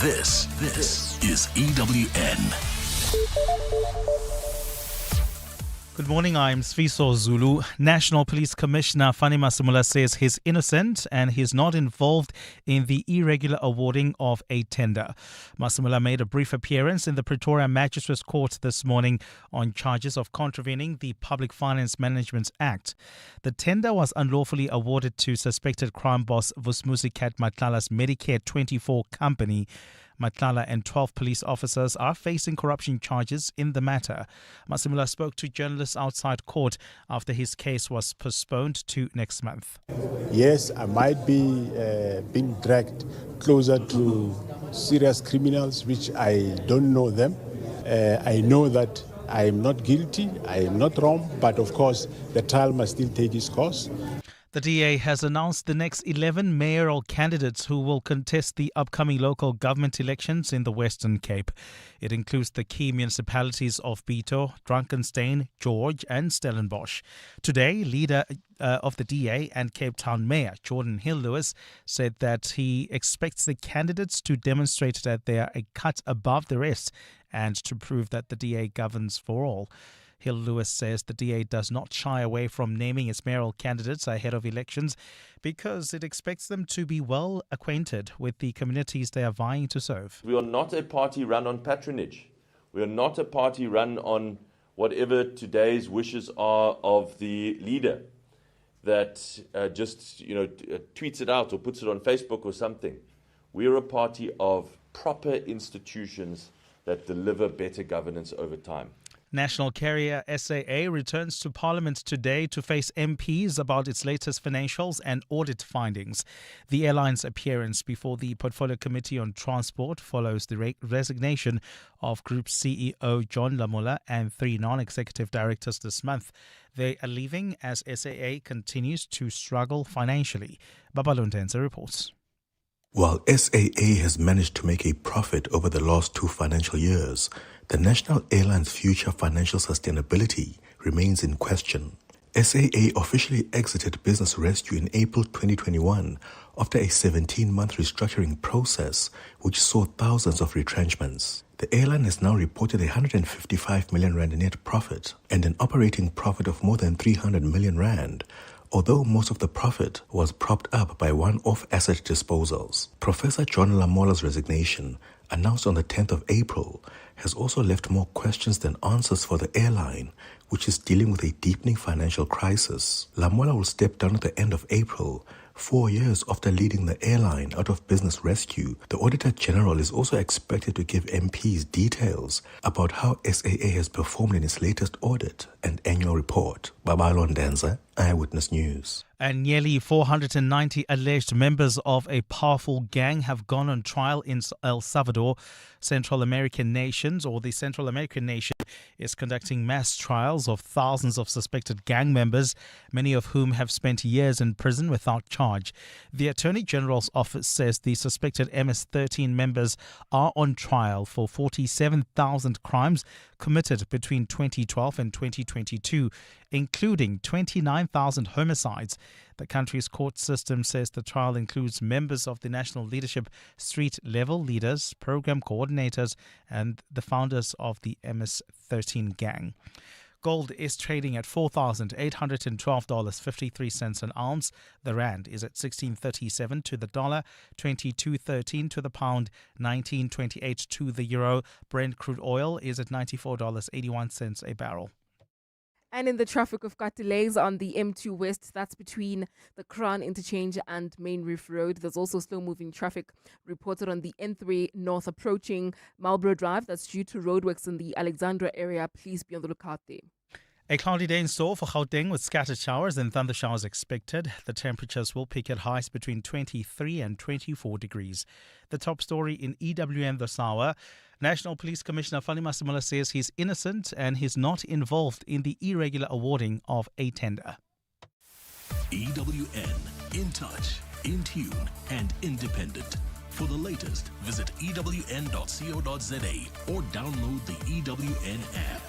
This is EWN. Good morning, I'm Sfiso Zulu. National Police Commissioner Fani Masamula says he's innocent and he's not involved in the irregular awarding of a tender. Masamula made a brief appearance in the Pretoria Magistrates Court this morning on charges of contravening the Public Finance Management Act. The tender was unlawfully awarded to suspected crime boss Vusmuzi Cat Matlala's Medicare 24 company. Matlala and 12 police officers are facing corruption charges in the matter. Masamula spoke to journalists outside court after his case was postponed to next month. Yes, I might be being dragged closer to serious criminals, which I don't know them. I know that I am not guilty, I am not wrong, but of course the trial must still take its course. The DA has announced the next 11 mayoral candidates who will contest the upcoming local government elections in the Western Cape. It includes the key municipalities of Bito, Drakenstein, George and Stellenbosch. Today, leader of the DA and Cape Town Mayor Jordan Hill-Lewis said that he expects the candidates to demonstrate that they are a cut above the rest and to prove that the DA governs for all. Hill-Lewis says the DA does not shy away from naming its mayoral candidates ahead of elections because it expects them to be well acquainted with the communities they are vying to serve. We are not a party run on patronage. We are not a party run on whatever today's wishes are of the leader that just tweets it out or puts it on Facebook or something. We are a party of proper institutions that deliver better governance over time. National carrier SAA returns to Parliament today to face MPs about its latest financials and audit findings. The airline's appearance before the Portfolio Committee on Transport follows the resignation of Group CEO John Lamola and 3 non-executive directors this month. They are leaving as SAA continues to struggle financially. Babalondense reports. While SAA has managed to make a profit over the last 2 financial years, the national airline's future financial sustainability remains in question. SAA officially exited business rescue in April 2021 after a 17-month restructuring process which saw thousands of retrenchments. The airline has now reported a 155 million rand net profit and an operating profit of more than 300 million rand, although most of the profit was propped up by one-off asset disposals. Professor John Lamola's resignation, announced on the 10th of April, has also left more questions than answers for the airline, which is dealing with a deepening financial crisis. Lamola will step down at the end of April, 4 years after leading the airline out of business rescue. The Auditor General is also expected to give MPs details about how SAA has performed in its latest audit and annual report. Babalo Ndenza, Eyewitness News. And nearly 490 alleged members of a powerful gang have gone on trial in El Salvador. The Central American nation is conducting mass trials of thousands of suspected gang members, many of whom have spent years in prison without charge. The Attorney General's office says the suspected MS-13 members are on trial for 47,000 crimes committed between 2012 and 2022, including 29,000 homicides. The country's court system says the trial includes members of the national leadership, street-level leaders, program coordinators, and the founders of the MS-13 gang. Gold is trading at $4,812.53 an ounce. The rand is at 16.37 to the dollar, 22.13 to the pound, 19.28 to the euro. Brent crude oil is at $94.81 a barrel. And in the traffic, we've got delays on the M2 West. That's between the Crown Interchange and Main Reef Road. There's also slow-moving traffic reported on the N3 North approaching Marlborough Drive. That's due to roadworks in the Alexandra area. Please be on the lookout there. A cloudy day in store for Gauteng with scattered showers and thunder showers expected. The temperatures will peak at highs between 23 and 24 degrees. The top story in EWN this hour. National Police Commissioner Manamela says he's innocent and he's not involved in the irregular awarding of a tender. EWN, in touch, in tune and independent. For the latest, visit ewn.co.za or download the EWN app.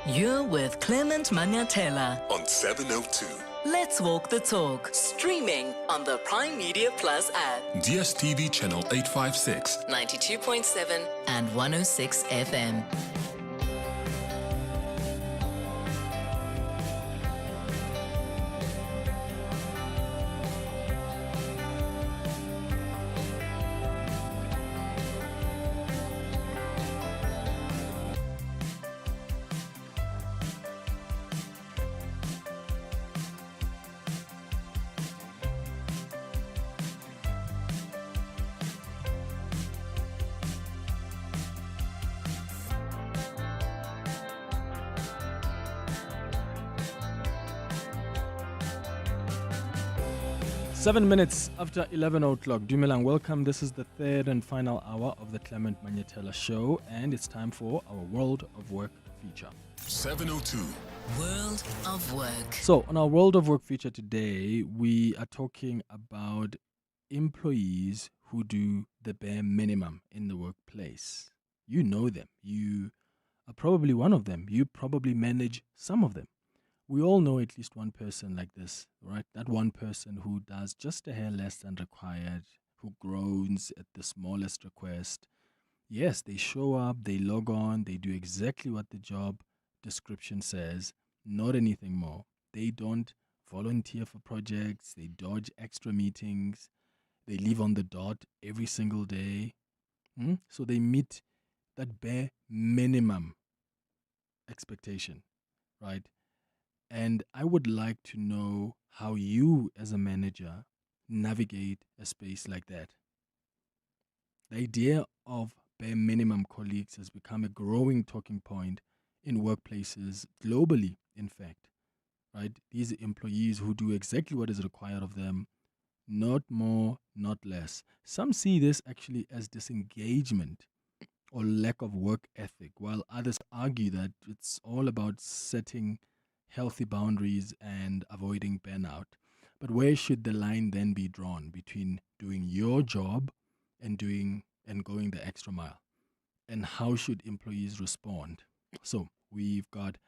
You're with Clement Manyathela on 702. Let's walk the talk. Streaming on the Prime Media Plus app. DSTV channel 856. 92.7 and 106 FM. Seven minutes after 11 o'clock. Dumelang, welcome. This is the third and final hour of the Clement Manyathela Show, and it's time for our World of Work feature. 702. World of Work. So, on our World of Work feature today, we are talking about employees who do the bare minimum in the workplace. You know them. You are probably one of them. You probably manage some of them. We all know at least one person like this, right? That one person who does just a hair less than required, who groans at the smallest request. Yes, they show up, they log on, they do exactly what the job description says, not anything more. They don't volunteer for projects, they dodge extra meetings, they leave on the dot every single day. So they meet that bare minimum expectation, right? And I would like to know how you, as a manager, navigate a space like that. The idea of bare minimum colleagues has become a growing talking point in workplaces globally, in fact, right? These employees who do exactly what is required of them, not more, not less. Some see this actually as disengagement or lack of work ethic, while others argue that it's all about setting healthy boundaries and avoiding burnout. But where should the line then be drawn between doing your job and going the extra mile? And how should employees respond? So we've got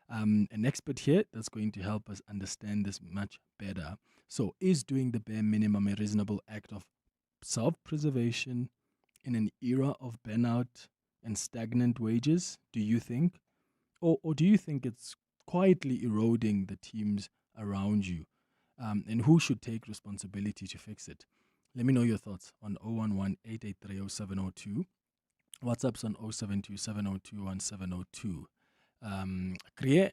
an expert here that's going to help us understand this much better. So, is doing the bare minimum a reasonable act of self-preservation in an era of burnout and stagnant wages, do you think? Or do you think it's quietly eroding the teams around you? And who should take responsibility to fix it? Let me know your thoughts on 011-883-0702. WhatsApp's on 072-702-1702. Kriye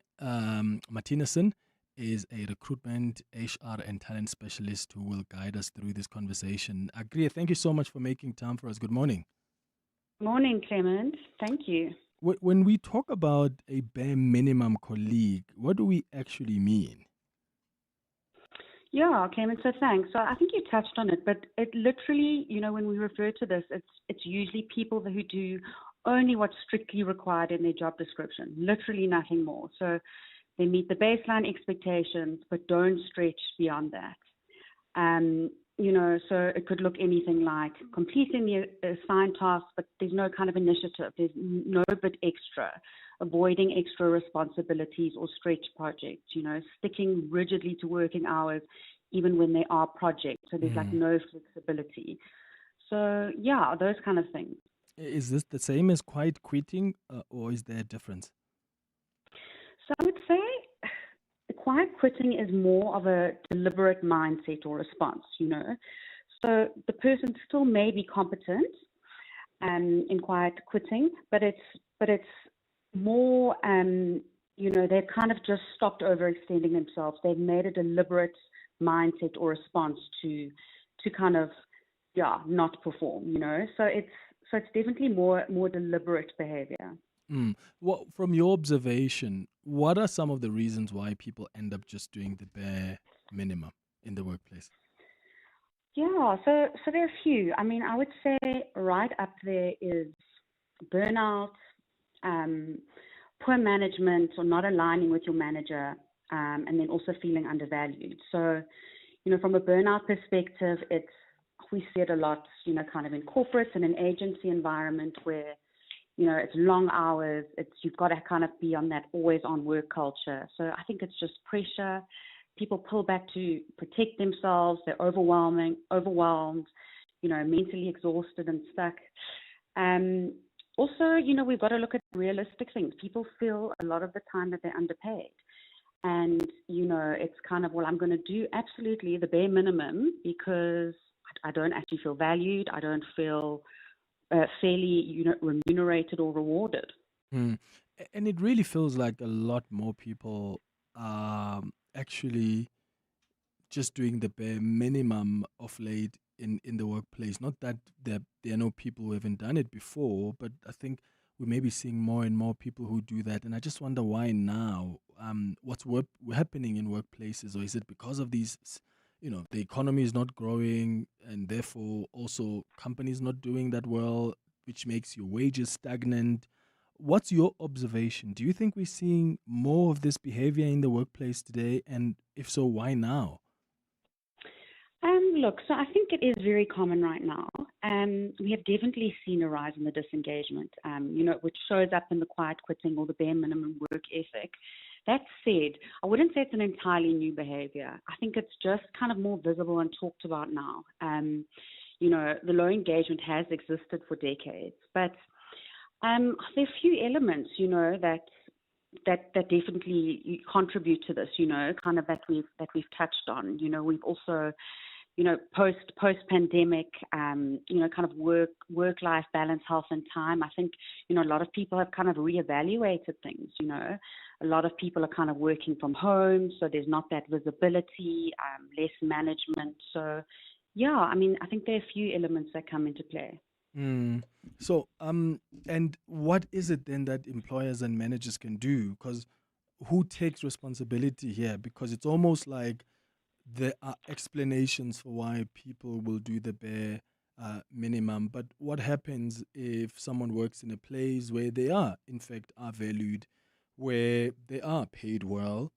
Martinison is a recruitment, HR, and talent specialist who will guide us through this conversation. Kriye, thank you so much for making time for us. Good morning. Morning, Clement. Thank you. When we talk about a bare minimum colleague, what do we actually mean? Yeah, Clement, so thanks. So I think you touched on it, but it literally, when we refer to this, it's usually people who do only what's strictly required in their job description, literally nothing more. So they meet the baseline expectations, but don't stretch beyond that. So it could look anything like completing the assigned tasks, but there's no kind of initiative. There's no bit extra, avoiding extra responsibilities or stretch projects, sticking rigidly to working hours, even when there are projects. So there's like no flexibility. So yeah, those kind of things. Is this the same as quiet quitting, or is there a difference? So I would say quiet quitting is more of a deliberate mindset or response, So the person still may be competent in quiet quitting, but it's more, they've kind of just stopped overextending themselves. They've made a deliberate mindset or response to kind of, not perform, So it's definitely more deliberate behavior. Well, from your observation, what are some of the reasons why people end up just doing the bare minimum in the workplace? Yeah, so there are a few. I mean, I would say right up there is burnout, poor management or not aligning with your manager, and then also feeling undervalued. So, from a burnout perspective, we see it a lot, kind of in corporate and an agency environment where it's long hours. You've got to kind of be on that always on work culture. So I think it's just pressure. People pull back to protect themselves. They're overwhelmed, mentally exhausted and stuck. Also, we've got to look at realistic things. People feel a lot of the time that they're underpaid. And, it's kind of, well, I'm going to do absolutely the bare minimum because I don't actually feel valued. I don't feel fairly, remunerated or rewarded. And it really feels like a lot more people are actually just doing the bare minimum of late in the workplace. Not that there are no people who haven't done it before, but I think we may be seeing more and more people who do that. And I just wonder why now. What's happening in workplaces, or is it because of these? The economy is not growing, and therefore also companies not doing that well, which makes your wages stagnant? What's your observation? Do you think we're seeing more of this behavior in the workplace today? And if so, why now? Look, so I think it is very common right now. We have definitely seen a rise in the disengagement, which shows up in the quiet quitting or the bare minimum work ethic. That said, I wouldn't say it's an entirely new behavior. I think it's just kind of more visible and talked about now. The low engagement has existed for decades, but there are a few elements, that definitely contribute to this, kind of that we've touched on. We've also, post pandemic, kind of work-life balance, health and time. I think, a lot of people have kind of reevaluated things, A lot of people are kind of working from home, so there's not that visibility, less management. So, yeah, I think there are a few elements that come into play. So, and what is it then that employers and managers can do? Because who takes responsibility here? Because it's almost like there are explanations for why people will do the bare minimum. But what happens if someone works in a place where they are, in fact, are valued, where they are paid well,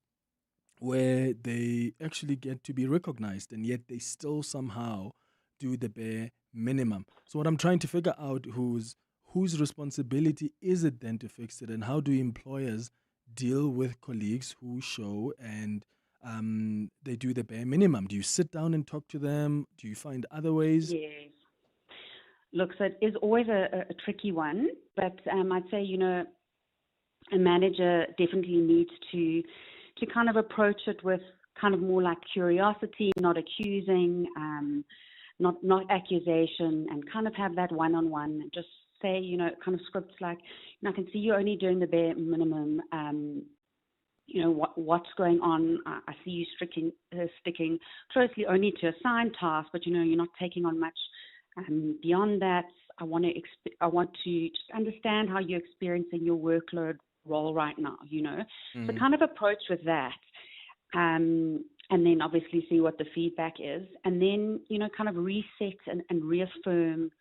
where they actually get to be recognized, and yet they still somehow do the bare minimum? So what I'm trying to figure out whose responsibility is it then to fix it, and how do employers deal with colleagues who show and they do the bare minimum? Do you sit down and talk to them? Do you find other ways? Yes. Look, so it is always a tricky one, but I'd say, a manager definitely needs to kind of approach it with kind of more like curiosity, not accusing, not accusation, and kind of have that one-on-one. Just say, kind of scripts like, I can see you're only doing the bare minimum. What's going on? I see you sticking closely only to assigned tasks, but you're not taking on much beyond that. I want to just understand how you're experiencing your workload role right now. So kind of approach with that, and then obviously see what the feedback is, and then kind of reset and reaffirm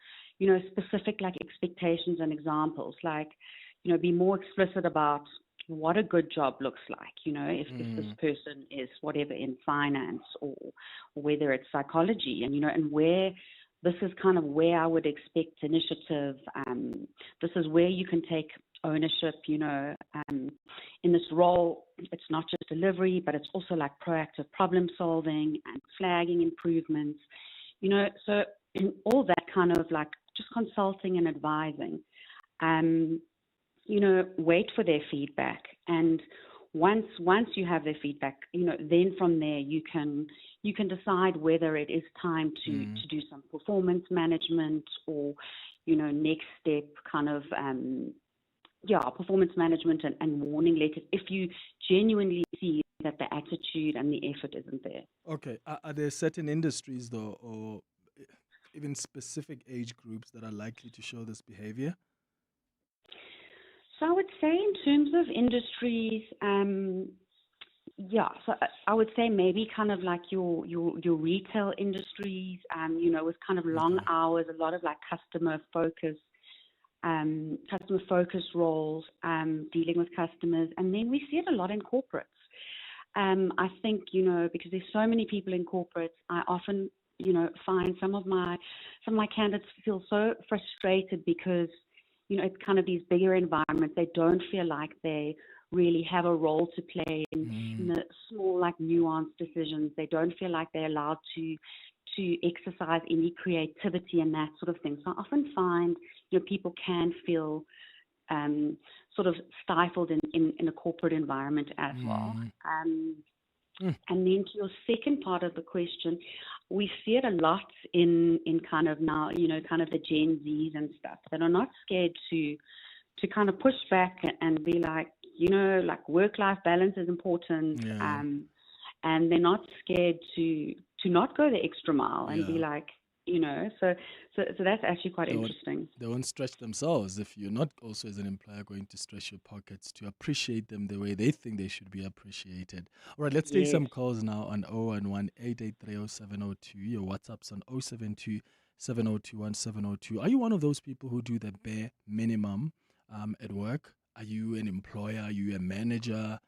specific like expectations and examples, like be more explicit about what a good job looks like, if this person is whatever in finance or whether it's psychology, and where this is kind of where I would expect initiative. This is where you can take ownership, in this role. It's not just delivery, but it's also like proactive problem solving and flagging improvements, so all that kind of like just consulting and advising. Wait for their feedback, and once you have their feedback, then from there you can decide whether it is time to do some performance management or next step kind of performance management and warning letters if you genuinely see that the attitude and the effort isn't there. Okay, are there certain industries though, or even specific age groups that are likely to show this behavior? So I would say in terms of industries, so I would say maybe kind of like your retail industries, with kind of long hours, a lot of like customer focus roles, dealing with customers, and then we see it a lot in corporates. I think because there's so many people in corporates, I often find some of my candidates feel so frustrated because it's kind of these bigger environments. They don't feel like they really have a role to play in the small, like nuanced decisions. They don't feel like they're allowed to exercise any creativity and that sort of thing. So I often find people can feel sort of stifled in a corporate environment as well. And then to your second part of the question, we see it a lot in kind of now, kind of the Gen Zs and stuff that are not scared to kind of push back and be like, like work-life balance is important. Yeah. And they're not scared to not go the extra mile and be like, so that's actually quite interesting. They won't stretch themselves if you're not also as an employer going to stretch your pockets to appreciate them the way they think they should be appreciated. All right, let's take some calls now on 011-883-0702. Your WhatsApp's on 072-7021-702. Are you one of those people who do the bare minimum? at work? Are you an employer? Are you a manager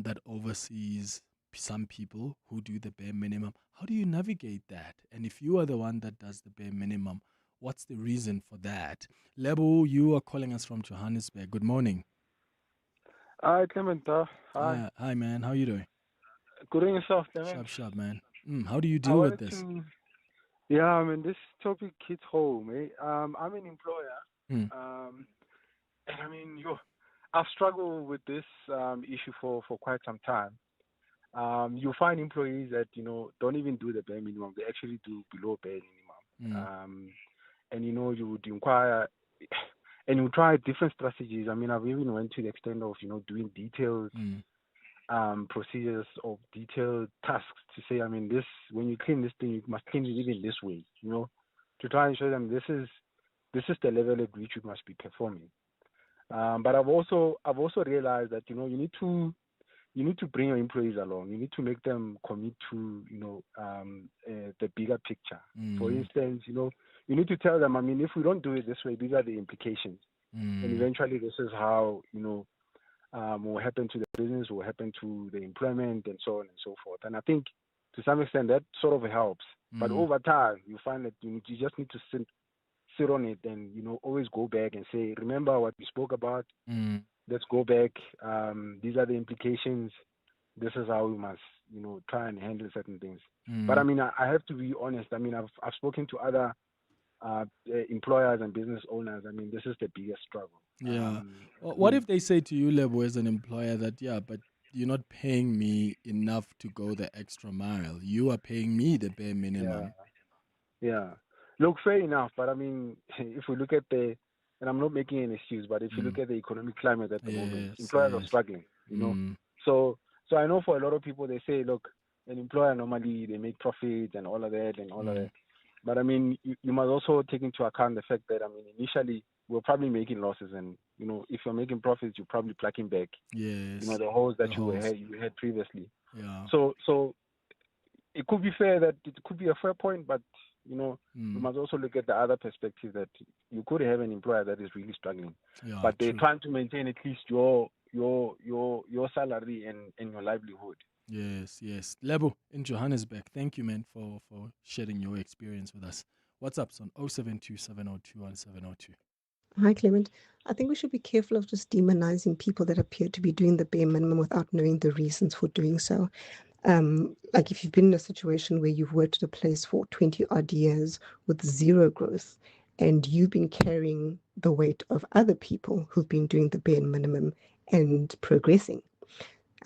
that oversees some people who do the bare minimum? How do you navigate that? And if you are the one that does the bare minimum, what's the reason for that? Lebo, you are calling us from Johannesburg. Good morning. Hi, Clement. Hi. Hi, man. How you doing? Good on yourself, Clement. Sharp, man. How do you deal with this? Yeah, I mean, this topic hits home. I'm an employer. And I mean, I've struggled with this issue for quite some time. You find employees that, don't even do the bare minimum. They actually do below bare minimum. And, you would inquire and you try different strategies. I mean, I've even went to the extent of, doing detailed procedures or detailed tasks to say, I mean, when you clean this thing, you must clean it even this way, to try and show them this is the level at which you must be performing. But I've also realized that, you need to bring your employees along. You need to make them commit to, the bigger picture. For instance, you need to tell them, I mean, if we don't do it this way, these are the implications. And eventually this is how, will happen to the business, will happen to the employment and so on and so forth. And I think to some extent that sort of helps. But over time, you find that you just need to sit on it and, always go back and say, remember what we spoke about? Let's go back. These are the implications. This is how we must, try and handle certain things. But I mean, I have to be honest. I mean, I've spoken to other employers and business owners. I mean, this is the biggest struggle. Yeah. What if they say to you, Lebo, as an employer, that, but you're not paying me enough to go the extra mile. You are paying me the bare minimum. Yeah. Look, fair enough. But I mean, if we look at and I'm not making an excuse, but if you look at the economic climate at the moment, employers are struggling, So I know for a lot of people, they say, look, an employer normally, they make profits and all of that. But I mean, you must also take into account the fact that, I mean, initially we're probably making losses, and if you're making profits, you're probably plucking back. Yes. The holes that you had previously. Yeah. So it could be fair that it could be a fair point, but you must also look at the other perspective that you could have an employer that is really struggling, but they're trying to maintain at least your salary and your livelihood. Yes. Lebo in Johannesburg, thank you, man, for sharing your experience with us. What's up, son? 072-702-1702. Hi, Clement. I think we should be careful of just demonizing people that appear to be doing the bare minimum without knowing the reasons for doing so. Like if you've been in a situation where you've worked at a place for 20 odd years with zero growth, and you've been carrying the weight of other people who've been doing the bare minimum and progressing.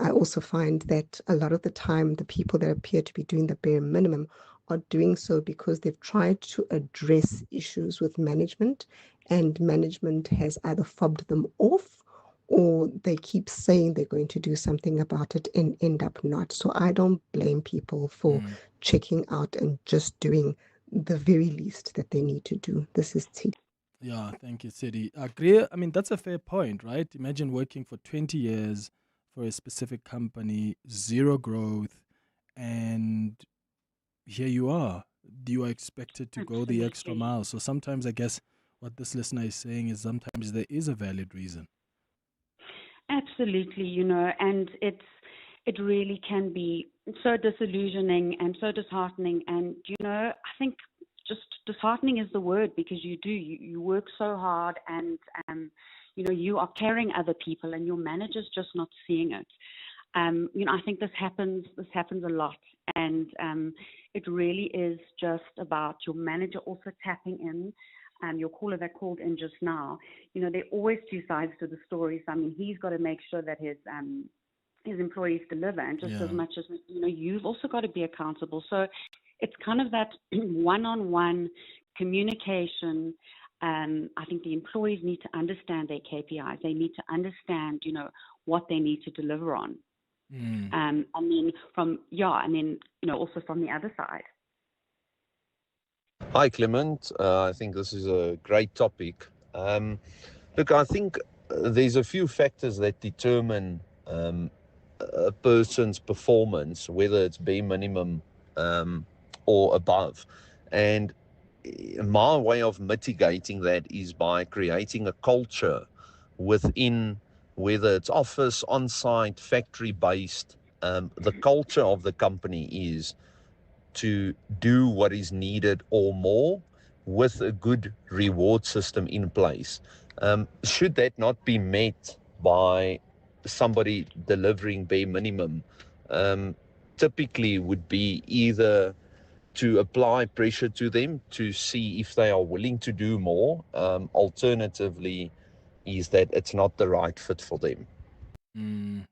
I also find that a lot of the time, the people that appear to be doing the bare minimum are doing so because they've tried to address issues with management, and management has either fobbed them off, or they keep saying they're going to do something about it and end up not. So I don't blame people for checking out and just doing the very least that they need to do. This is T. Yeah, thank you, Sidi. Agree. I mean, that's a fair point, right? Imagine working for 20 years for a specific company, zero growth, and here you are. You are expected to go the extra mile. So sometimes I guess what this listener is saying is sometimes there is a valid reason. Absolutely, and it really can be so disillusioning and so disheartening. And, I think just disheartening is the word, because you work so hard and, you are carrying other people and your manager's just not seeing it. I think this happens a lot. And it really is just about your manager also tapping in. Your caller that called in just now, there are always two sides to the story. So, I mean, he's got to make sure that his employees deliver, and just as much as, you've also got to be accountable. So it's kind of that one-on-one communication. I think the employees need to understand their KPIs. They need to understand, what they need to deliver on. And then also from the other side. Hi, Clement. I think this is a great topic. Look, I think there's a few factors that determine a person's performance, whether it's bare minimum or above. And my way of mitigating that is by creating a culture within, whether it's office, on-site, factory-based, the culture of the company is to do what is needed or more with a good reward system in place. Should that not be met by somebody delivering bare minimum, typically would be either to apply pressure to them to see if they are willing to do more. Alternatively, is that it's not the right fit for them.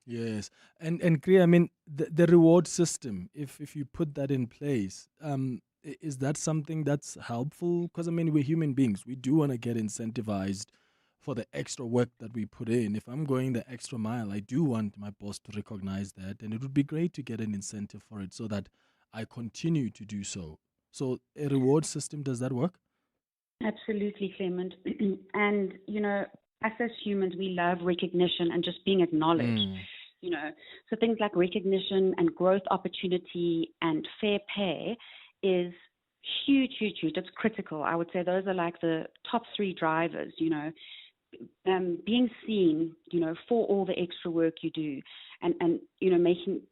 Yes, and Kriya, I mean the reward system. If you put that in place, is that something that's helpful? Because I mean we're human beings. We do want to get incentivized for the extra work that we put in. If I'm going the extra mile, I do want my boss to recognize that, and it would be great to get an incentive for it so that I continue to do so. So a reward system, does that work? Absolutely, Clement. And, us as humans, we love recognition and just being acknowledged, So things like recognition and growth opportunity and fair pay is huge, huge, huge. It's critical. I would say those are like the top three drivers, being seen, for all the extra work you do and making,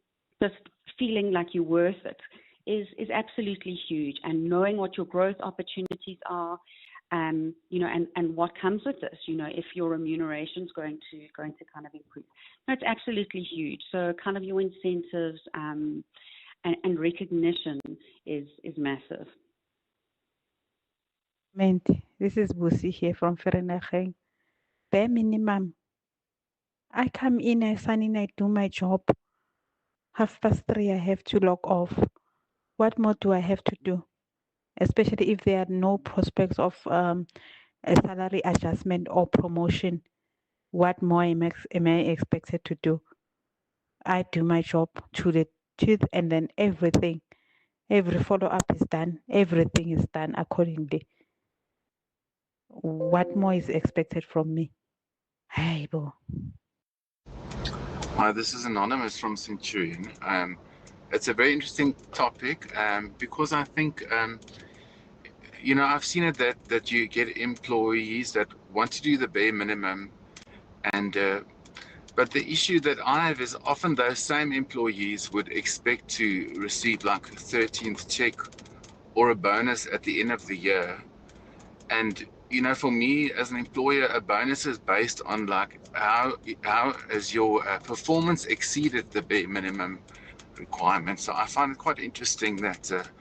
just feeling like you're worth it is absolutely huge. And knowing what your growth opportunities are, and what comes with this, if your remuneration is going to kind of increase. No, it's absolutely huge. So kind of your incentives and recognition is massive. This is Busi here from Vereeniging. Bare minimum. I come in, I sign in, I do my job. 3:30, I have to log off. What more do I have to do? Especially if there are no prospects of a salary adjustment or promotion. What more am I expected to do? I do my job to the tooth, and then every follow-up is done. Everything is done accordingly. What more is expected from me? Hi, bo. Hi, this is Anonymous from Centurion. It's a very interesting topic because I think, I've seen it that you get employees that want to do the bare minimum, but the issue that I have is often those same employees would expect to receive like a 13th check or a bonus at the end of the year. And for me as an employer, a bonus is based on like how has your performance exceeded the bare minimum requirements. So I find it quite interesting that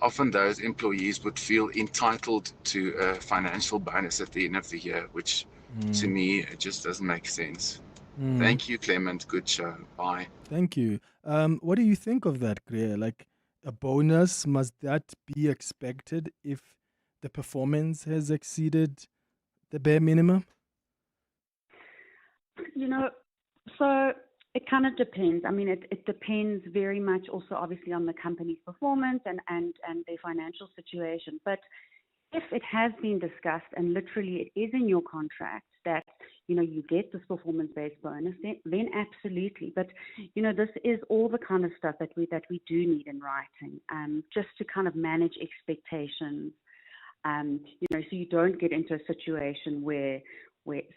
often those employees would feel entitled to a financial bonus at the end of the year, which to me it just doesn't make sense. Thank you, Clement. Good show. Bye. Thank you. What do you think of that, Kriya? Like a bonus, must that be expected if the performance has exceeded the bare minimum? So it kind of depends. I mean, it depends very much also obviously on the company's performance and their financial situation. But if it has been discussed and literally it is in your contract that, you get this performance-based bonus, then absolutely. But, this is all the kind of stuff that we do need in writing, just to kind of manage expectations. So you don't get into a situation where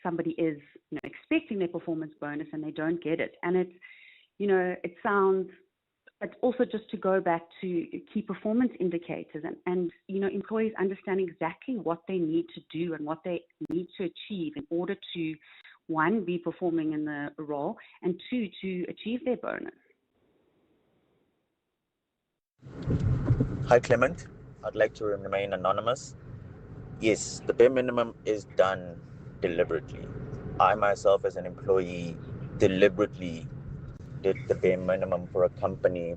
somebody is, expecting their performance bonus and they don't get it. And it's also just to go back to key performance indicators and employees understand exactly what they need to do and what they need to achieve in order to, one, be performing in the role, and two, to achieve their bonus. Hi, Clement. I'd like to remain anonymous. Yes, the bare minimum is done deliberately. I myself, as an employee, deliberately did the bare minimum for a company,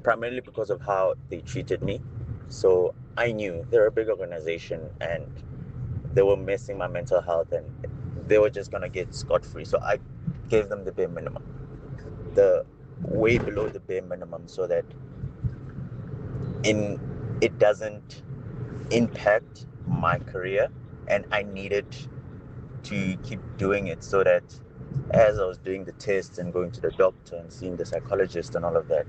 primarily because of how they treated me. So I knew they're a big organization and they were messing my mental health and they were just going to get scot-free. So I gave them the bare minimum, the way below the bare minimum, so that it doesn't impact my career, and I needed to keep doing it so that as I was doing the tests and going to the doctor and seeing the psychologist and all of that,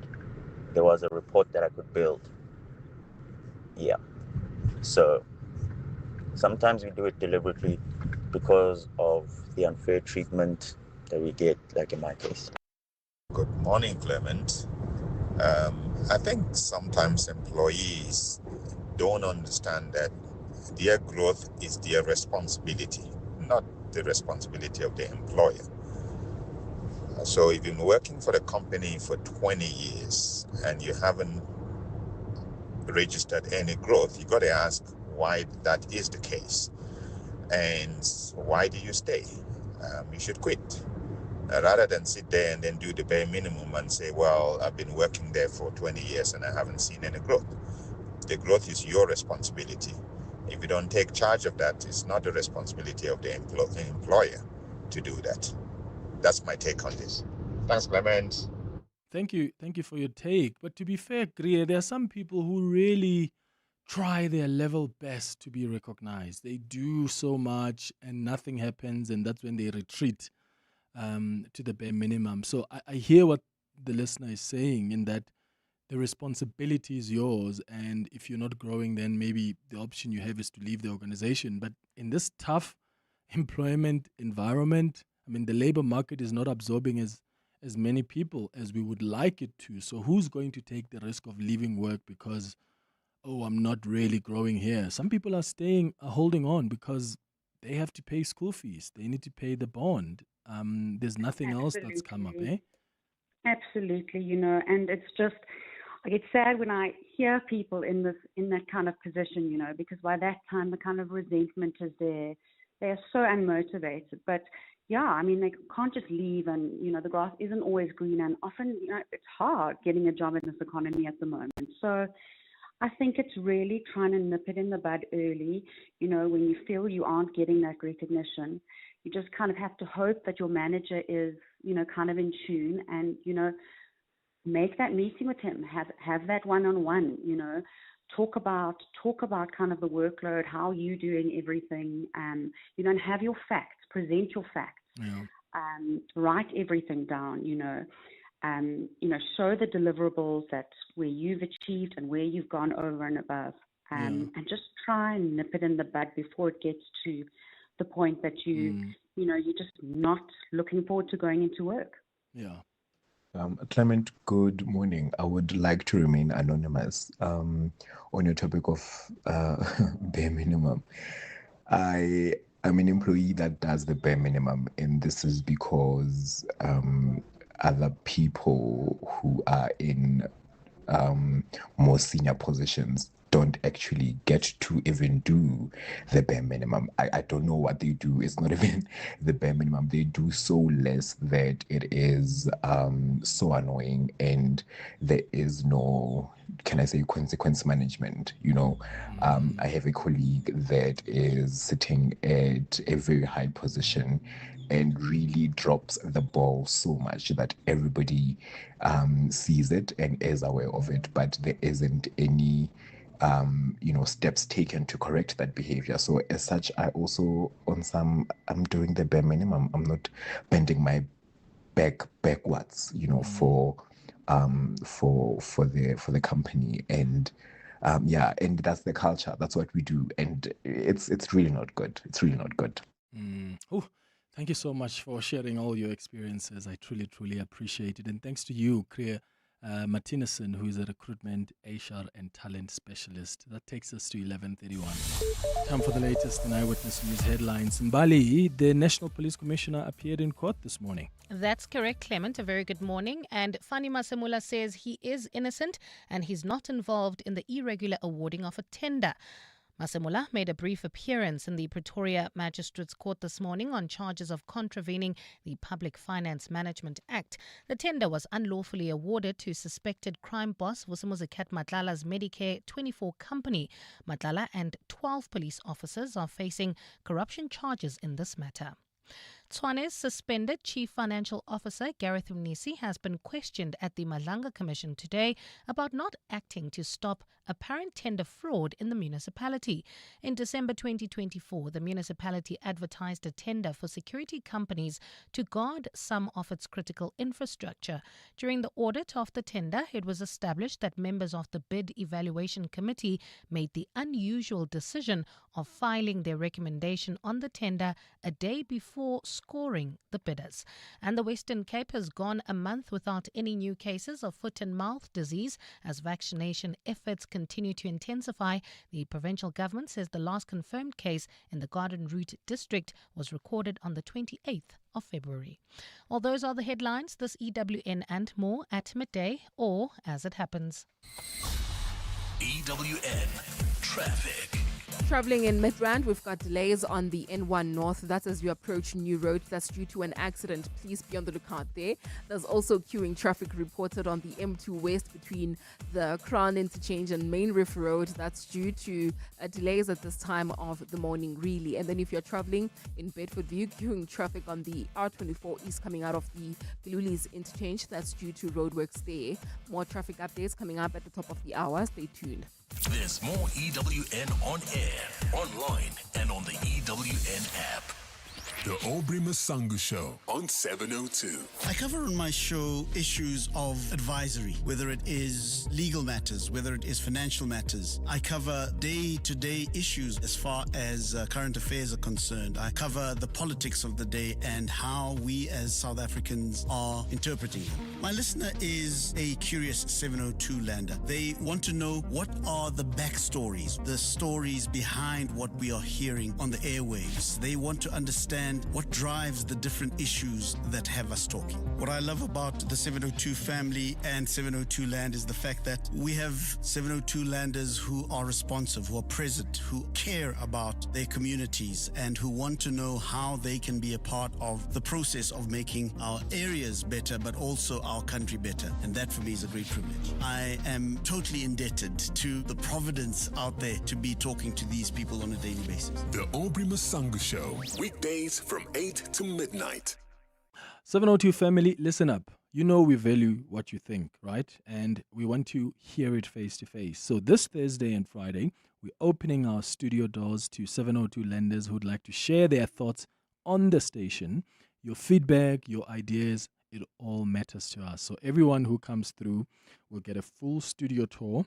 there was a report that I could build. Yeah. So sometimes we do it deliberately, because of the unfair treatment that we get, like in my case. Good morning, Clement. I think sometimes employees don't understand that their growth is their responsibility, not the responsibility of the employer. So if you've been working for the company for 20 years and you haven't registered any growth, you got to ask why that is the case and why do you stay? You should quit. Rather than sit there and then do the bare minimum and say, well, I've been working there for 20 years and I haven't seen any growth. The growth is your responsibility. If you don't take charge of that, it's not the responsibility of the employer to do that. That's my take on this. Thanks, Clement. Thank you for your take. But to be fair, Grier, there are some people who really try their level best to be recognized. They do so much and nothing happens, and that's when they retreat to the bare minimum. So I hear what the listener is saying in that the responsibility is yours, and if you're not growing, then maybe the option you have is to leave the organization. But in this tough employment environment, I mean, the labor market is not absorbing as many people as we would like it to. So who's going to take the risk of leaving work because, oh, I'm not really growing here? Some people are holding on because they have to pay school fees. They need to pay the bond. There's nothing else that's come up, eh? Absolutely, and it's just, I get sad when I hear people in that kind of position, because by that time the kind of resentment is there. They are so unmotivated. But yeah, I mean, they can't just leave, and the grass isn't always green, and often it's hard getting a job in this economy at the moment. So I think it's really trying to nip it in the bud early. When you feel you aren't getting that recognition, you just kind of have to hope that your manager is, kind of in tune, and, make that meeting with him, have that one-on-one, talk about kind of the workload, how you doing everything, and have your facts, present your facts, write everything down, show the deliverables that where you've achieved and where you've gone over and above, and just try and nip it in the bud before it gets to the point that you're just not looking forward to going into work. Yeah. Clement, good morning. I would like to remain anonymous on your topic of bare minimum. I am an employee that does the bare minimum, and this is because other people who are in more senior positions don't actually get to even do the bare minimum. I don't know what they do. It's not even the bare minimum. They do so less that it is so annoying, and there is no, can I say, consequence management. I have a colleague that is sitting at a very high position and really drops the ball so much that everybody sees it and is aware of it, but there isn't any steps taken to correct that behavior. So as such, I also, I'm doing the bare minimum. I'm not bending my back backwards, for the company. And and that's the culture. That's what we do. And it's really not good. It's really not good. Oh, thank you so much for sharing all your experiences. I truly, truly appreciate it. And thanks to you, Kriya Martinison, who is a recruitment, HR, and talent specialist. That takes us to 11:31. Time for the latest in Eyewitness News headlines. In Bali, the National Police Commissioner appeared in court this morning. That's correct, Clement. A very good morning. And Fani Masemula says he is innocent and he's not involved in the irregular awarding of a tender. Masemula made a brief appearance in the Pretoria Magistrates Court this morning on charges of contravening the Public Finance Management Act. The tender was unlawfully awarded to suspected crime boss Vusimuzikat Matlala's Medicare 24 company. Matlala and 12 police officers are facing corruption charges in this matter. Tswane's suspended Chief Financial Officer Gareth Mnisi has been questioned at the Malanga Commission today about not acting to stop apparent tender fraud in the municipality. In December 2024, the municipality advertised a tender for security companies to guard some of its critical infrastructure. During the audit of the tender, it was established that members of the Bid Evaluation Committee made the unusual decision of filing their recommendation on the tender a day before scoring the bidders. And the Western Cape has gone a month without any new cases of foot and mouth disease as vaccination efforts continue to intensify. The provincial government says the last confirmed case in the Garden Route district was recorded on the 28th of February. Well, those are the headlines. This EWN and more at midday or as it happens. EWN Traffic. Traveling in Midrand, we've got delays on the N1 North. That's as you approach New Road. That's due to an accident. Please be on the lookout there. There's also queuing traffic reported on the M2 West between the Crown Interchange and Main Reef Road. That's due to delays at this time of the morning, really. And then if you're traveling in Bedfordview, queuing traffic on the R24 East coming out of the Gilulis Interchange. That's due to roadworks there. More traffic updates coming up at the top of the hour. Stay tuned. There's more EWN on air, online, and on the EWN app. The Aubrey Masangu Show on 702. I cover on my show issues of advisory, whether it is legal matters, whether it is financial matters. I cover day-to-day issues as far as current affairs are concerned. I cover the politics of the day and how we as South Africans are interpreting them. My listener is a curious 702 lander. They want to know what are the backstories, the stories behind what we are hearing on the airwaves. They want to understand what drives the different issues that have us talking. What I love about the 702 family and 702 Land is the fact that we have 702 landers who are responsive, who are present, who care about their communities and who want to know how they can be a part of the process of making our areas better, but also our country better. And that for me is a great privilege. I am totally indebted to the providence out there to be talking to these people on a daily basis. The Aubrey Masangu Show, weekdays from 8 to midnight. 702 family, listen up. You know we value what you think, right? And we want to hear it face to face. So this Thursday and Friday, we're opening our studio doors to 702 lenders who'd like to share their thoughts on the station. Your feedback, your ideas, it all matters to us. So everyone who comes through will get a full studio tour.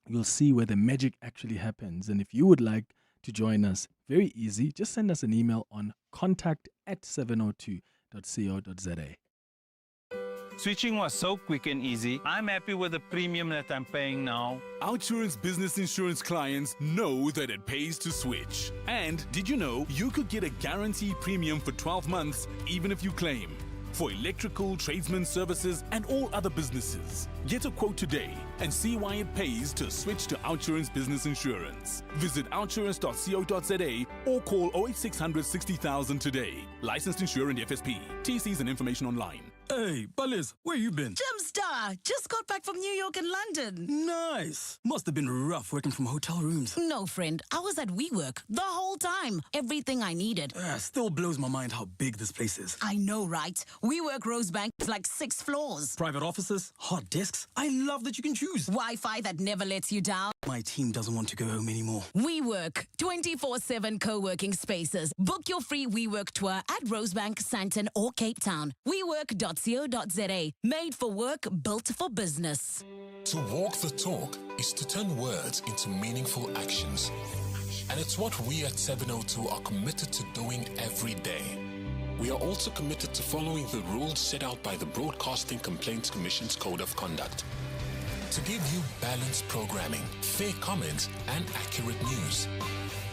You'll see where the magic actually happens. And if you would like to join us, very easy. Just send us an email on contact@702.co.za. Switching was so quick and easy. I'm happy with the premium that I'm paying now. Outsurance business insurance clients know that it pays to switch. And did you know you could get a guaranteed premium for 12 months even if you claim? For electrical, tradesman services, and all other businesses. Get a quote today and see why it pays to switch to Outsurance Business Insurance. Visit outsurance.co.za or call 08600 60,000 today. Licensed insurer and FSP. TCs and information online. Hey, Baliz, where you been? Gemstar, just got back from New York and London. Nice. Must have been rough working from hotel rooms. No, friend. I was at WeWork the whole time. Everything I needed. Still blows my mind how big this place is. I know, right? WeWork Rosebank is like 6 floors. Private offices, hot desks. I love that you can choose. Wi-Fi that never lets you down. My team doesn't want to go home anymore. WeWork, 24/7 co-working spaces. Book your free WeWork tour at Rosebank, Sandton, or Cape Town. WeWork.co.za. Made for work, built for business. To walk the talk is to turn words into meaningful actions. And it's what we at 702 are committed to doing every day. We are also committed to following the rules set out by the Broadcasting Complaints Commission's Code of Conduct. To give you balanced programming, fair comments, and accurate news.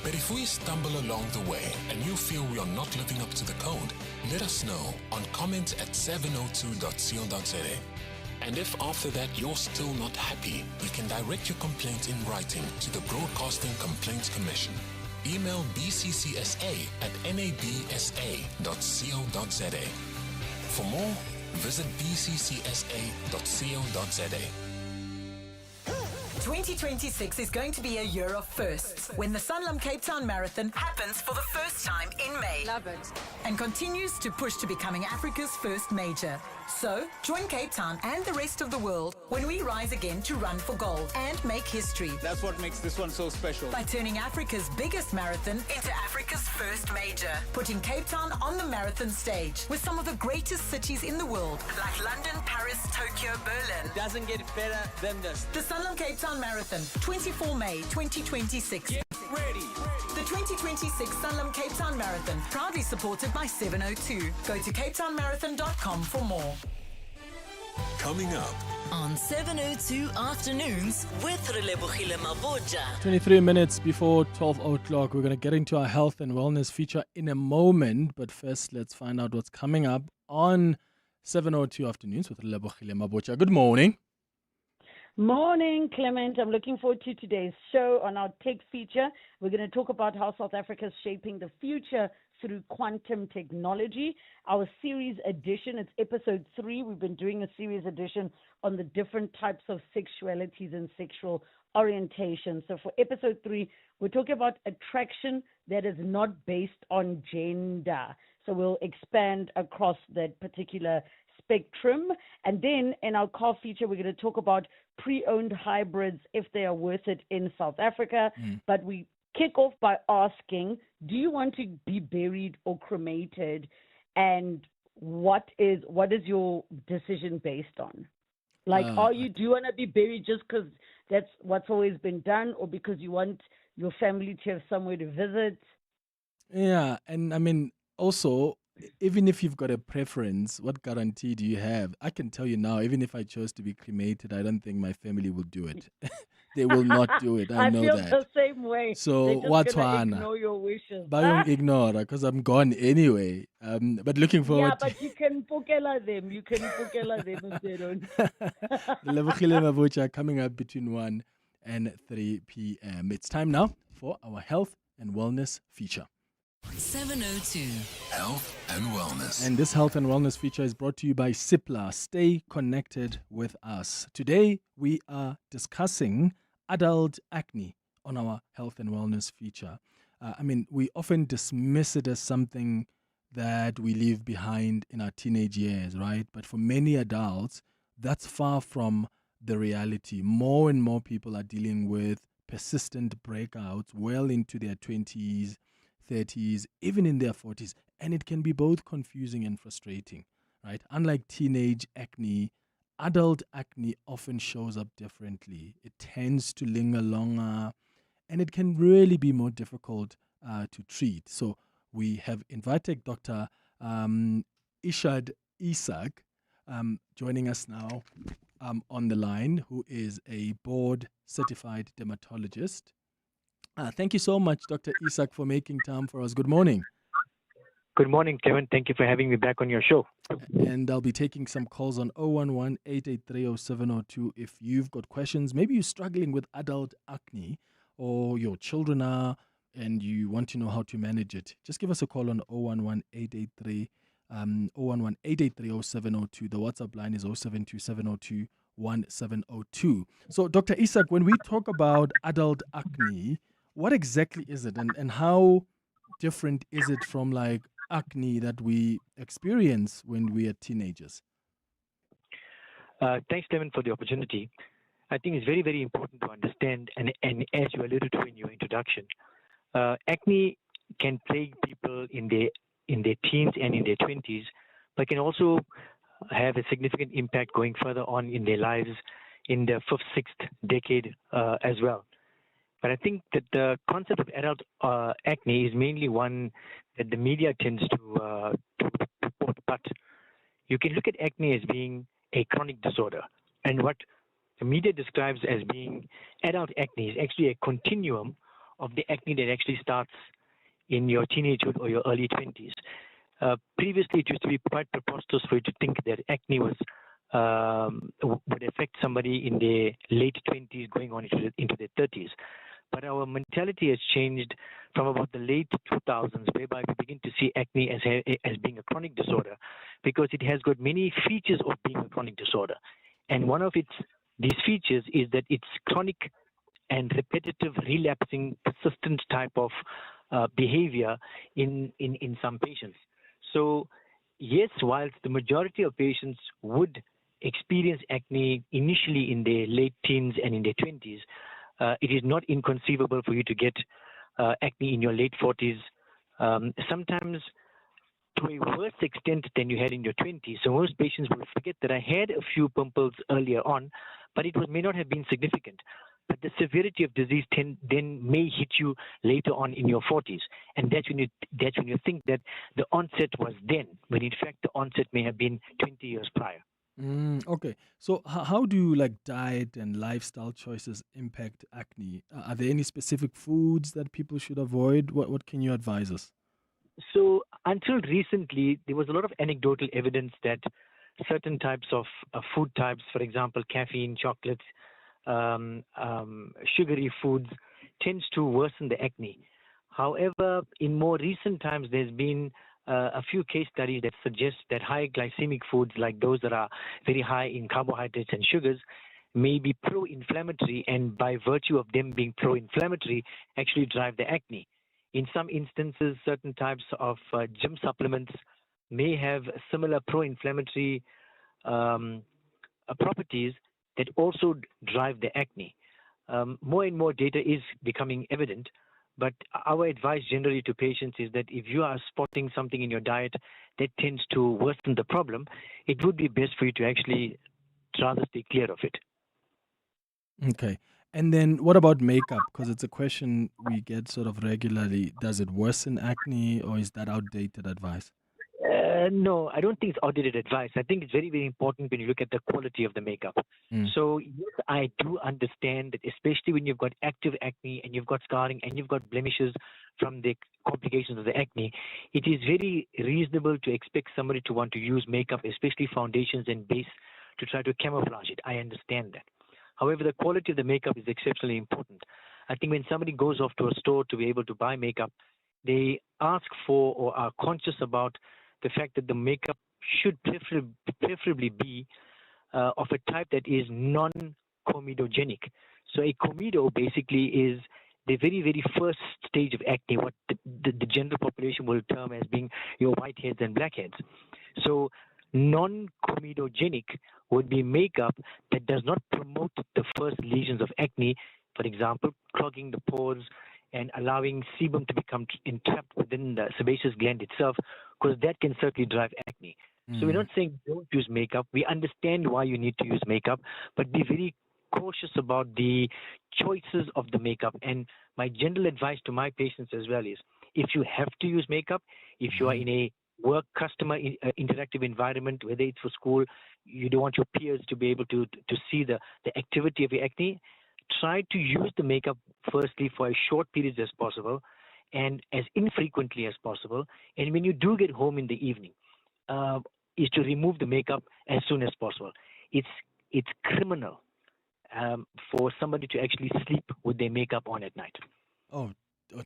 But if we stumble along the way and you feel we are not living up to the code, let us know on comment@702.co.za. And if after that you're still not happy, you can direct your complaint in writing to the Broadcasting Complaints Commission. Email bccsa@nabsa.co.za. For more, visit bccsa.co.za. 2026 is going to be a year of firsts when the Sanlam Cape Town Marathon happens for the first time in May. Love it. And continues to push to becoming Africa's first major. So, join Cape Town and the rest of the world when we rise again to run for gold and make history. That's what makes this one so special. By turning Africa's biggest marathon into Africa's first major. Putting Cape Town on the marathon stage with some of the greatest cities in the world, like London, Paris, Tokyo, Berlin. It doesn't get better than this. The Sanlam Cape Town Marathon, 24 May 2026. Get ready. The 2026 Sanlam Cape Town Marathon, proudly supported by 702. Go to capetownmarathon.com for more. Coming up on 702 Afternoons with Relebogile Mabotja. 23 minutes before 12 o'clock. We're going to get into our health and wellness feature in a moment. But first, let's find out what's coming up on 702 Afternoons with Relebogile Mabotja. Good morning. Morning, Clement. I'm looking forward to today's show on our tech feature. We're going to talk about how South Africa is shaping the future through quantum technology. Our series edition, it's episode 3. We've been doing a series edition on the different types of sexualities and sexual orientation. So for episode 3, we're talking about attraction that is not based on gender. So we'll expand across that particular spectrum. And then in our car feature, we're going to talk about pre-owned hybrids, if they are worth it in South Africa. But we kick off by asking, do you want to be buried or cremated? And what is your decision based on? Like, do you want to be buried just because that's what's always been done, or because you want your family to have somewhere to visit? Yeah, and I mean, also, even if you've got a preference, what guarantee do you have? I can tell you now, even if I chose to be cremated, I don't think my family will do it. They will not do it. I know feel that. the same way. So what's one? Ignore your wishes. Don't ignore because I'm gone anyway. But looking forward. Yeah, but you can pokela them. You can pokela them if they don't. Relebogile Mabotja coming up between 1 and 3 p.m. It's time now for our health and wellness feature. 702 Health and Wellness. And this health and wellness feature is brought to you by Cipla. Stay connected with us. Today, we are discussing adult acne on our health and wellness feature. We often dismiss it as something that we leave behind in our teenage years, right? But for many adults, that's far from the reality. More and more people are dealing with persistent breakouts well into their 20s, 30s, even in their 40s, and it can be both confusing and frustrating, right? Unlike teenage acne, adult acne often shows up differently. It tends to linger longer, and it can really be more difficult to treat. So we have invited Dr. Ishad Isak joining us now on the line, who is a board-certified dermatologist. Thank you so much, Dr. Isak, for making time for us. Good morning. Good morning, Clement. Thank you for having me back on your show. And I'll be taking some calls on 011-883-0702 if you've got questions. Maybe you're struggling with adult acne, or your children are, and you want to know how to manage it. Just give us a call on 011-883-0702. The WhatsApp line is 072-702-1702. So, Dr. Isak, when we talk about adult acne, what exactly is it, and how different is it from like acne that we experience when we are teenagers? Thanks, Clement, for the opportunity. I think it's very, very important to understand, and as you alluded to in your introduction, acne can plague people in their teens and in their 20s, but can also have a significant impact going further on in their lives in the 5th, 6th decade as well. But I think that the concept of adult acne is mainly one that the media tends to report. But you can look at acne as being a chronic disorder. And what the media describes as being adult acne is actually a continuum of the acne that actually starts in your teenagehood or your early 20s. Previously, it used to be quite preposterous for you to think that acne would affect somebody in their late 20s going on into their 30s. But our mentality has changed from about the late 2000s, whereby we begin to see acne as being a chronic disorder, because it has got many features of being a chronic disorder. And one of its these features is that it's chronic and repetitive, relapsing, persistent type of behavior in some patients. So yes, whilst the majority of patients would experience acne initially in their late teens and in their 20s, it is not inconceivable for you to get acne in your late 40s, sometimes to a worse extent than you had in your 20s. So most patients will forget that I had a few pimples earlier on, but it may not have been significant. But the severity of disease then may hit you later on in your 40s. And that's when you think that the onset was then, when in fact the onset may have been 20 years prior. Okay. So how do like diet and lifestyle choices impact acne? Are there any specific foods that people should avoid? What can you advise us? So until recently, there was a lot of anecdotal evidence that certain types of food types, for example, caffeine, chocolates, sugary foods, tends to worsen the acne. However, in more recent times, there's been a few case studies that suggest that high glycemic foods, like those that are very high in carbohydrates and sugars, may be pro-inflammatory, and by virtue of them being pro-inflammatory, actually drive the acne. In some instances, certain types of gym supplements may have similar pro-inflammatory properties that also drive the acne. More and more data is becoming evident, but our advice generally to patients is that if you are spotting something in your diet that tends to worsen the problem, it would be best for you to actually rather stay clear of it. Okay. And then what about makeup? Because it's a question we get sort of regularly. Does it worsen acne, or is that outdated advice? No, I don't think it's outdated advice. I think it's very, very important when you look at the quality of the makeup. So yes, I do understand that, especially when you've got active acne and you've got scarring and you've got blemishes from the complications of the acne, it is very reasonable to expect somebody to want to use makeup, especially foundations and base, to try to camouflage it. I understand that. However, the quality of the makeup is exceptionally important. I think when somebody goes off to a store to be able to buy makeup, they ask for or are conscious about the fact that the makeup should preferably be of a type that is non-comedogenic. So a comedo basically is the very, very first stage of acne, what the general population will term as being your whiteheads and blackheads. So non-comedogenic would be makeup that does not promote the first lesions of acne, for example, clogging the pores and allowing sebum to become entrapped within the sebaceous gland itself, because that can certainly drive acne. So we're not saying don't use makeup. We understand why you need to use makeup, but be very cautious about the choices of the makeup. And my general advice to my patients as well is, if you have to use makeup, if you are in a work customer interactive environment, whether it's for school, you don't want your peers to be able to see the activity of your acne, try to use the makeup firstly for as short periods as possible and as infrequently as possible. And when you do get home in the evening, is to remove the makeup as soon as possible. It's criminal for somebody to actually sleep with their makeup on at night. Oh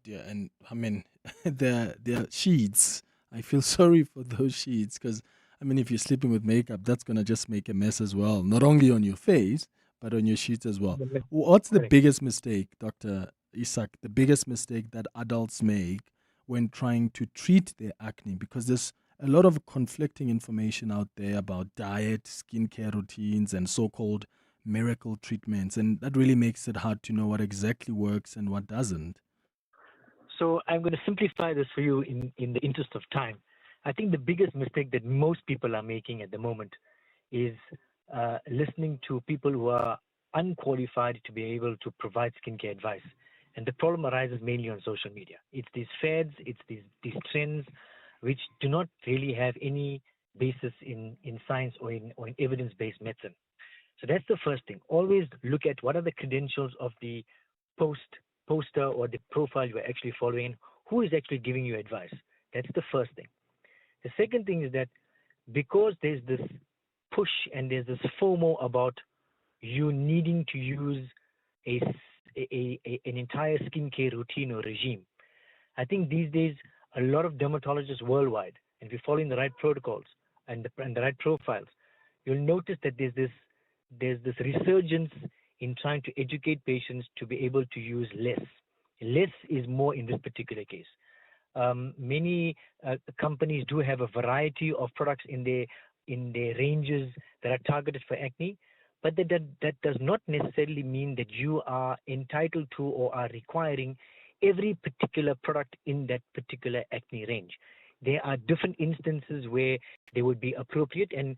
dear. And I mean, the sheets. I feel sorry for those sheets, because I mean, if you're sleeping with makeup, that's gonna just make a mess as well. Not only on your face, but on your sheets as well. What's the biggest mistake, Dr. Isak, the biggest mistake that adults make when trying to treat their acne? Because there's a lot of conflicting information out there about diet, skincare routines, and so-called miracle treatments. And that really makes it hard to know what exactly works and what doesn't. So I'm going to simplify this for you in the interest of time. I think the biggest mistake that most people are making at the moment is listening to people who are unqualified to be able to provide skincare advice. And the problem arises mainly on social media. It's these fads, it's these trends, which do not really have any basis in science or in evidence-based medicine. So that's the first thing. Always look at what are the credentials of the poster or the profile you're actually following, who is actually giving you advice. That's the first thing. The second thing is that because there's this push and there's this FOMO about you needing to use an entire skincare routine or regime, I think these days a lot of dermatologists worldwide, and if you're following the right protocols and the right profiles, you'll notice that there's this there's this resurgence in trying to educate patients to be able to use less. Less is more in this particular case. Many companies do have a variety of products in their ranges that are targeted for acne, but that does not necessarily mean that you are entitled to or are requiring every particular product in that particular acne range. There are different instances where they would be appropriate, and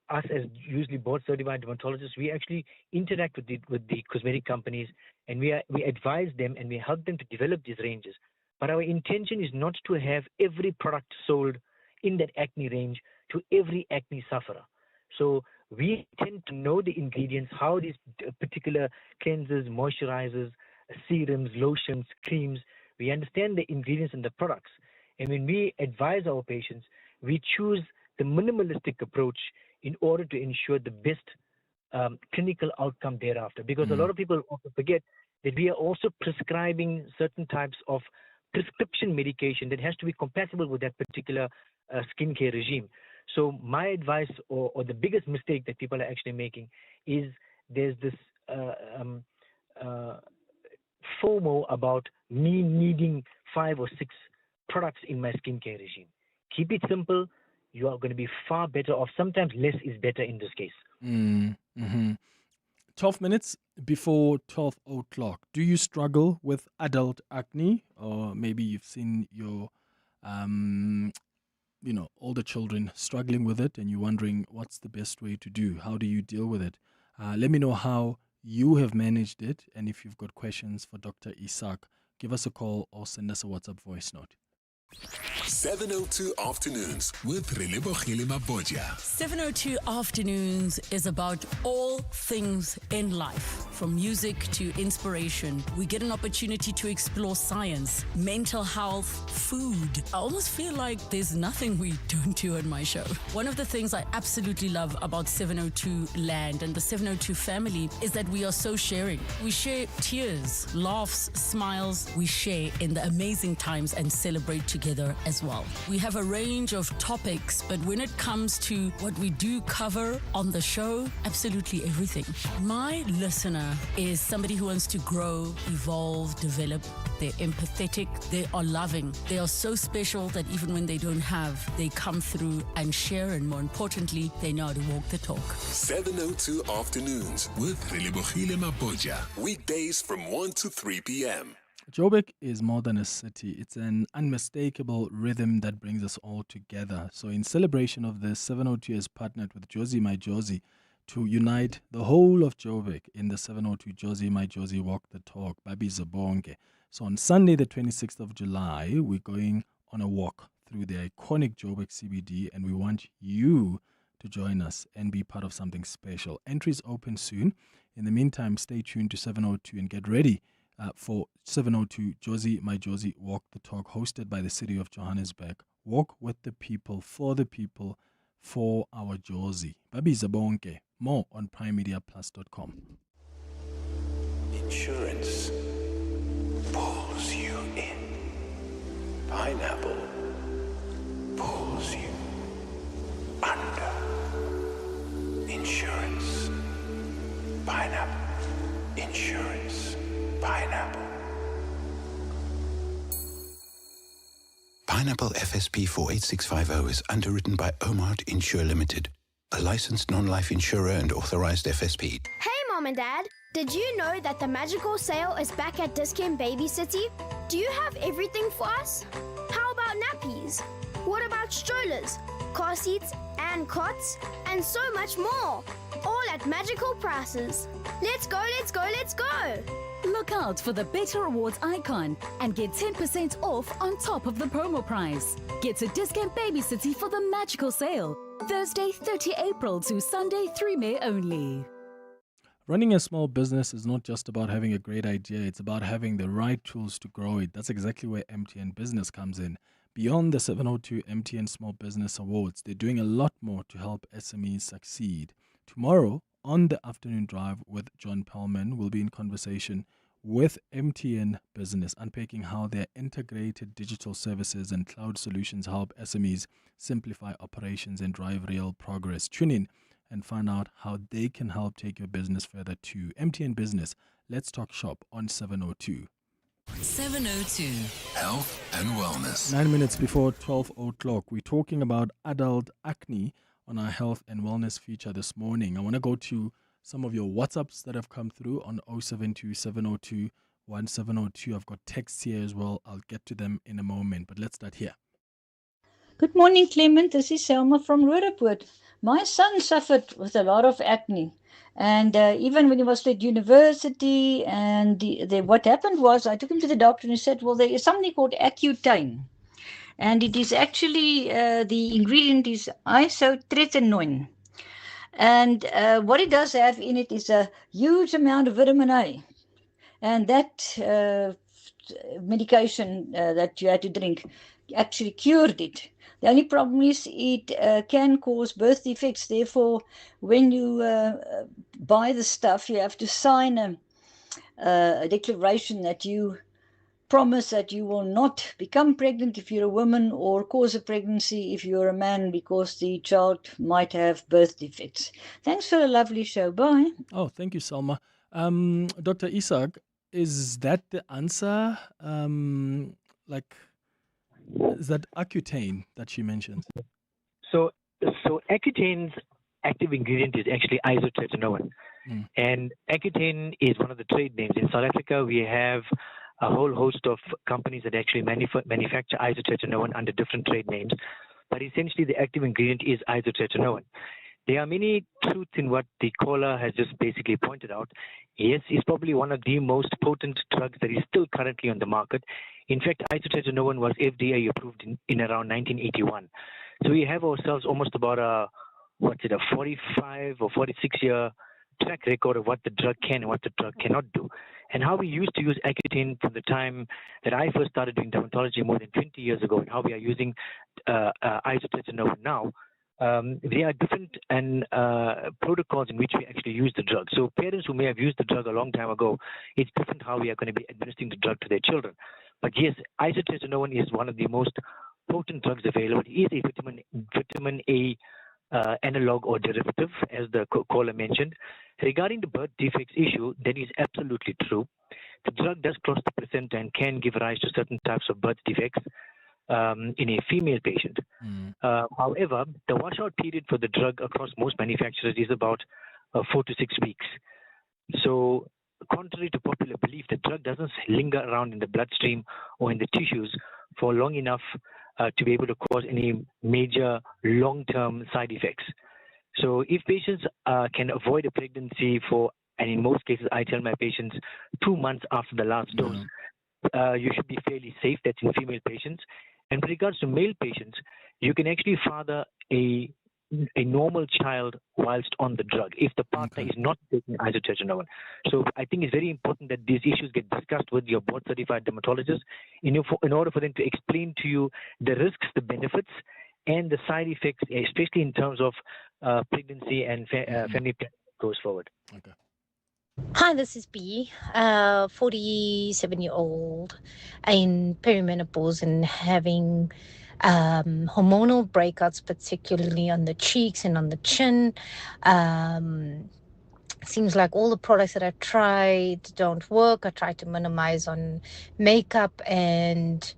us as usually board certified dermatologists, we actually interact with the cosmetic companies, and we advise them and we help them to develop these ranges. But our intention is not to have every product sold in that acne range to every acne sufferer. So we tend to know the ingredients, how these particular cleansers, moisturizers, serums, lotions, creams, we understand the ingredients and the products. And when we advise our patients, we choose the minimalistic approach in order to ensure the best clinical outcome thereafter. Because a lot of people also forget that we are also prescribing certain types of prescription medication that has to be compatible with that particular skincare regime. So my advice, or the biggest mistake that people are actually making, is there's this FOMO about me needing 5 or 6 products in my skincare regime. Keep it simple. You are going to be far better off. Sometimes less is better in this case. 12 minutes before 12 o'clock. Do you struggle with adult acne? Or maybe you've seen your older children struggling with it and you're wondering what's the best way to do? How do you deal with it? Let me know how you have managed it, and if you've got questions for Dr. Isak, give us a call or send us a WhatsApp voice note. 702 Afternoons with Relebogile Mabodja. 702 Afternoons is about all things in life, from music to inspiration. We get an opportunity to explore science, mental health, food. I almost feel like there's nothing we don't do on my show. One of the things I absolutely love about 702 Land and the 702 family is that we are so sharing. We share tears, laughs, smiles. We share in the amazing times and celebrate together as well. We have a range of topics, but when it comes to what we do cover on the show, absolutely everything. My listener is somebody who wants to grow, evolve, develop. They're empathetic, they are loving, they are so special that even when they don't have, they come through and share, and more importantly, they know how to walk the talk. 702 Afternoons with Relebogile Mabodja. Weekdays from 1 to 3 p.m. Joburg is more than a city. It's an unmistakable rhythm that brings us all together. So in celebration of this, 702 has partnered with Josie My Josie to unite the whole of Joburg in the 702 Josie My Josie Walk the Talk, Babi Zabonke. So on Sunday, the 26th of July, we're going on a walk through the iconic Joburg CBD, and we want you to join us and be part of something special. Entries open soon. In the meantime, stay tuned to 702 and get ready for 702 Josie My Josie Walk the Talk, hosted by the City of Johannesburg. Walk with the people, for our Josie. Babi Zabonke. More on primemediaplus.com. Insurance pulls you in. Pineapple pulls you under. Insurance. Pineapple. Insurance. Pineapple. Pineapple FSP 48650 is underwritten by Omart Insure Limited, a licensed non-life insurer and authorized FSP. Hey Mom and Dad, did you know that the magical sale is back at Discount Baby City? Do you have everything for us? How about nappies? What about strollers, car seats and cots, and so much more? All at magical prices. Let's go, let's go, let's go! Look out for the Better Rewards icon and get 10% off on top of the promo price. Get to Discount Baby City for the magical sale. Thursday, 30 April to Sunday, 3 May only. Running a small business is not just about having a great idea, it's about having the right tools to grow it. That's exactly where MTN Business comes in. Beyond the 702 MTN Small Business Awards, they're doing a lot more to help SMEs succeed. Tomorrow, on the afternoon drive with John Pellman, we'll be in conversation with MTN Business, unpacking how their integrated digital services and cloud solutions help SMEs simplify operations and drive real progress. Tune in and find out how they can help take your business further too. MTN Business, let's talk shop on 702. 702. Health and wellness. 9 minutes before 12 o'clock, we're talking about adult acne on our health and wellness feature this morning. I want to go to some of your WhatsApps that have come through on 072 702 1702. I've got texts here as well. I'll get to them in a moment, but let's start here. Good morning, Clement. This is Selma from Roodepoort. My son suffered with a lot of acne. And even when he was at university, and what happened was I took him to the doctor and he said, well, there is something called Accutane. And it is actually, the ingredient is isotretinoin. And what it does have in it is a huge amount of vitamin A. And that medication that you had to drink actually cured it. The only problem is it can cause birth defects. Therefore, when you buy the stuff, you have to sign a declaration that you promise that you will not become pregnant if you're a woman or cause a pregnancy if you're a man, because the child might have birth defects. Thanks for a lovely show. Bye. Oh, thank you, Salma. Dr. Isak, is that the answer? Is that Accutane that she mentioned? So Accutane's active ingredient is actually isotretinoin. And Accutane is one of the trade names. In South Africa, we have a whole host of companies that actually manufacture isotretinoin under different trade names. But essentially, the active ingredient is isotretinoin. There are many truths in what the caller has just basically pointed out. Yes, it's probably one of the most potent drugs that is still currently on the market. In fact, isotretinoin was FDA approved in around 1981. So we have ourselves almost about a 45 or 46 year track record of what the drug can and what the drug cannot do. And how we used to use Accutane from the time that I first started doing dermatology more than 20 years ago, and how we are using isotretinoin now. There are different protocols in which we actually use the drug. So parents who may have used the drug a long time ago, it's different how we are going to be administering the drug to their children. But yes, isotretinoin is one of the most potent drugs available. It is a vitamin A analog or derivative, as the caller mentioned. Regarding the birth defects issue, that is absolutely true. The drug does cross the placenta and can give rise to certain types of birth defects in a female patient. However, the washout period for the drug across most manufacturers is about 4 to 6 weeks. So, contrary to popular belief, the drug doesn't linger around in the bloodstream or in the tissues for long enough to be able to cause any major long-term side effects. So, if patients can avoid a pregnancy and in most cases, I tell my patients 2 months after the last dose, you should be fairly safe. That's in female patients. And with regards to male patients, you can actually father a normal child whilst on the drug if the partner is not taking isotretinoin. So I think it's very important that these issues get discussed with your board-certified dermatologist in order for them to explain to you the risks, the benefits, and the side effects, especially in terms of pregnancy and family planning goes forward. Okay. Hi, this is B, 47-year-old in perimenopause and having hormonal breakouts, particularly on the cheeks and on the chin. Seems like all the products that I've tried don't work. I try to minimize on makeup, and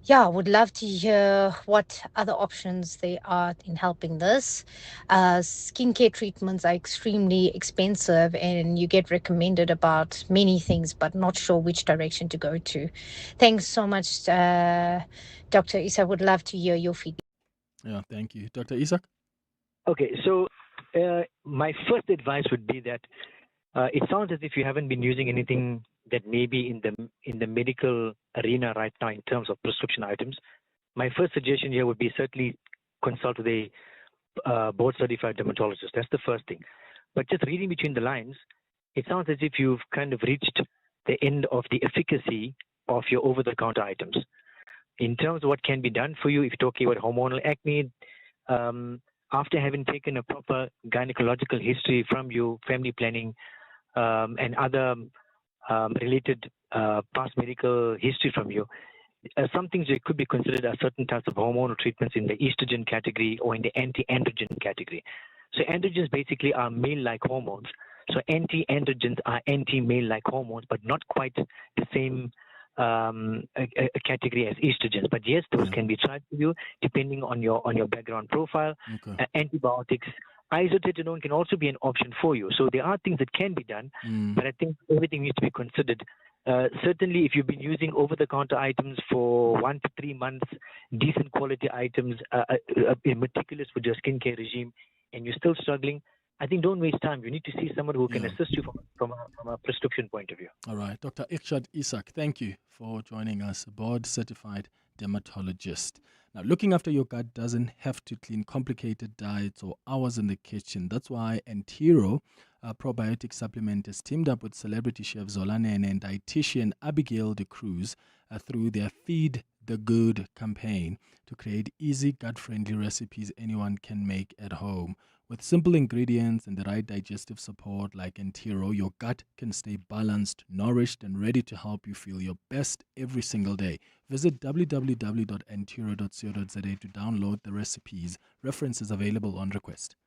I would love to hear what other options there are in helping this. Skincare treatments are extremely expensive, and you get recommended about many things, but not sure which direction to go to. Thanks so much, Dr. Isa. Would love to hear your feedback. Yeah, thank you. Dr. Isak? Okay, so my first advice would be that it sounds as if you haven't been using anything that may be in the medical arena right now in terms of prescription items. My first suggestion here would be certainly consult with a board-certified dermatologist. That's the first thing. But just reading between the lines, it sounds as if you've kind of reached the end of the efficacy of your over-the-counter items. In terms of what can be done for you, if you're talking about hormonal acne, after having taken a proper gynecological history from you, family planning, and other related past medical history from you, some things that could be considered as certain types of hormonal treatments in the estrogen category or in the anti-androgen category. So androgens basically are male-like hormones. So anti-androgens are anti-male-like hormones, but not quite the same a category as estrogens. But yes, those can be tried for you depending on your background profile. Antibiotics. Isotretinoin can also be an option for you. So there are things that can be done, but I think everything needs to be considered. Certainly, if you've been using over-the-counter items for 1 to 3 months, decent quality items, be meticulous with your skincare regime, and you're still struggling, I think don't waste time. You need to see someone who can assist you from a prescription point of view. All right. Dr. Ikshad Isak, thank you for joining us, a board-certified dermatologist. Now, looking after your gut doesn't have to clean complicated diets or hours in the kitchen. That's why Entero, a probiotic supplement, has teamed up with celebrity chef Zolanene and dietitian Abigail de Cruz through their Feed the Good campaign to create easy, gut-friendly recipes anyone can make at home. With simple ingredients and the right digestive support like Entero, your gut can stay balanced, nourished, and ready to help you feel your best every single day. Visit www.entero.co.za to download the recipes. References available on request.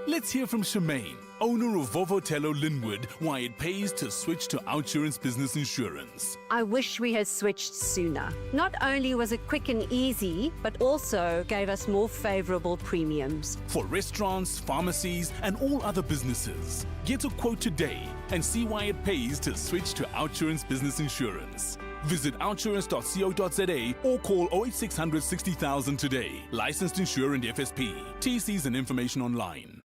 Let's hear from Shemaine, owner of Vovotello Linwood, why it pays to switch to Outsurance Business Insurance. I wish we had switched sooner. Not only was it quick and easy, but also gave us more favorable premiums. For restaurants, pharmacies, and all other businesses, get a quote today and see why it pays to switch to Outsurance Business Insurance. Visit outsurance.co.za or call 08600 60,000 today. Licensed insurer and FSP. TCs and information online.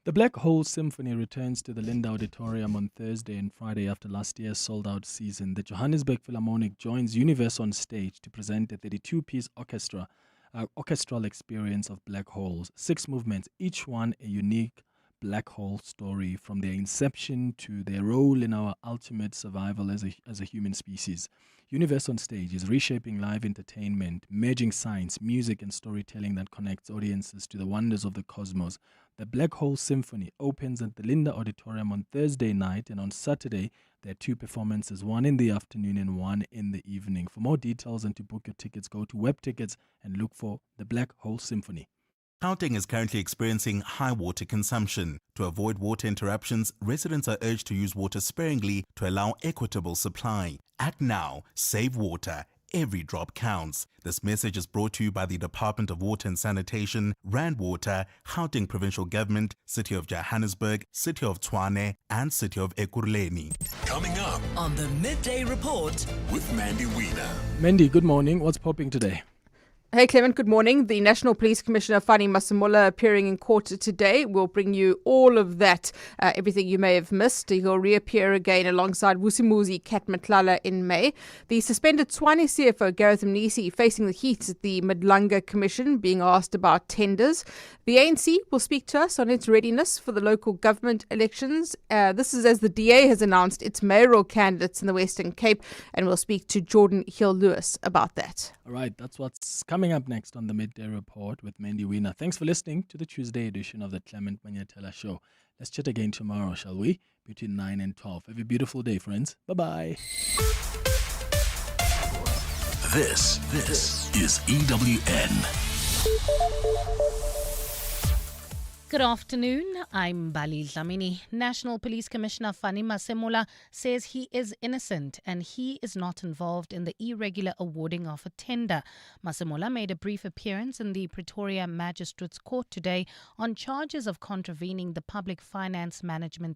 The Black Hole Symphony returns to the Linda Auditorium on Thursday and Friday after last year's sold-out season. The Johannesburg Philharmonic joins Universe on stage to present a 32-piece orchestral experience of black holes. 6 movements, each one a unique black hole story, from their inception to their role in our ultimate survival as a human species. Universe on Stage is reshaping live entertainment, merging science, music, and storytelling that connects audiences to the wonders of the cosmos. The Black Hole Symphony opens at the Linda Auditorium on Thursday night, and on Saturday there are 2 performances, one in the afternoon and one in the evening. For more details and to book your tickets, go to Web Tickets and look for the Black Hole Symphony. Gauteng is currently experiencing high water consumption. To avoid water interruptions, residents are urged to use water sparingly to allow equitable supply. Act now, save water. Every drop counts. This message is brought to you by the Department of Water and Sanitation, Rand Water, Gauteng Provincial Government, City of Johannesburg, City of Tshwane, and City of Ekurhuleni. Coming up on the Midday Report with Mandy Wiener. Mandy, good morning. What's popping today? Hey Clement, good morning. The National Police Commissioner Fani Masemola appearing in court today. We'll bring you all of that, everything you may have missed. He'll reappear again alongside Vusimuzi Kat Matlala in May. The suspended Tshwane CFO Gareth Mnisi facing the heat at the Midlanga Commission, being asked about tenders. The ANC will speak to us on its readiness for the local government elections. This is as the DA has announced its mayoral candidates in the Western Cape, and we'll speak to Jordan Hill-Lewis about that. All right, that's what's coming up next on the Midday Report with Mandy Wiener. Thanks for listening to the Tuesday edition of the Clement Manyathela Show. Let's chat again tomorrow, shall we? Between 9 and 12. Have a beautiful day, friends. Bye-bye. This is EWN. Good afternoon. I'm Bali Dlamini. National Police Commissioner Fani Masemola says he is innocent and he is not involved in the irregular awarding of a tender. Masemola made a brief appearance in the Pretoria Magistrates Court today on charges of contravening the Public Finance Management